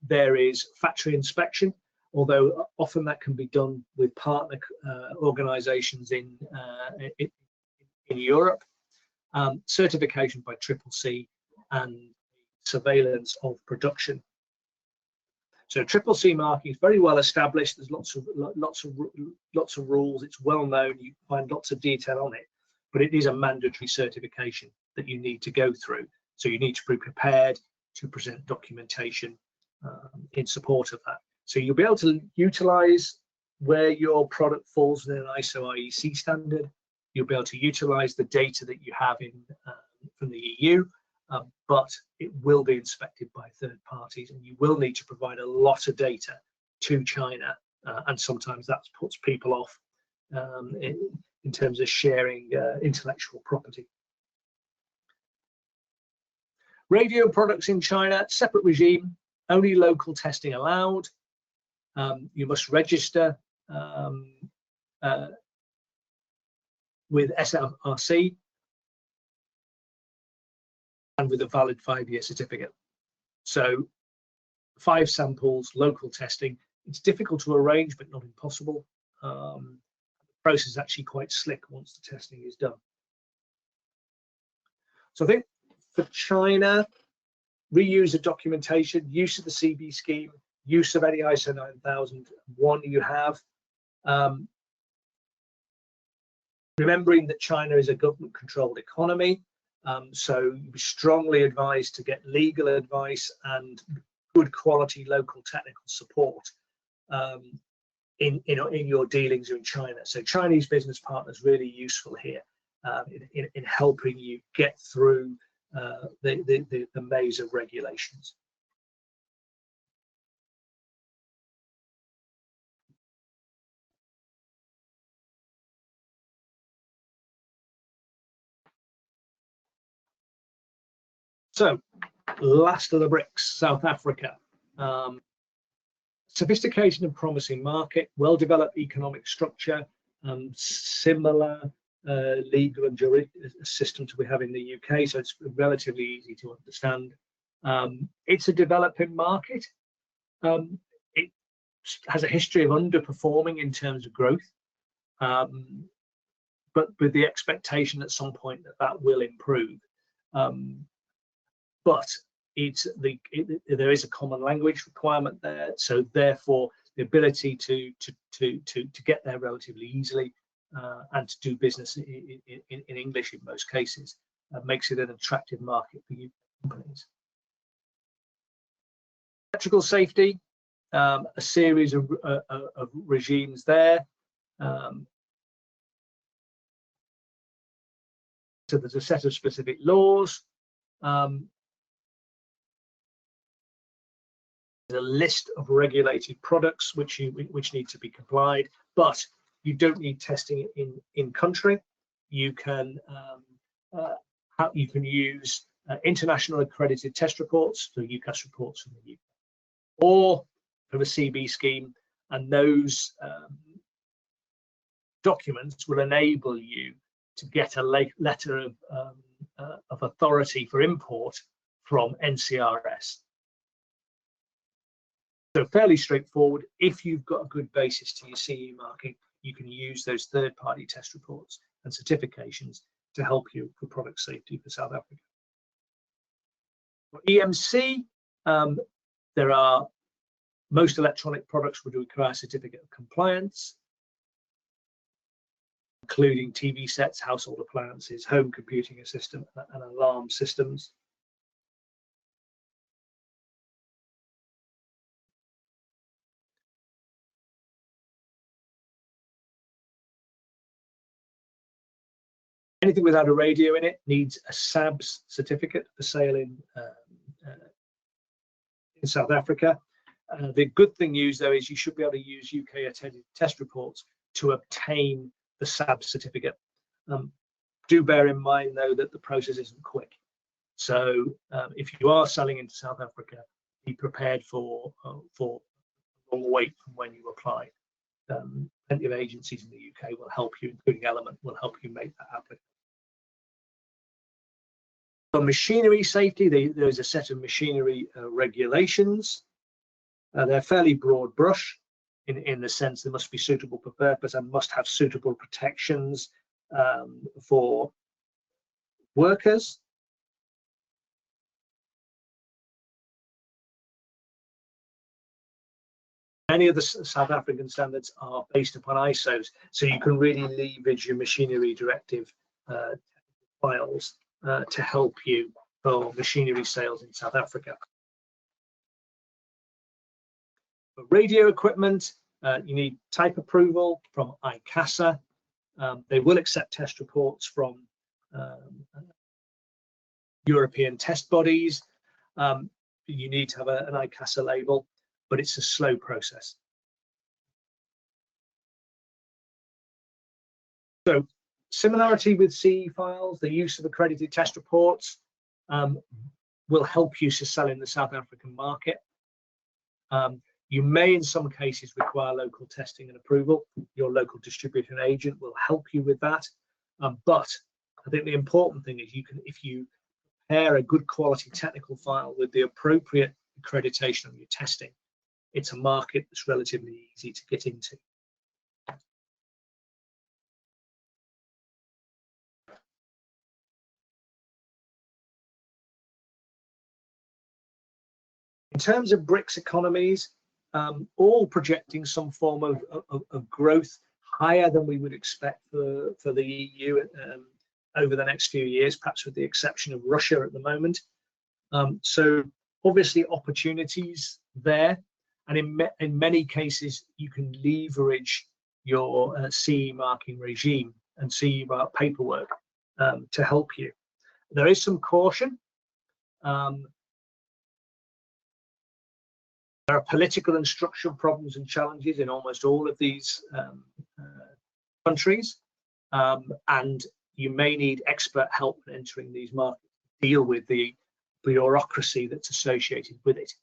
There is factory inspection, although often that can be done with partner organisations in Europe. Certification by CCC and surveillance of production. So CCC marking is very well established. There's lots of rules. It's well known. You find lots of detail on it, but it is a mandatory certification that you need to go through. So you need to be prepared to present documentation in support of that. So you'll be able to utilize where your product falls within an ISO IEC standard. You'll be able to utilize the data that you have in from the EU, but it will be inspected by third parties, and you will need to provide a lot of data to China, and sometimes that puts people off in terms of sharing intellectual property. Radio products in China, separate regime, only local testing allowed. You must register with SRC and with a valid 5-year certificate. So 5 samples, local testing. It's difficult to arrange, but not impossible. The process is actually quite slick once the testing is done. So I think for China, reuse of documentation, use of the CB scheme, use of any ISO 9001 you have. Remembering that China is a government-controlled economy, so you'd be strongly advised to get legal advice and good quality local technical support in your dealings in China. So Chinese business partners really useful here in helping you get through the maze of regulations. So, last of the BRICS, South Africa. Sophistication and promising market, well-developed economic structure, similar legal and juridical system to we have in the UK, so it's relatively easy to understand. It's a developing market. It has a history of underperforming in terms of growth, but with the expectation at some point that will improve. But there is a common language requirement there, so therefore the ability to get there relatively easily and to do business in English in most cases makes it an attractive market for UK companies. Electrical safety, a series of regimes there. So there's a set of specific laws. There's a list of regulated products which need to be complied, but you don't need testing in country. You can use international accredited test reports, so UCAS reports from the UK, or from a CB scheme, and those documents will enable you to get a letter of authority for import from NCRS. So fairly straightforward. If you've got a good basis to your CE marking, you can use those third-party test reports and certifications to help you for product safety for South Africa. For EMC, there are most electronic products would require a certificate of compliance, including TV sets, household appliances, home computing system, and alarm systems. Anything without a radio in it needs a SABS certificate for sale in South Africa. The good thing news though is you should be able to use UK attended test reports to obtain the SABS certificate. Do bear in mind though that the process isn't quick. So if you are selling into South Africa, be prepared for a long wait from when you apply. Plenty of agencies in the UK will help you, including Element, will help you make that application. For machinery safety, there's a set of machinery regulations. They're fairly broad brush in the sense they must be suitable for purpose and must have suitable protections for workers. Many of the South African standards are based upon ISOs, so you can really leverage your machinery directive files to help you for machinery sales in South Africa. For radio equipment, you need type approval from ICASA. They will accept test reports from European test bodies. You need to have an ICASA label, but it's a slow process. So similarity with CE files, the use of accredited test reports will help you to sell in the South African market. You may, in some cases, require local testing and approval. Your local distributor and agent will help you with that. But I think the important thing is if you pair a good quality technical file with the appropriate accreditation of your testing, it's a market that's relatively easy to get into. In terms of BRICS economies, all projecting some form of growth higher than we would expect for the EU over the next few years, perhaps with the exception of Russia at the moment. So obviously opportunities there, and in many cases you can leverage your CE marking regime and CE mark paperwork to help you. There is some caution. There are political and structural problems and challenges in almost all of these countries, and you may need expert help in entering these markets to deal with the bureaucracy that's associated with it.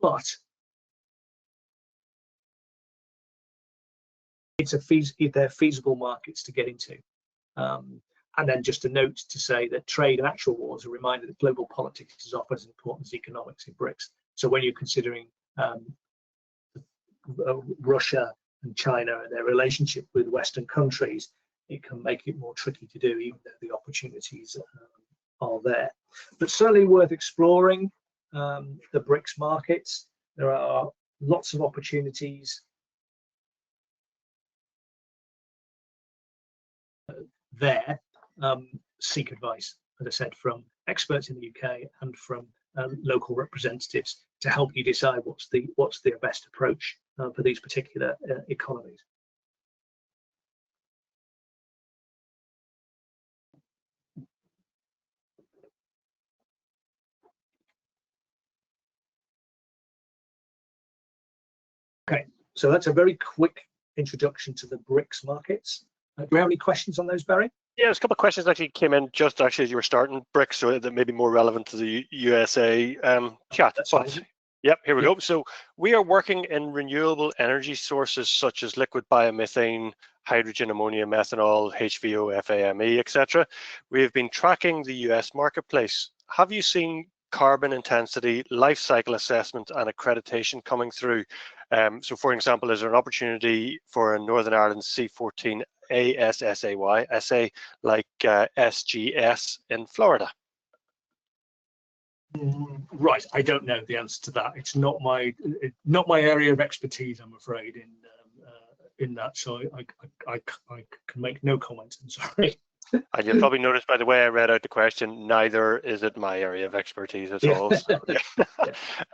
But they're feasible markets to get into. And then just a note to say that trade and actual wars are a reminder that global politics is often as important as economics in BRICS. So when you're considering Russia and China and their relationship with Western countries, it can make it more tricky to do, even though the opportunities are there. But certainly worth exploring the BRICS markets. There are lots of opportunities there. Seek advice, as I said, from experts in the UK and from local representatives to help you decide what's the best approach for these particular economies. Okay, so that's a very quick introduction to the BRICS markets. Do we have any questions on those, Barry? Yeah, there's a couple of questions actually came in just actually as you were starting BRICS, so that may be more relevant to the USA chat. That's fine. Yep, here we go. So we are working in renewable energy sources such as liquid biomethane, hydrogen, ammonia, methanol, HVO, FAME, etc. We have been tracking the US marketplace. Have you seen carbon intensity, life cycle assessment and accreditation coming through? So for example, is there an opportunity for a Northern Ireland C14 ASSAY assay like SGS in Florida? Right, I don't know the answer to that. It's not my area of expertise, I'm afraid, in that. So I can make no comment. I'm sorry. And you'll probably notice by the way I read out the question, neither is it my area of expertise at all. So,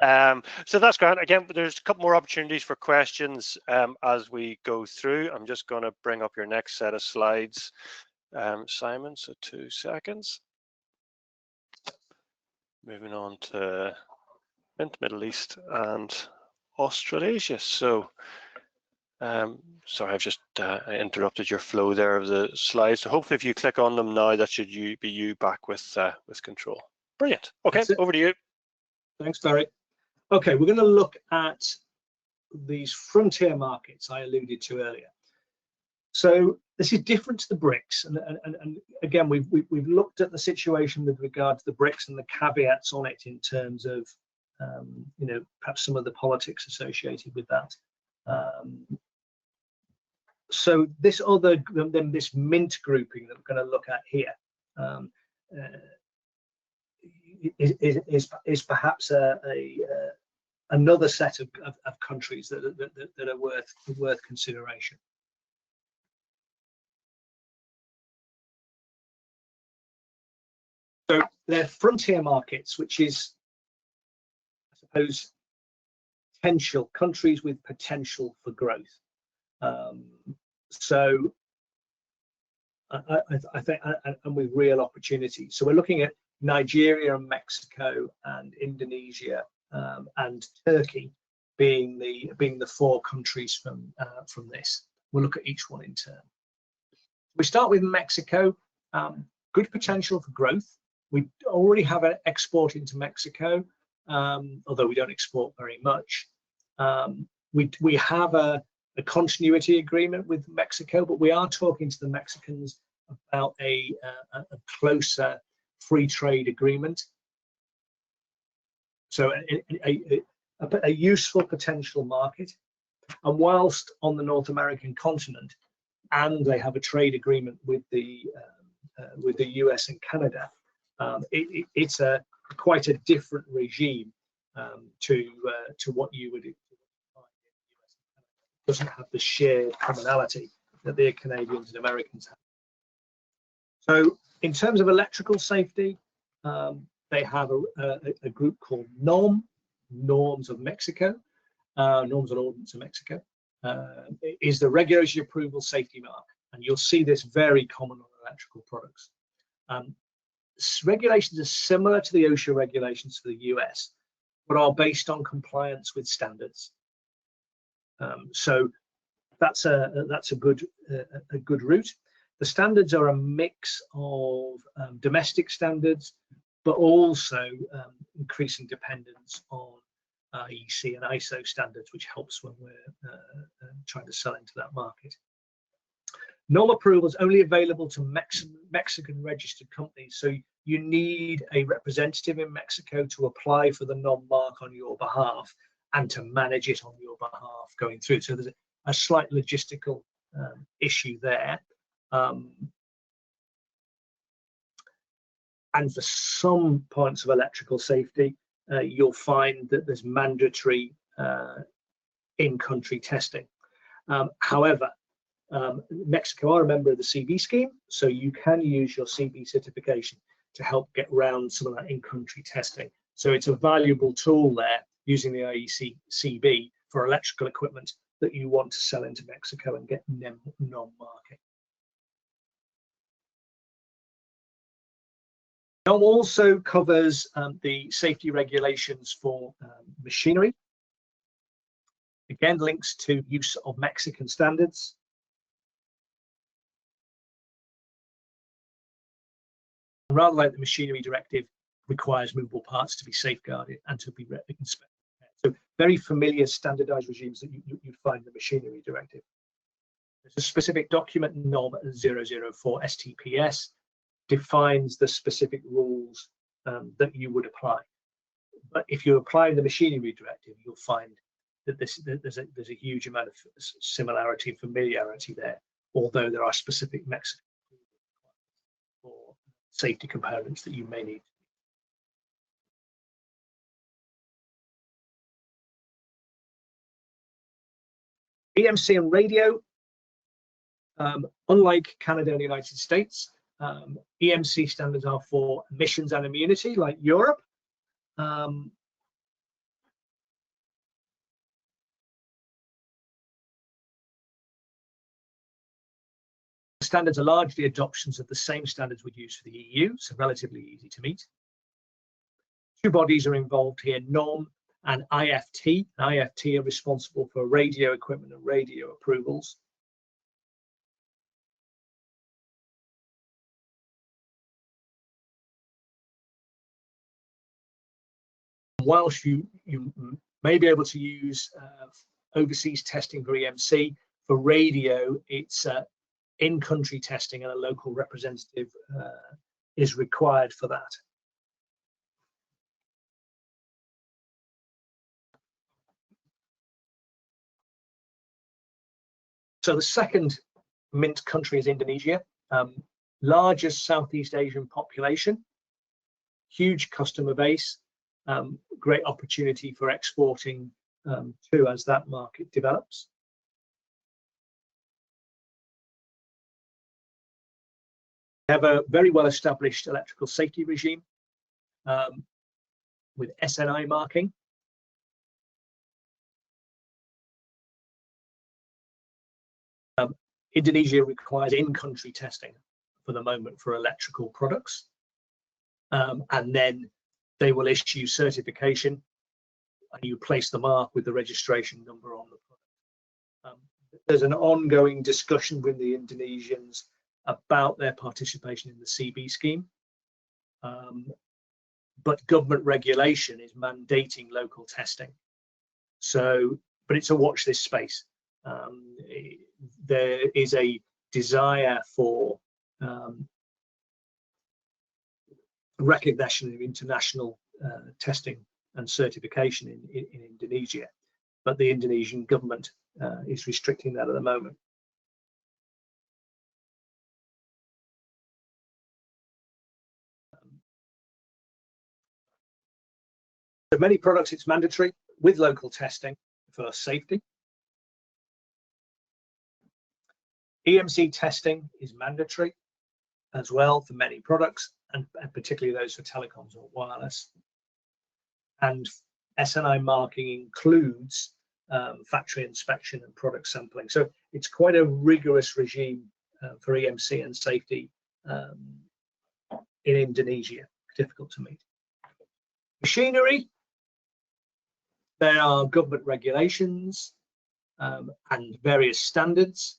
yeah. So that's great. Again, there's a couple more opportunities for questions as we go through. I'm just going to bring up your next set of slides, Simon. So 2 seconds. Moving on to Middle East and Australasia. So sorry, I've just interrupted your flow there of the slides. So hopefully if you click on them now, that should be you back with control. Brilliant. Okay, over to you. Thanks, Barry. Okay, we're going to look at these frontier markets I alluded to earlier. So this is different to the BRICS, and again, we've looked at the situation with regard to the BRICS and the caveats on it in terms of you know, perhaps some of the politics associated with that. So this other, then this MINT grouping that we're going to look at here is perhaps another set of countries that are worth consideration. So they're frontier markets, which is, I suppose, potential countries with potential for growth. So I think, and with real opportunities. So we're looking at Nigeria and Mexico and Indonesia and Turkey being the four countries from this. We'll look at each one in turn. We start with Mexico. Good potential for growth. We already have an export into Mexico, although we don't export very much. We have a continuity agreement with Mexico, but we are talking to the Mexicans about a closer free trade agreement. So a useful potential market. And whilst on the North American continent, and they have a trade agreement with the US and Canada, it's quite a different regime to what you would find in the US and Canada. It doesn't have the shared commonality that the Canadians and Americans have. So in terms of electrical safety, they have a group called NORM, Norms of Mexico, Norms and Ordinance of Mexico, is the regulatory approval safety mark. And you'll see this very common on electrical products. Regulations are similar to the OSHA regulations for the US, but are based on compliance with standards. So that's a good route. The standards are a mix of domestic standards, but also increasing dependence on IEC and ISO standards, which helps when we're trying to sell into that market. NOM approval is only available to Mexican registered companies, so you need a representative in Mexico to apply for the NOM mark on your behalf and to manage it on your behalf going through. So there's a slight logistical issue there. And for some points of electrical safety, you'll find that there's mandatory in-country testing. However, Mexico are a member of the CB scheme, so you can use your CB certification to help get around some of that in-country testing. So it's a valuable tool there, using the IEC CB for electrical equipment that you want to sell into Mexico and get NOM marking. NOM also covers the safety regulations for machinery. Again, links to use of Mexican standards. Rather like the machinery directive, requires movable parts to be safeguarded and to be inspected. So very familiar standardized regimes that you find in the machinery directive. There's a specific document, NOM 004 STPS, defines the specific rules that you would apply. But if you apply the machinery directive, you'll find that there's a huge amount of similarity and familiarity there, although there are specific Mexican for safety components that you may need. EMC and radio, unlike Canada and the United States, EMC standards are for emissions and immunity, like Europe. Standards are largely adoptions of the same standards we'd use for the EU, so relatively easy to meet. Two bodies are involved here, NORM and IFT. IFT are responsible for radio equipment and radio approvals. Whilst you may be able to use overseas testing for EMC, for radio, it's in-country testing and a local representative is required for that. So the second mint country is Indonesia, largest Southeast Asian population, huge customer base, great opportunity for exporting too as that market develops. They have a very well established electrical safety regime with SNI marking. Indonesia requires in-country testing for the moment for electrical products, and then they will issue certification and you place the mark with the registration number on the product. There's an ongoing discussion with the Indonesians about their participation in the CB scheme, but government regulation is mandating local testing. So, but it's a watch this space. There is a desire for recognition of international testing and certification in Indonesia, but the Indonesian government is restricting that at the moment. For many products, it's mandatory with local testing for safety. EMC testing is mandatory as well for many products, and particularly those for telecoms or wireless. And SNI marking includes factory inspection and product sampling. So it's quite a rigorous regime for EMC and safety in Indonesia, difficult to meet. Machinery, there are government regulations and various standards.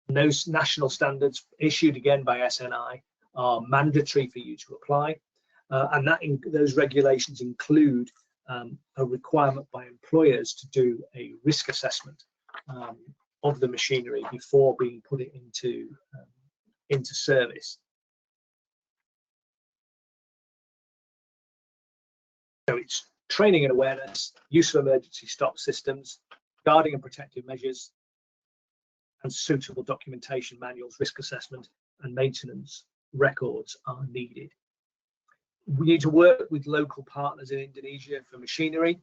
And those national standards issued again by SNI are mandatory for you to apply, and those regulations include a requirement by employers to do a risk assessment of the machinery before being put it into service. So it's training and awareness, use of emergency stop systems, guarding and protective measures, and suitable documentation manuals, risk assessment and maintenance records are needed. We need to work with local partners in Indonesia for machinery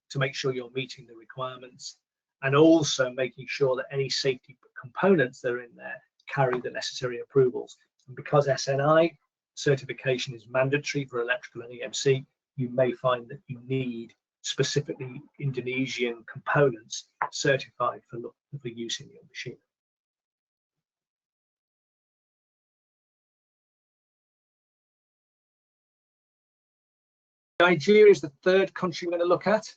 to make sure you're meeting the requirements, and also making sure that any safety components that are in there carry the necessary approvals. And because SNI certification is mandatory for electrical and EMC, you may find that you need specifically Indonesian components certified for use in your machine. Nigeria is the third country we're going to look at.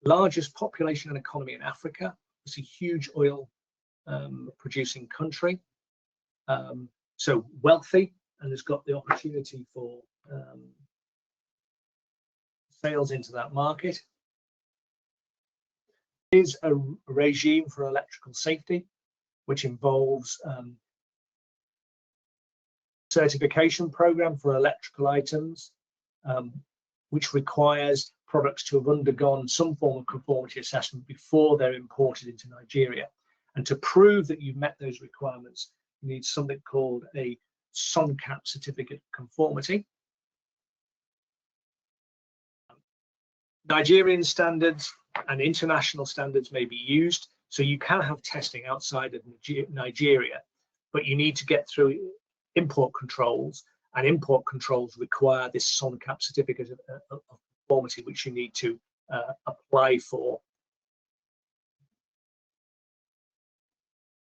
Largest population and economy in Africa. It's a huge oil producing country. So wealthy, and has got the opportunity for sales into that market. Is a regime for electrical safety, which involves certification program for electrical items, which requires products to have undergone some form of conformity assessment before they're imported into Nigeria. And to prove that you've met those requirements, you need something called a SONCAP certificate of conformity. Nigerian standards and international standards may be used, so you can have testing outside of Nigeria, but you need to get through import controls, and import controls require this SONCAP certificate of conformity, which you need to apply for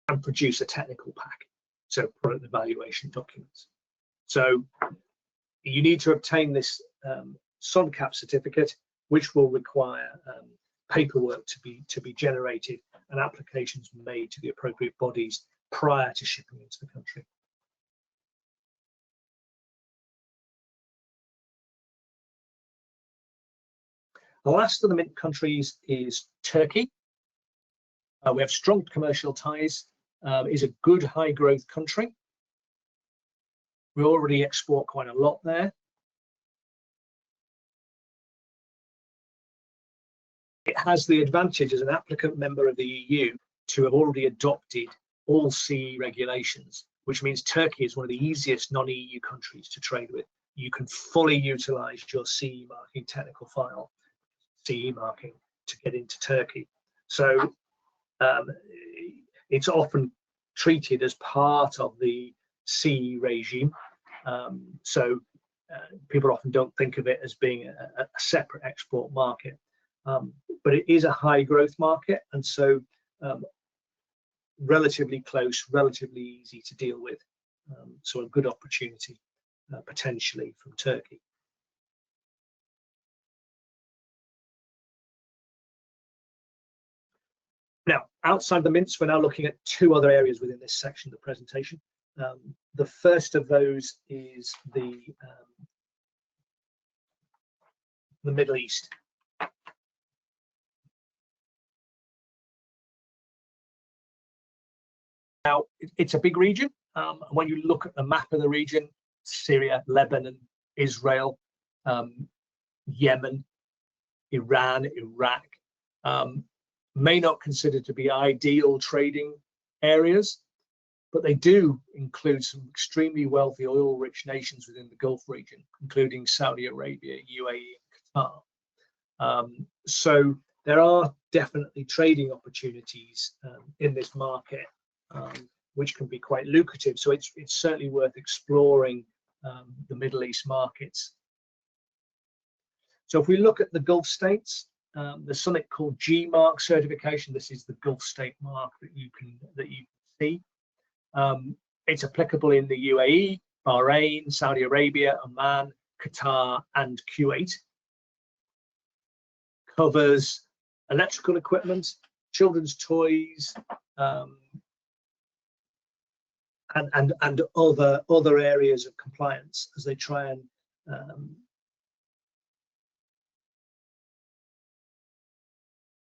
and produce a technical pack, so product evaluation documents. So you need to obtain this SONCAP certificate, which will require paperwork to be generated and applications made to the appropriate bodies prior to shipping into the country. The last of the mint countries is Turkey. We have strong commercial ties. Is a good high growth country. We already export quite a lot there. It has the advantage as an applicant member of the EU to have already adopted all CE regulations, which means Turkey is one of the easiest non-EU countries to trade with. You can fully utilize your CE marking technical file, CE marking, to get into Turkey. So it's often treated as part of the CE regime. People often don't think of it as being a separate export market. But it is a high growth market, and so relatively close, relatively easy to deal with. So a good opportunity potentially from Turkey. Now, outside the mints, we're now looking at two other areas within this section of the presentation. The first of those is the Middle East. Now, it's a big region. When you look at the map of the region, Syria, Lebanon, Israel, Yemen, Iran, Iraq, may not consider to be ideal trading areas, but they do include some extremely wealthy oil-rich nations within the Gulf region, including Saudi Arabia, UAE, and Qatar. So there are definitely trading opportunities in this market, which can be quite lucrative. So it's certainly worth exploring the Middle East markets. So if we look at the Gulf states, there's something called G-Mark certification. This is the Gulf state mark that you can see. It's applicable in the UAE, Bahrain, Saudi Arabia, Oman, Qatar, and Kuwait. Covers electrical equipment, children's toys, and other areas of compliance as they try and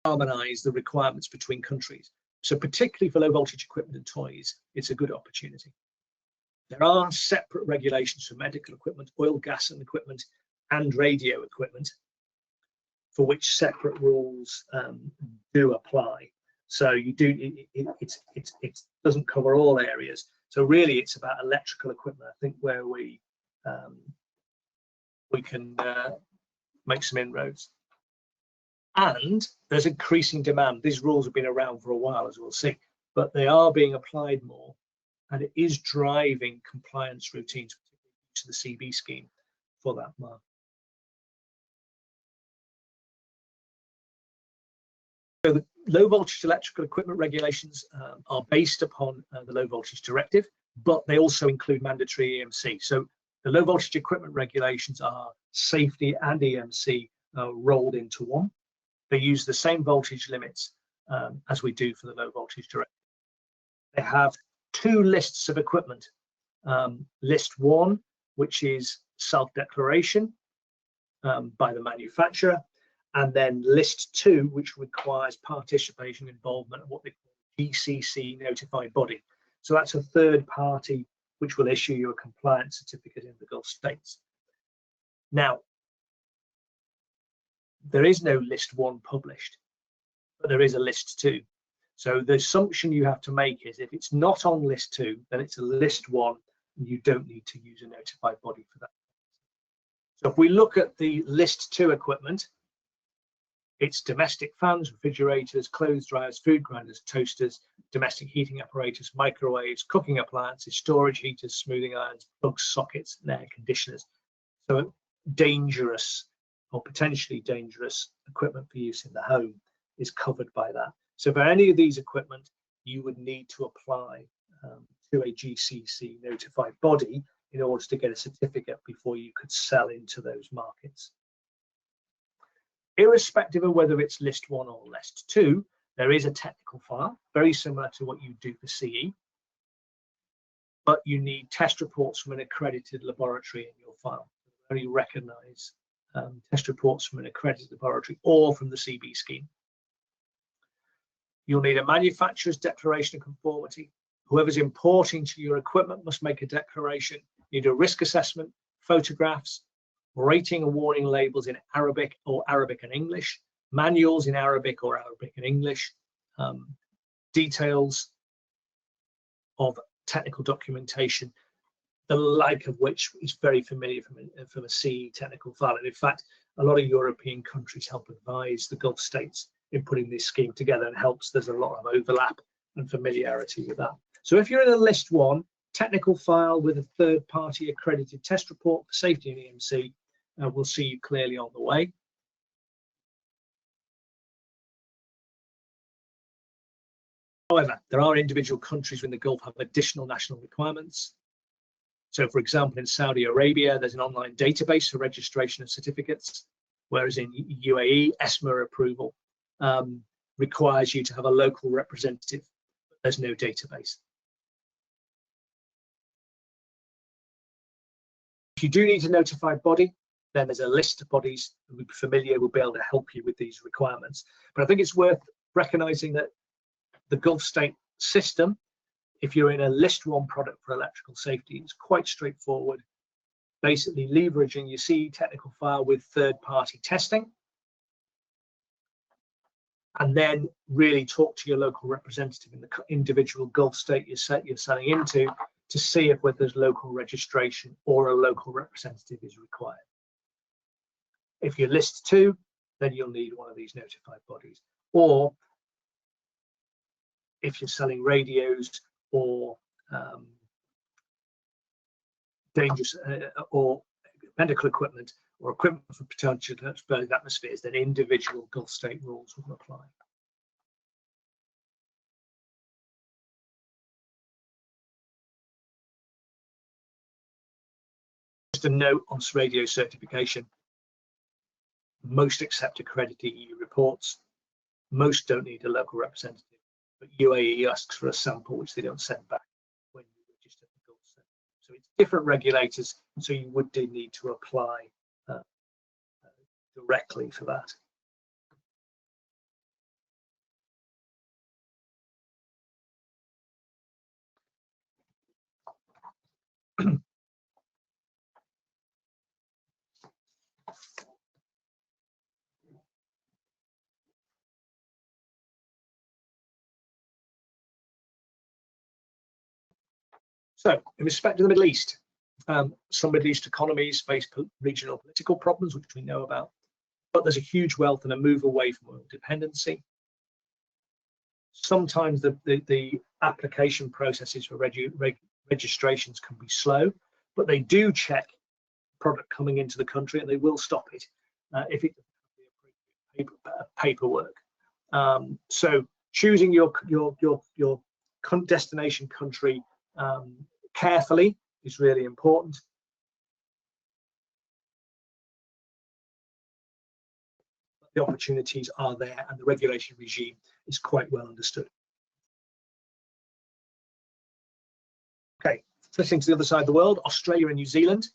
harmonize the requirements between countries. So particularly for low voltage equipment and toys, it's a good opportunity. There are separate regulations for medical equipment, oil, gas and equipment, and radio equipment, for which separate rules do apply. So you do it doesn't cover all areas. So really, it's about electrical equipment, I think, where we can make some inroads. And there's increasing demand. These rules have been around for a while, as we'll see, but they are being applied more, and it is driving compliance routines to the CB scheme for that market. So the low voltage electrical equipment regulations are based upon the low voltage directive, but they also include mandatory EMC. So the low voltage equipment regulations are safety and EMC rolled into one. They use the same voltage limits as we do for the low voltage directive. They have two lists of equipment. List 1, which is self-declaration by the manufacturer, and then list 2, which requires participation involvement of what they call GCC notified body. So that's a third party which will issue you a compliance certificate in the Gulf states. Now, there is no list 1 published, but there is a list 2. So the assumption you have to make is if it's not on list 2, then it's a list 1, and you don't need to use a notified body for that. So if we look at the list 2 equipment, it's domestic fans, refrigerators, clothes dryers, food grinders, toasters, domestic heating apparatus, microwaves, cooking appliances, storage heaters, smoothing irons, plug sockets, and air conditioners. So dangerous or potentially dangerous equipment for use in the home is covered by that. So for any of these equipment, you would need to apply to a GCC notified body in order to get a certificate before you could sell into those markets. Irrespective of whether it's list 1 or list 2, there is a technical file, very similar to what you do for CE, but you need test reports from an accredited laboratory in your file. Only recognize test reports from an accredited laboratory or from the CB scheme. You'll need a manufacturer's declaration of conformity. Whoever's importing to your equipment must make a declaration. You need a risk assessment, photographs, rating and warning labels in Arabic or Arabic and English, manuals in Arabic or Arabic and English, details of technical documentation, the like of which is very familiar from a CE technical file. And in fact, a lot of European countries help advise the Gulf states in putting this scheme together, and helps. There's a lot of overlap and familiarity with that. So if you're in a list 1 technical file with a third-party accredited test report for safety and EMC, we'll see you clearly on the way. However, there are individual countries within the Gulf have additional national requirements. So, for example, in Saudi Arabia, there's an online database for registration of certificates, whereas in UAE, ESMA approval requires you to have a local representative. There's no database. If you do need a notified body, then there's a list of bodies who will be familiar, will be able to help you with these requirements. But I think it's worth recognizing that the Gulf state system, if you're in a list 1 product for electrical safety, it's quite straightforward. Basically leveraging your CE technical file with third-party testing, and then really talk to your local representative in the individual Gulf state you're selling into to see if whether there's local registration or a local representative is required. If you're list 2, then you'll need one of these notified bodies. Or if you're selling radios or dangerous or medical equipment or equipment for potential explosive atmospheres, then individual Gulf state rules will apply. Just a note on radio certification. Most accept accredited EU reports. Most don't need a local representative, but UAE asks for a sample which they don't send back when you register the Gulf state. So it's different regulators, so you would need to apply directly for that. So, in respect to the Middle East, some Middle East economies face regional political problems, which we know about, but there's a huge wealth and a move away from oil dependency. Sometimes the application processes for registrations can be slow, but they do check product coming into the country, and they will stop it if it doesn't have the appropriate paperwork. So, choosing your destination country carefully is really important. The opportunities are there, and the regulation regime is quite well understood. Okay, flipping to the other side of the world, Australia and New Zealand.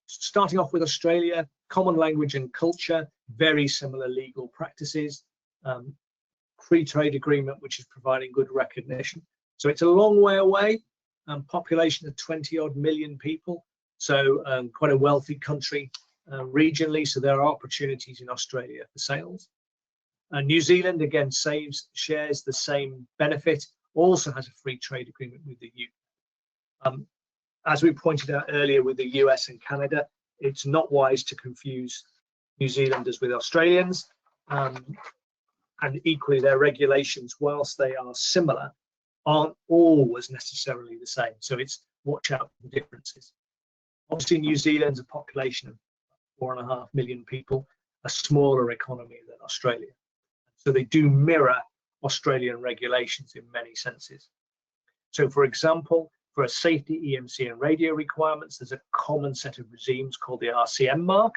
Starting off with Australia, common language and culture, very similar legal practices, free trade agreement, which is providing good recognition. So it's a long way away, population of 20-odd million people, so quite a wealthy country regionally, so there are opportunities in Australia for sales. New Zealand, again, shares the same benefit, also has a free trade agreement with the UK. As we pointed out earlier with the US and Canada, it's not wise to confuse New Zealanders with Australians, and equally their regulations, whilst they are similar, aren't always necessarily the same. So it's watch out for the differences. Obviously, New Zealand's a population of 4.5 million people, a smaller economy than Australia. So they do mirror Australian regulations in many senses. So for example, for a safety EMC and radio requirements, there's a common set of regimes called the RCM mark.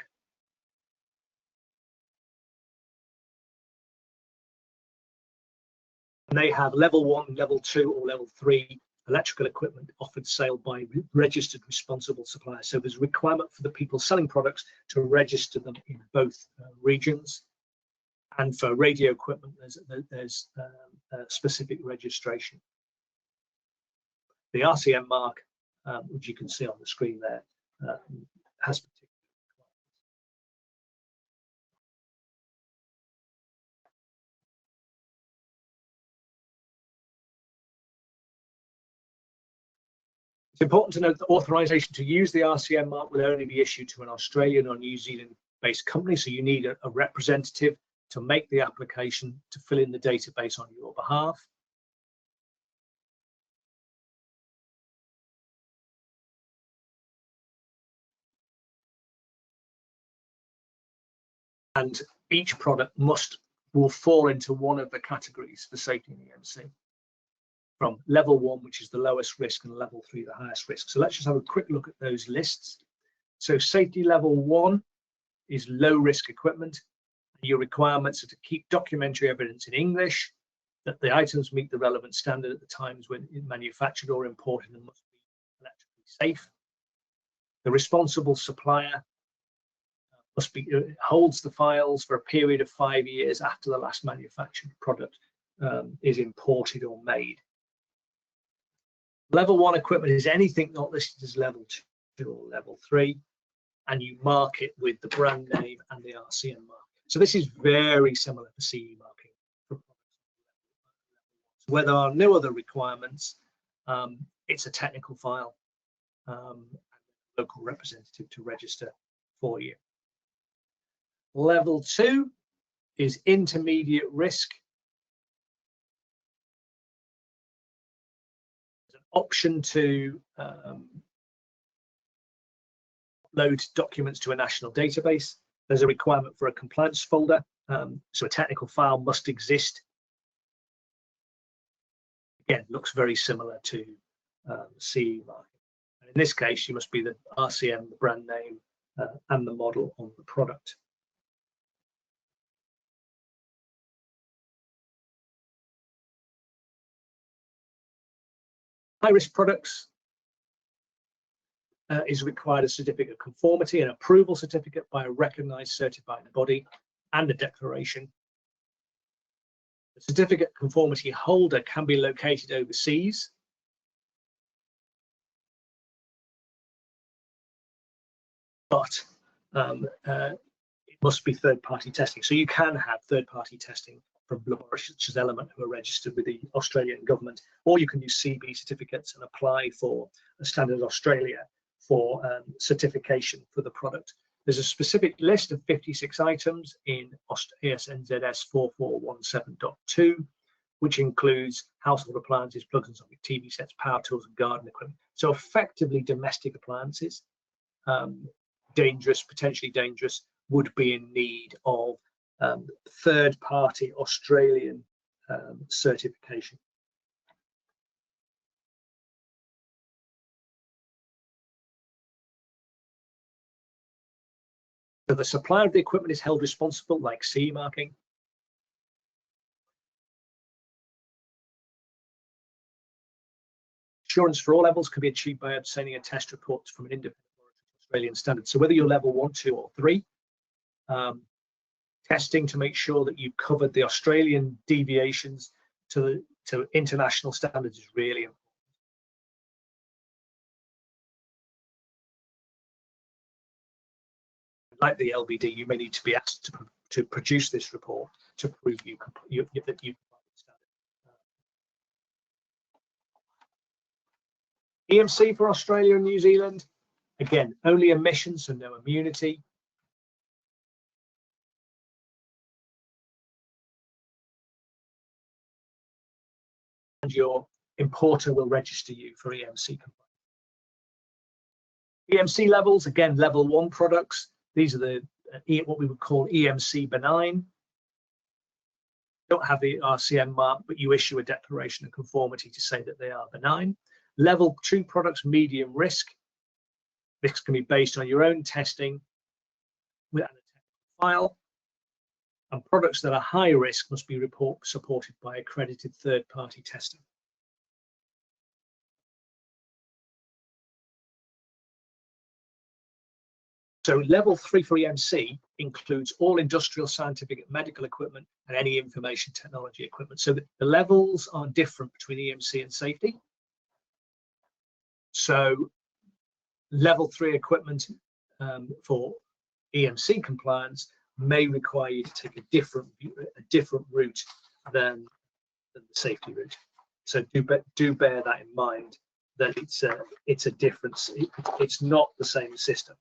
And they have level 1, level 2, or level 3 electrical equipment offered sale by registered responsible suppliers. So there's a requirement for the people selling products to register them in both regions. And for radio equipment, there's specific registration. The RCM mark, which you can see on the screen there, has particular requirements. It's important to note that authorization to use the RCM mark will only be issued to an Australian or New Zealand-based company, so you need a representative to make the application to fill in the database on your behalf. And each product will fall into one of the categories for safety in EMC, from level 1, which is the lowest risk, and level 3, the highest risk. So let's just have a quick look at those lists. So safety level 1 is low risk equipment. Your requirements are to keep documentary evidence in English, that the items meet the relevant standard at the times when manufactured or imported, and must be electrically safe. The responsible supplier holds the files for a period of 5 years after the last manufactured product is imported or made. Level 1 equipment is anything not listed as level 2 or level 3, and you mark it with the brand name and the RCM mark. So this is very similar to CE marking for products. Where there are no other requirements, it's a technical file, and a local representative to register for you. Level 2 is intermediate risk. There's an option to load documents to a national database. There's a requirement for a compliance folder, so a technical file must exist. Again, looks very similar to CE marking. And in this case, you must be the RCM, the brand name, and the model on the product. High-risk products is required a certificate of conformity, an approval certificate by a recognised certifying body, and a declaration. The certificate conformity holder can be located overseas. But it must be third-party testing. So you can have third-party testing from laboratories such as Element, who are registered with the Australian government, or you can use CB certificates and apply for a Standard Australia for certification for the product. There's a specific list of 56 items in AS/NZS 4417.2, which includes household appliances, plugs and sockets, TV sets, power tools, and garden equipment. So effectively, domestic appliances, dangerous, potentially dangerous, would be in need of third-party Australian certification. So the supplier of the equipment is held responsible, like CE marking. Assurance for all levels can be achieved by obtaining a test report from an independent Australian standard. So whether you're level 1, 2, or 3, testing to make sure that you've covered the Australian deviations to international standards is really important. Like the LBD, you may need to be asked to produce this report to prove that you standard. EMC for Australia and New Zealand, again, only emissions, so no immunity. And your importer will register you for EMC compliance. EMC levels, again, level 1 products. These are the what we would call EMC benign. Don't have the RCM mark, but you issue a declaration of conformity to say that they are benign. Level 2 products, medium risk. This can be based on your own testing with a technical file. And products that are high risk must be supported by accredited third-party testing. So level 3 for EMC includes all industrial, scientific, and medical equipment and any information technology equipment. So the levels are different between EMC and safety. So level 3 equipment for EMC compliance may require you to take a different route than the safety route. So do bear that in mind, that it's a difference. It's not the same system.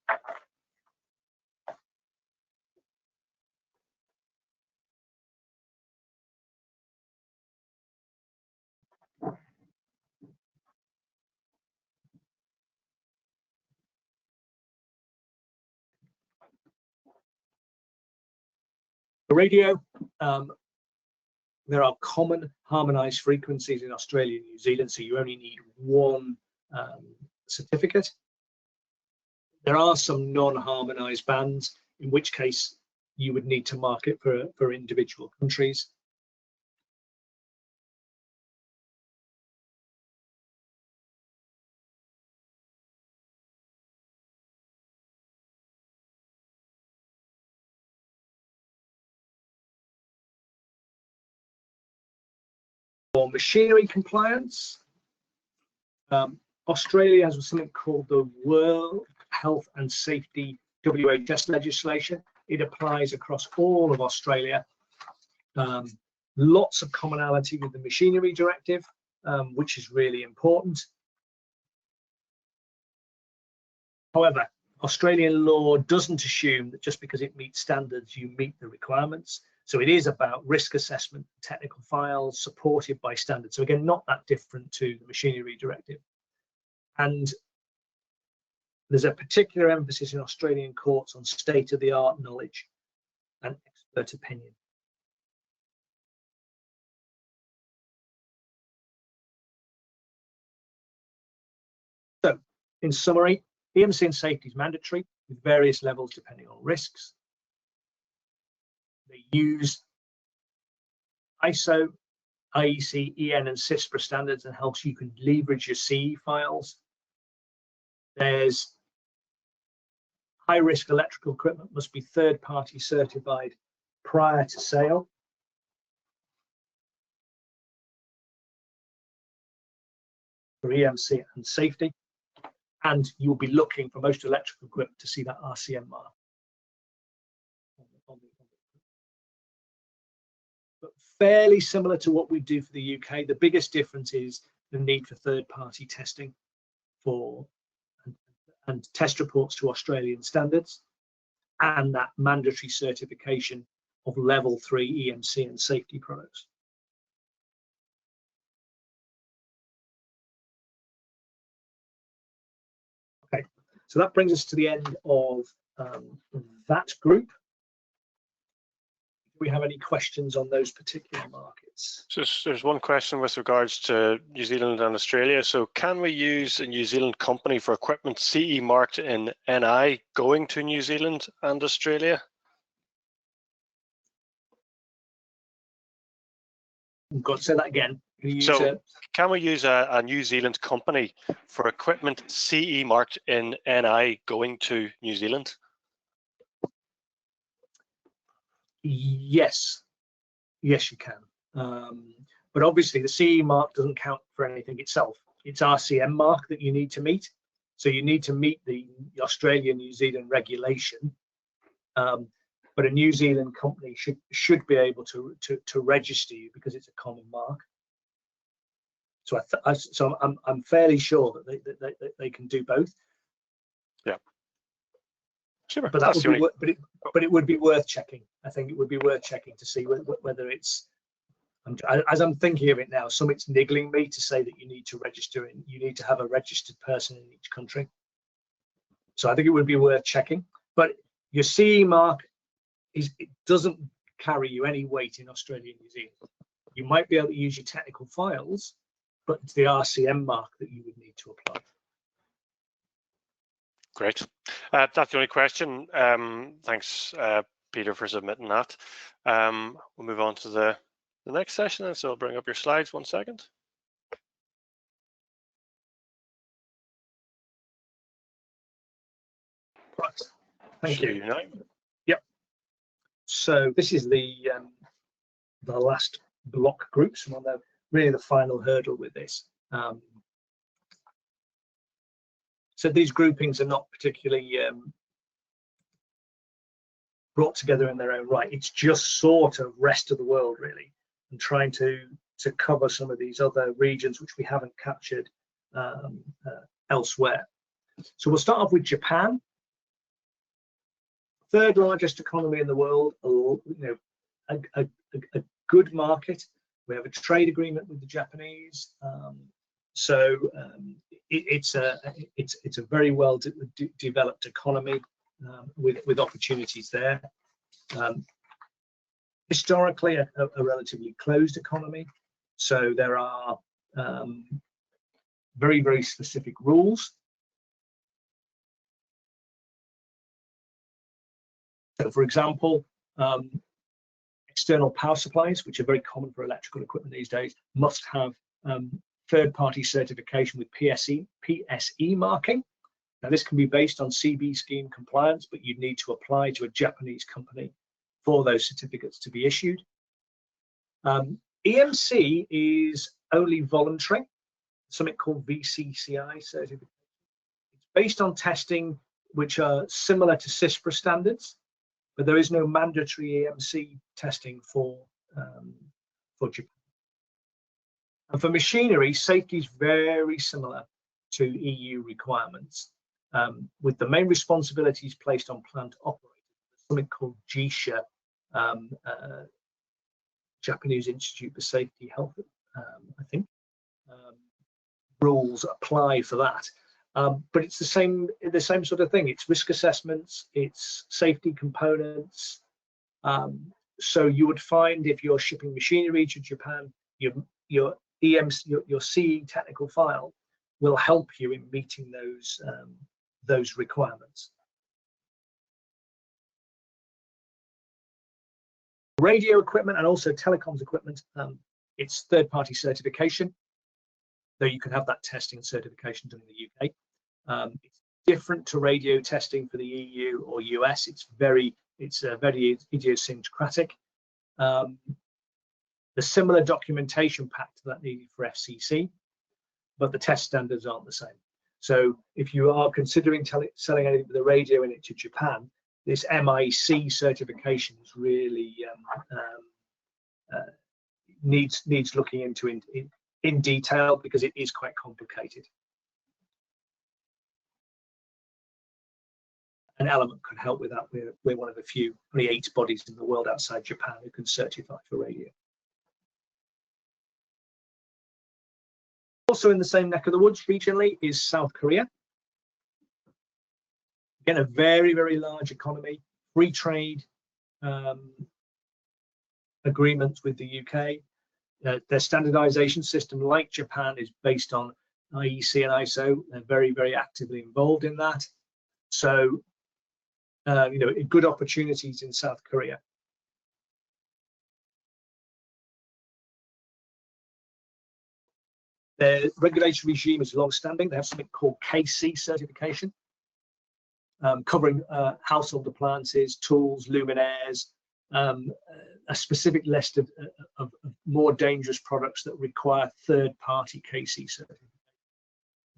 The radio, there are common harmonized frequencies in Australia and New Zealand, so you only need one certificate. There are some non-harmonized bands, in which case you would need to mark it for individual countries. For machinery compliance, Australia has something called the World Health and Safety WHS legislation. It applies across all of Australia. Lots of commonality with the machinery directive, which is really important. However, Australian law doesn't assume that just because it meets standards, you meet the requirements. So it is about risk assessment, technical files supported by standards. So again, not that different to the machinery directive. And there's a particular emphasis in Australian courts on state-of-the-art knowledge and expert opinion. So, in summary, EMC and safety is mandatory with various levels depending on risks. They use ISO, IEC, EN, and CISPRA standards and helps you can leverage your CE files. There's high-risk electrical equipment must be third-party certified prior to sale. For EMC and safety, and you'll be looking for most electrical equipment to see that RCM mark. But fairly similar to what we do for the UK, the biggest difference is the need for third-party testing for and test reports to Australian standards, and that mandatory certification of level 3 EMC and safety products. Okay, so that brings us to the end of that group. Do we have any questions on those particular markets? So there's one question with regards to New Zealand and Australia. So can we use a New Zealand company for equipment CE marked in NI going to New Zealand and Australia? Got to say that again. Can we use a New Zealand company for equipment CE marked in NI going to New Zealand? Yes, yes, you can. But obviously, the CE mark doesn't count for anything itself. It's RCM mark that you need to meet. So you need to meet the Australian New Zealand regulation. But a New Zealand company should be able to register you because it's a common mark. So I'm fairly sure that they can do both. Yeah. Sure. But it would be worth checking. I think it would be worth checking to see whether it's. As I'm thinking of it now, something's niggling me to say that you need to register and you need to have a registered person in each country. So I think it would be worth checking. But your CE mark it doesn't carry you any weight in Australia and New Zealand. You might be able to use your technical files, but it's the RCM mark that you would need to apply. Great. That's the only question. Thanks, Peter, for submitting that. We'll move on to the next session, and so I'll bring up your slides 1 second. Right. Thank you. Now. Yep. So this is the last block groups, and really the final hurdle with this. So these groupings are not particularly brought together in their own right. It's just sort of rest of the world really, and trying to cover some of these other regions which we haven't captured elsewhere. So we'll start off with Japan, third largest economy in the world. A good market. We have a trade agreement with the Japanese, so it's a very well developed economy with opportunities there. Historically, a relatively closed economy, so there are very, very specific rules. So, for example, external power supplies, which are very common for electrical equipment these days, must have third-party certification with PSE marking. Now, this can be based on CB scheme compliance, but you'd need to apply to a Japanese company for those certificates to be issued. EMC is only voluntary, something called VCCI certificate. It's based on testing which are similar to CISPRA standards, but there is no mandatory EMC testing for Japan. And for machinery, safety is very similar to EU requirements, with the main responsibilities placed on plant operators, something called JISHA, Japanese Institute for Safety Health, I think. Rules apply for that. But it's the same sort of thing. It's risk assessments, it's safety components. So you would find if you're shipping machinery to Japan, your CE technical file will help you in meeting those requirements. Radio equipment and also telecoms equipment, it's third-party certification, though you can have that testing and certification done in the UK. It's different to radio testing for the EU or US. It's very idiosyncratic. The similar documentation pack to that needed for FCC, but the test standards aren't the same. So if you are considering selling anything with a radio in it to Japan, this MIC certification is really needs looking into in detail, because it is quite complicated. An Element could help with that. We're one of the few, only 8 bodies in the world outside Japan who can certify for radio. Also in the same neck of the woods regionally is South Korea. Again, a very, very large economy, free trade agreements with the UK. Their standardization system, like Japan, is based on IEC and ISO. They're very, very actively involved in that. So, good opportunities in South Korea. Their regulatory regime is long-standing. They have something called KC certification, covering household appliances, tools, luminaires, a specific list of more dangerous products that require third-party KC certification.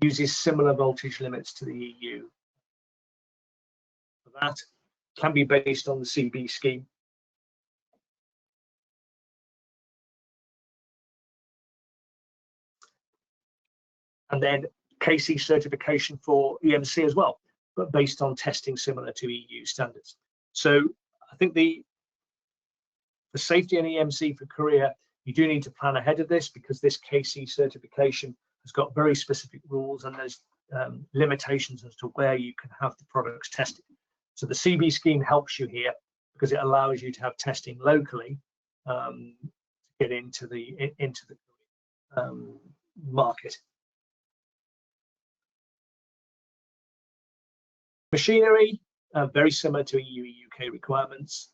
Uses similar voltage limits to the EU. That can be based on the CB scheme. And then KC certification for EMC as well, but based on testing similar to EU standards. So I think the safety and EMC for Korea, you do need to plan ahead of this, because this KC certification has got very specific rules, and there's limitations as to where you can have the products tested. So the CB scheme helps you here, because it allows you to have testing locally to get into the market. Machinery, very similar to EU UK requirements,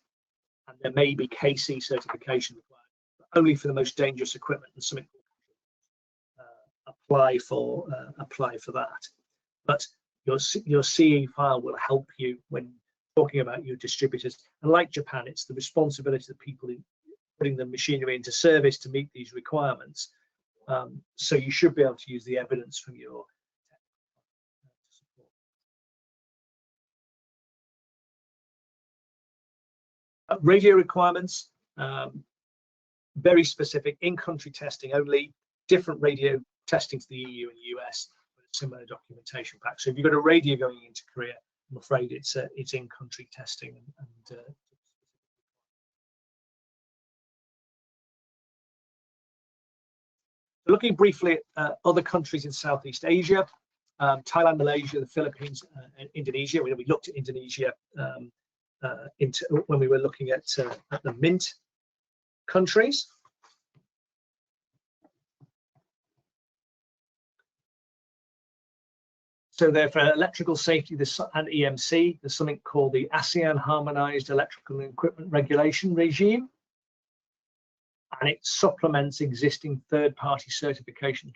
and there may be KC certification required, but only for the most dangerous equipment, and something apply for that. But your CE file will help you when talking about your distributors. And like Japan, it's the responsibility of the people in putting the machinery into service to meet these requirements. So you should be able to use the evidence from your radio requirements, very specific, in-country testing only, different radio testing to the EU and US, but a similar documentation pack. So if you've got a radio going into Korea, I'm afraid it's in-country testing. Looking briefly at other countries in Southeast Asia, Thailand, Malaysia, the Philippines, and Indonesia. We looked at Indonesia when we were looking at the MINT countries. So there, for electrical safety and EMC, there's something called the ASEAN Harmonized Electrical and Equipment Regulation Regime, and it supplements existing third-party certification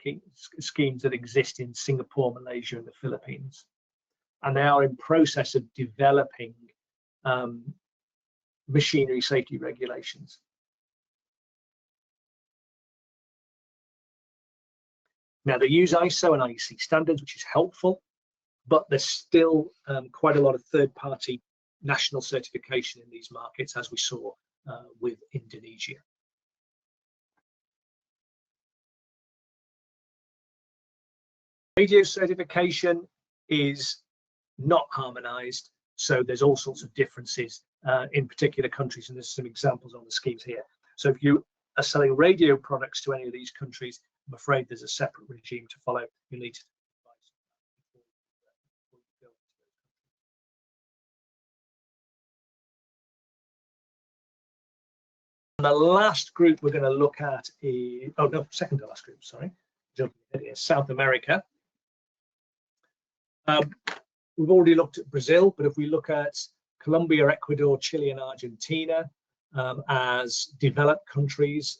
schemes that exist in Singapore, Malaysia, and the Philippines. And they are in process of developing machinery safety regulations. Now, they use ISO and IEC standards, which is helpful, but there's still quite a lot of third-party national certification in these markets, as we saw with Indonesia. Radio certification is not harmonized, so there's all sorts of differences in particular countries, and there's some examples on the schemes here. So if you are selling radio products to any of these countries, I'm afraid there's a separate regime to follow. You need to and the last group we're going to look at is, oh no, second to last group, sorry, South America. We've already looked at Brazil, but if we look at Colombia, Ecuador, Chile, and Argentina as developed countries,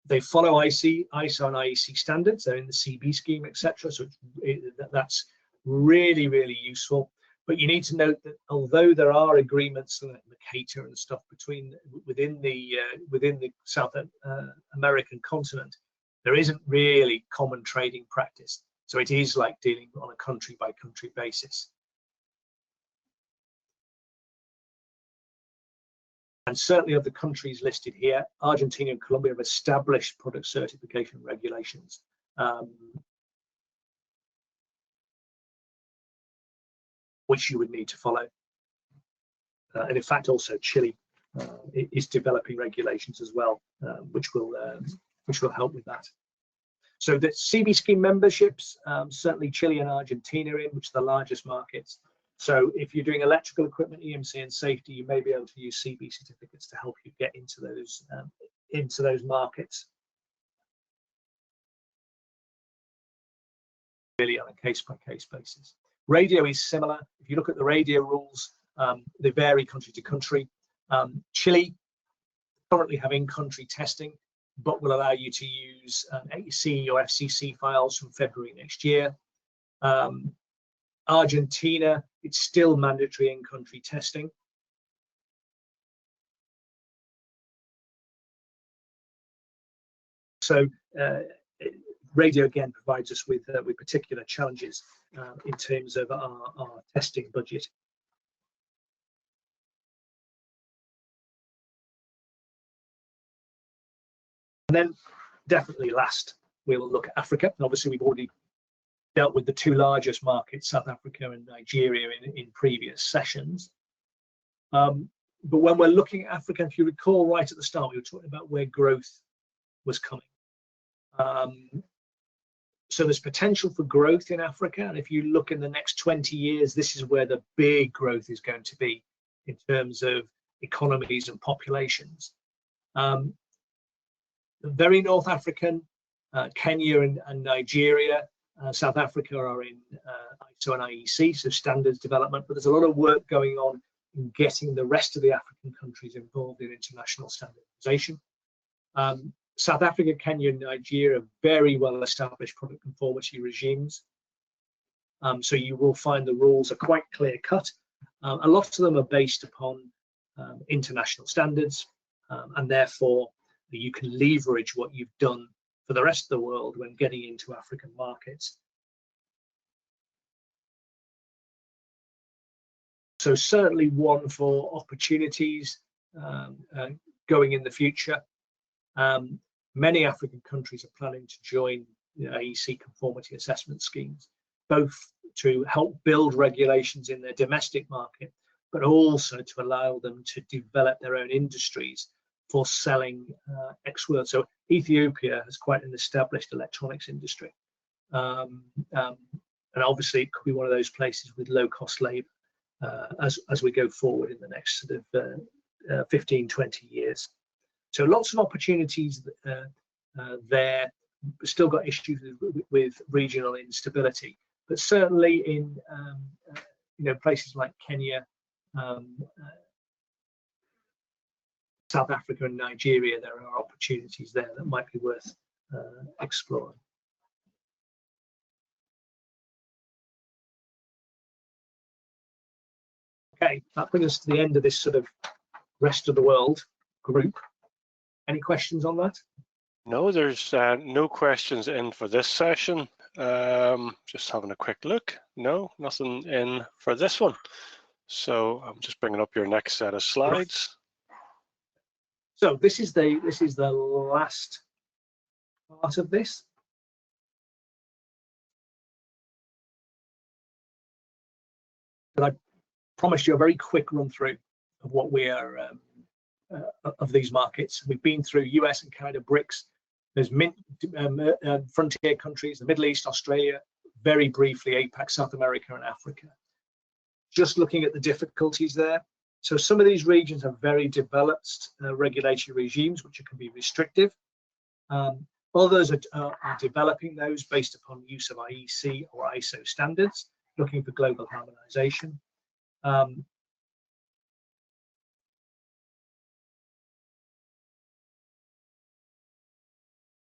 they follow ISO and IEC standards. They're in the CB scheme, etc. So that's really, really useful. But you need to note that although there are agreements like Mercator and stuff within the South American continent, there isn't really common trading practice. So it is like dealing on a country-by-country basis. And certainly of the countries listed here, Argentina and Colombia have established product certification regulations. Which you would need to follow. And in fact, also Chile is developing regulations as well, which will help with that. So the CB scheme memberships, certainly Chile and Argentina are in, which are the largest markets. So if you're doing electrical equipment, EMC, and safety, you may be able to use CB certificates to help you get into those markets. Really on a case-by-case basis. Radio is similar. If you look at the radio rules, they vary country to country. Chile currently have in-country testing, but will allow you to use AEC or FCC files from February next year. Argentina, it's still mandatory in-country testing. So radio again provides us with particular challenges in terms of our testing budget. And then definitely last, we will look at Africa. And obviously, we've already dealt with the two largest markets, South Africa and Nigeria, in previous sessions. But when we're looking at Africa, if you recall right at the start, we were talking about where growth was coming. So there's potential for growth in Africa. And if you look in the next 20 years, this is where the big growth is going to be in terms of economies and populations. Very North African, Kenya and Nigeria, South Africa are in ISO and IEC, so standards development, but there's a lot of work going on in getting the rest of the African countries involved in international standardization. South Africa, Kenya, and Nigeria are very well established product conformity regimes. So you will find the rules are quite clear cut. A lot of them are based upon international standards, and therefore you can leverage what you've done for the rest of the world when getting into African markets. So certainly one for opportunities going in the future. Many African countries are planning to join the AEC conformity assessment schemes, both to help build regulations in their domestic market, but also to allow them to develop their own industries for selling ex-world. So Ethiopia has quite an established electronics industry. And obviously it could be one of those places with low-cost labor as we go forward in the next sort of 15, 20 years. So lots of opportunities there. Still got issues with regional instability, but certainly in places like Kenya, South Africa and Nigeria, there are opportunities there that might be worth exploring. Okay, that brings us to the end of this sort of rest of the world group. Any questions on that? No, there's no questions in for this session. Just having a quick look. No, nothing in for this one. So I'm just bringing up your next set of slides. So this is the last part of this. But I promised you a very quick run through of what we are of these markets. We've been through US and Canada, BRICS. There's frontier countries, the Middle East, Australia, very briefly APAC, South America and Africa. Just looking at the difficulties there. So some of these regions have very developed regulatory regimes, which can be restrictive. Others are developing those based upon use of IEC or ISO standards, looking for global harmonization.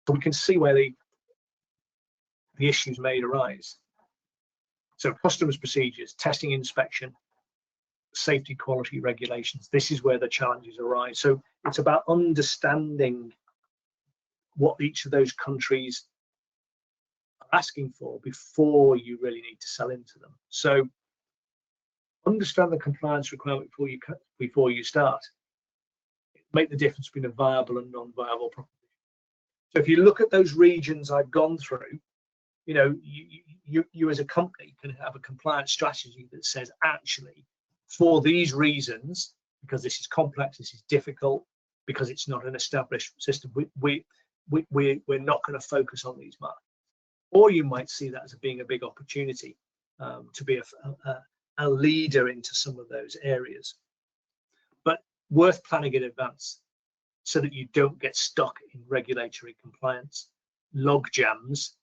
So we can see where the issues may arise. So customs procedures, testing, inspection, safety, quality regulations. This is where the challenges arise. So it's about understanding what each of those countries are asking for before you really need to sell into them. So understand the compliance requirement before you start. Make the difference between a viable and non-viable proposition. So if you look at those regions I've gone through, you as a company can have a compliance strategy that says, actually, for these reasons, because this is complex, this is difficult, because it's not an established system, we're not going to focus on these markets. Or you might see that as being a big opportunity to be a leader into some of those areas. But worth planning in advance, so that you don't get stuck in regulatory compliance log jams.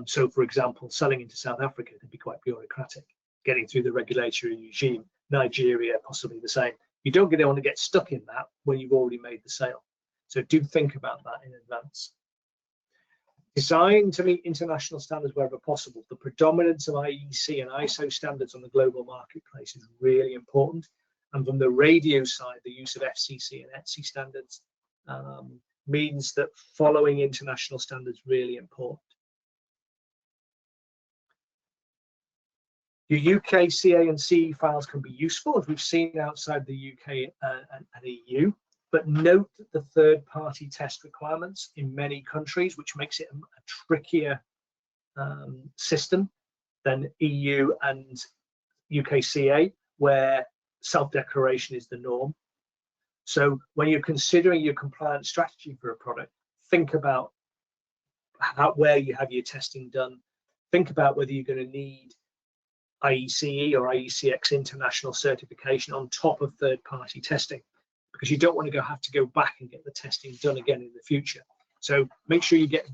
So for example, selling into South Africa can be quite bureaucratic, getting through the regulatory regime. Nigeria, possibly the same. You don't want to get stuck in that when you've already made the sale. So do think about that in advance. Design to meet international standards wherever possible. The predominance of IEC and ISO standards on the global marketplace is really important. And from the radio side, the use of FCC and ETSI standards means that following international standards is really important. Your UK CA and CE files can be useful, as we've seen outside the UK and EU, but note that the third-party test requirements in many countries, which makes it a trickier system than EU and UK CA, where self-declaration is the norm. So when you're considering your compliance strategy for a product, think about where you have your testing done. Think about whether you're going to need IECE or IECX international certification on top of third-party testing, because you don't want to have to go back and get the testing done again in the future. So make sure you get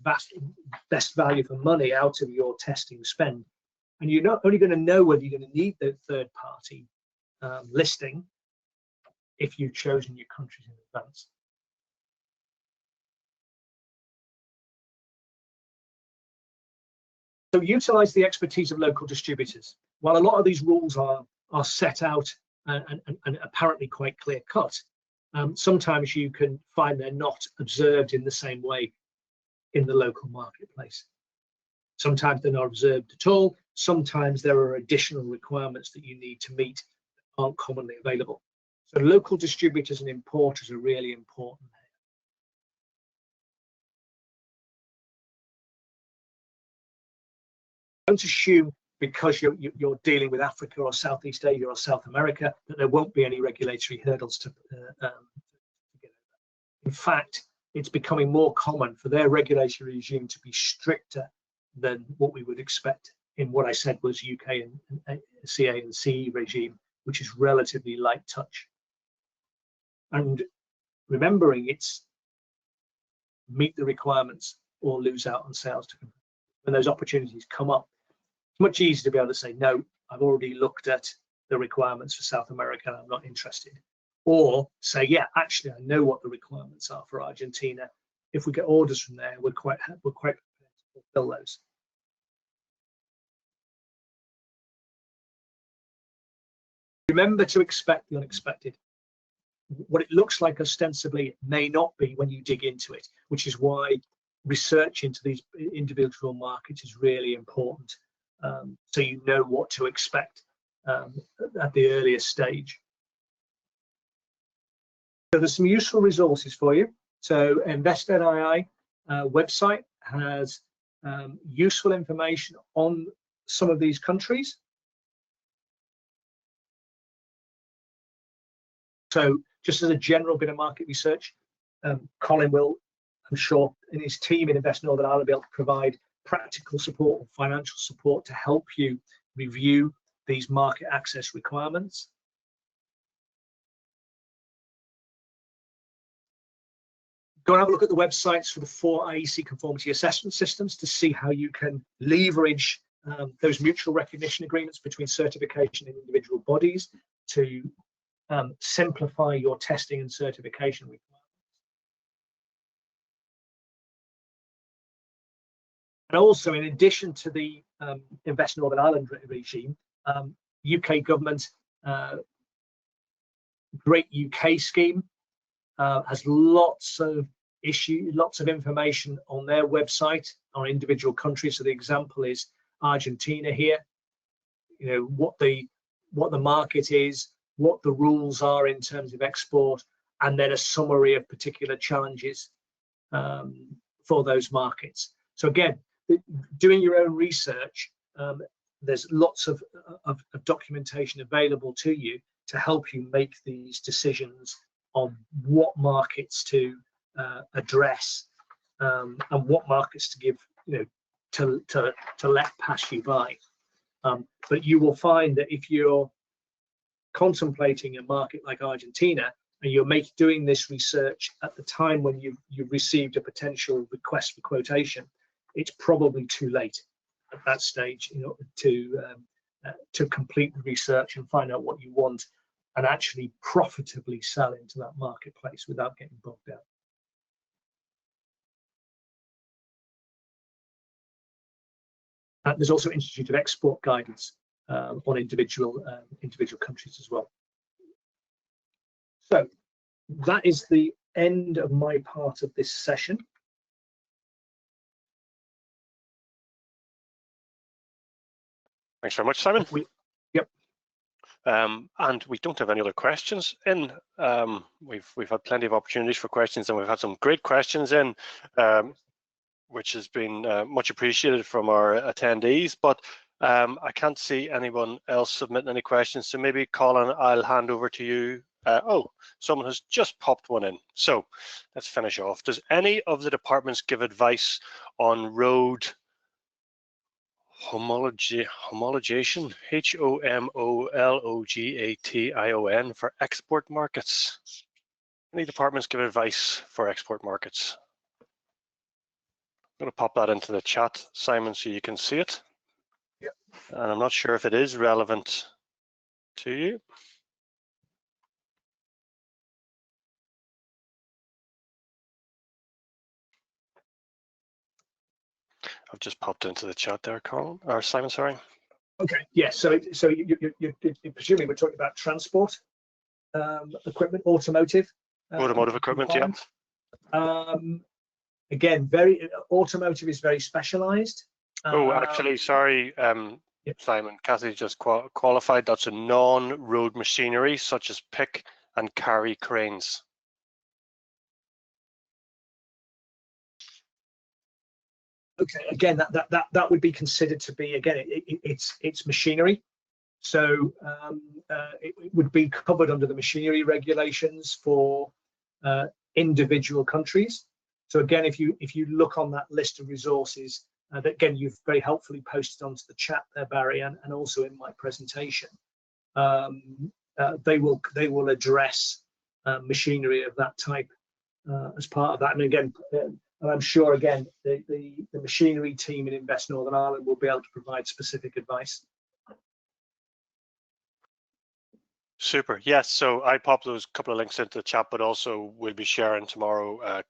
best value for money out of your testing spend. And you're not only going to know whether you're going to need the third-party listing if you've chosen your countries in advance. So utilize the expertise of local distributors. While a lot of these rules are set out and apparently quite clear cut, sometimes you can find they're not observed in the same way in the local marketplace. Sometimes they're not observed at all. Sometimes there are additional requirements that you need to meet that aren't commonly available. So local distributors and importers are really important. Don't assume because you're dealing with Africa or Southeast Asia or South America that there won't be any regulatory hurdles to get over. In fact, it's becoming more common for their regulatory regime to be stricter than what we would expect in what I said was UK and CA and CE regime, which is relatively light touch. And remembering it's meet the requirements or lose out on sales to them. When those opportunities come up, it's much easier to be able to say, no, I've already looked at the requirements for South America and I'm not interested. Or say, yeah, actually, I know what the requirements are for Argentina. If we get orders from there, we're quite prepared to fulfill those. Remember to expect the unexpected. What it looks like ostensibly may not be when you dig into it, which is why research into these individual markets is really important, so you know what to expect at the earliest stage. So there's some useful resources for you. So InvestNII website has useful information on some of these countries. So just as a general bit of market research, Colin will, I'm sure, and his team in Invest Northern Ireland be able to provide practical support or financial support to help you review these market access requirements. Go and have a look at the websites for the 4 IEC conformity assessment systems to see how you can leverage those mutual recognition agreements between certification and individual bodies to simplify your testing and certification requirements. And also, in addition to the Invest Northern Ireland regime, UK government, Great UK scheme has lots of information on their website on individual countries. So the example is Argentina here. You know what the market is, what the rules are in terms of export, and then a summary of particular challenges for those markets. So again, doing your own research, there's lots of documentation available to you to help you make these decisions on what markets to address and what markets to give, to let pass you by. But you will find that if you're contemplating a market like Argentina and you're doing this research at the time when you've received a potential request for quotation, it's probably too late at that stage, to complete the research and find out what you want and actually profitably sell into that marketplace without getting bogged down. There's also Institute of Export guidance on individual countries as well. So that is the end of my part of this session. Thanks very much, Simon. Yep. And we don't have any other questions in. We've had plenty of opportunities for questions, and we've had some great questions in, which has been much appreciated from our attendees. But I can't see anyone else submitting any questions. So maybe, Colin, I'll hand over to you. Oh, someone has just popped one in. So let's finish off. Does any of the departments give advice on road homologation, HOMOLOGATION, for export markets? Any departments give advice for export markets? I'm going to pop that into the chat, Simon, so you can see it. Yep. And I'm not sure if it is relevant to you. I've just popped into the chat there, Colin, or Simon, sorry. Okay, yes, so you're presumably we're talking about transport equipment, automotive. Automotive equipment, yeah. Again, automotive is very specialized. Oh, actually, sorry, yep. Simon, Kathy just qualified. That's a non-road machinery such as pick and carry cranes. Okay, again, that would be considered to be, again, it's machinery. So it would be covered under the machinery regulations for individual countries. So again, if you look on that list of resources that again you've very helpfully posted onto the chat there, Barry, and also in my presentation, they will address machinery of that type as part of that. And again, and I'm sure again the machinery team in Invest Northern Ireland will be able to provide specific advice. Super. Yes. So I popped those couple of links into the chat, but also we'll be sharing tomorrow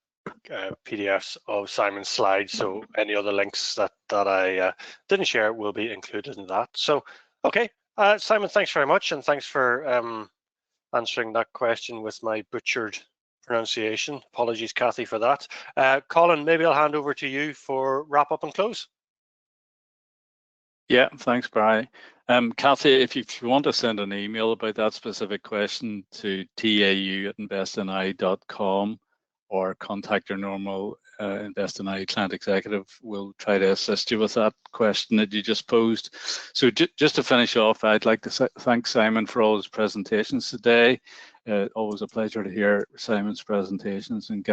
PDFs of Simon's slides. So any other links that I didn't share will be included in that. So, okay. Simon, thanks very much. And thanks for answering that question with my butchered pronunciation. Apologies, Kathy, for that. Colin, maybe I'll hand over to you for wrap up and close. Yeah, thanks, Barry. Kathy, if you want to send an email about that specific question to tau@investni.com or contact your normal InvestNI client executive, we'll try to assist you with that question that you just posed. So just to finish off, I'd like to thank Simon for all his presentations today. Always a pleasure to hear Simon's presentations and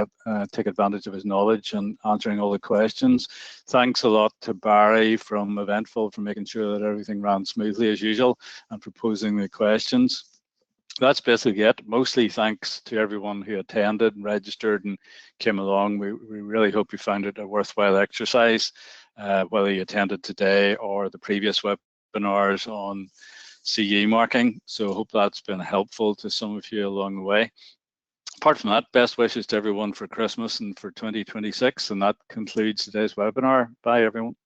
take advantage of his knowledge and answering all the questions. Thanks a lot to Barry from Eventful for making sure that everything ran smoothly as usual and for posing the questions. That's basically it. Mostly thanks to everyone who attended and registered and came along. We really hope you found it a worthwhile exercise, whether you attended today or the previous webinars on CE marking. So I hope that's been helpful to some of you along the way. Apart from that, best wishes to everyone for Christmas and for 2026. And that concludes today's webinar. Bye, everyone.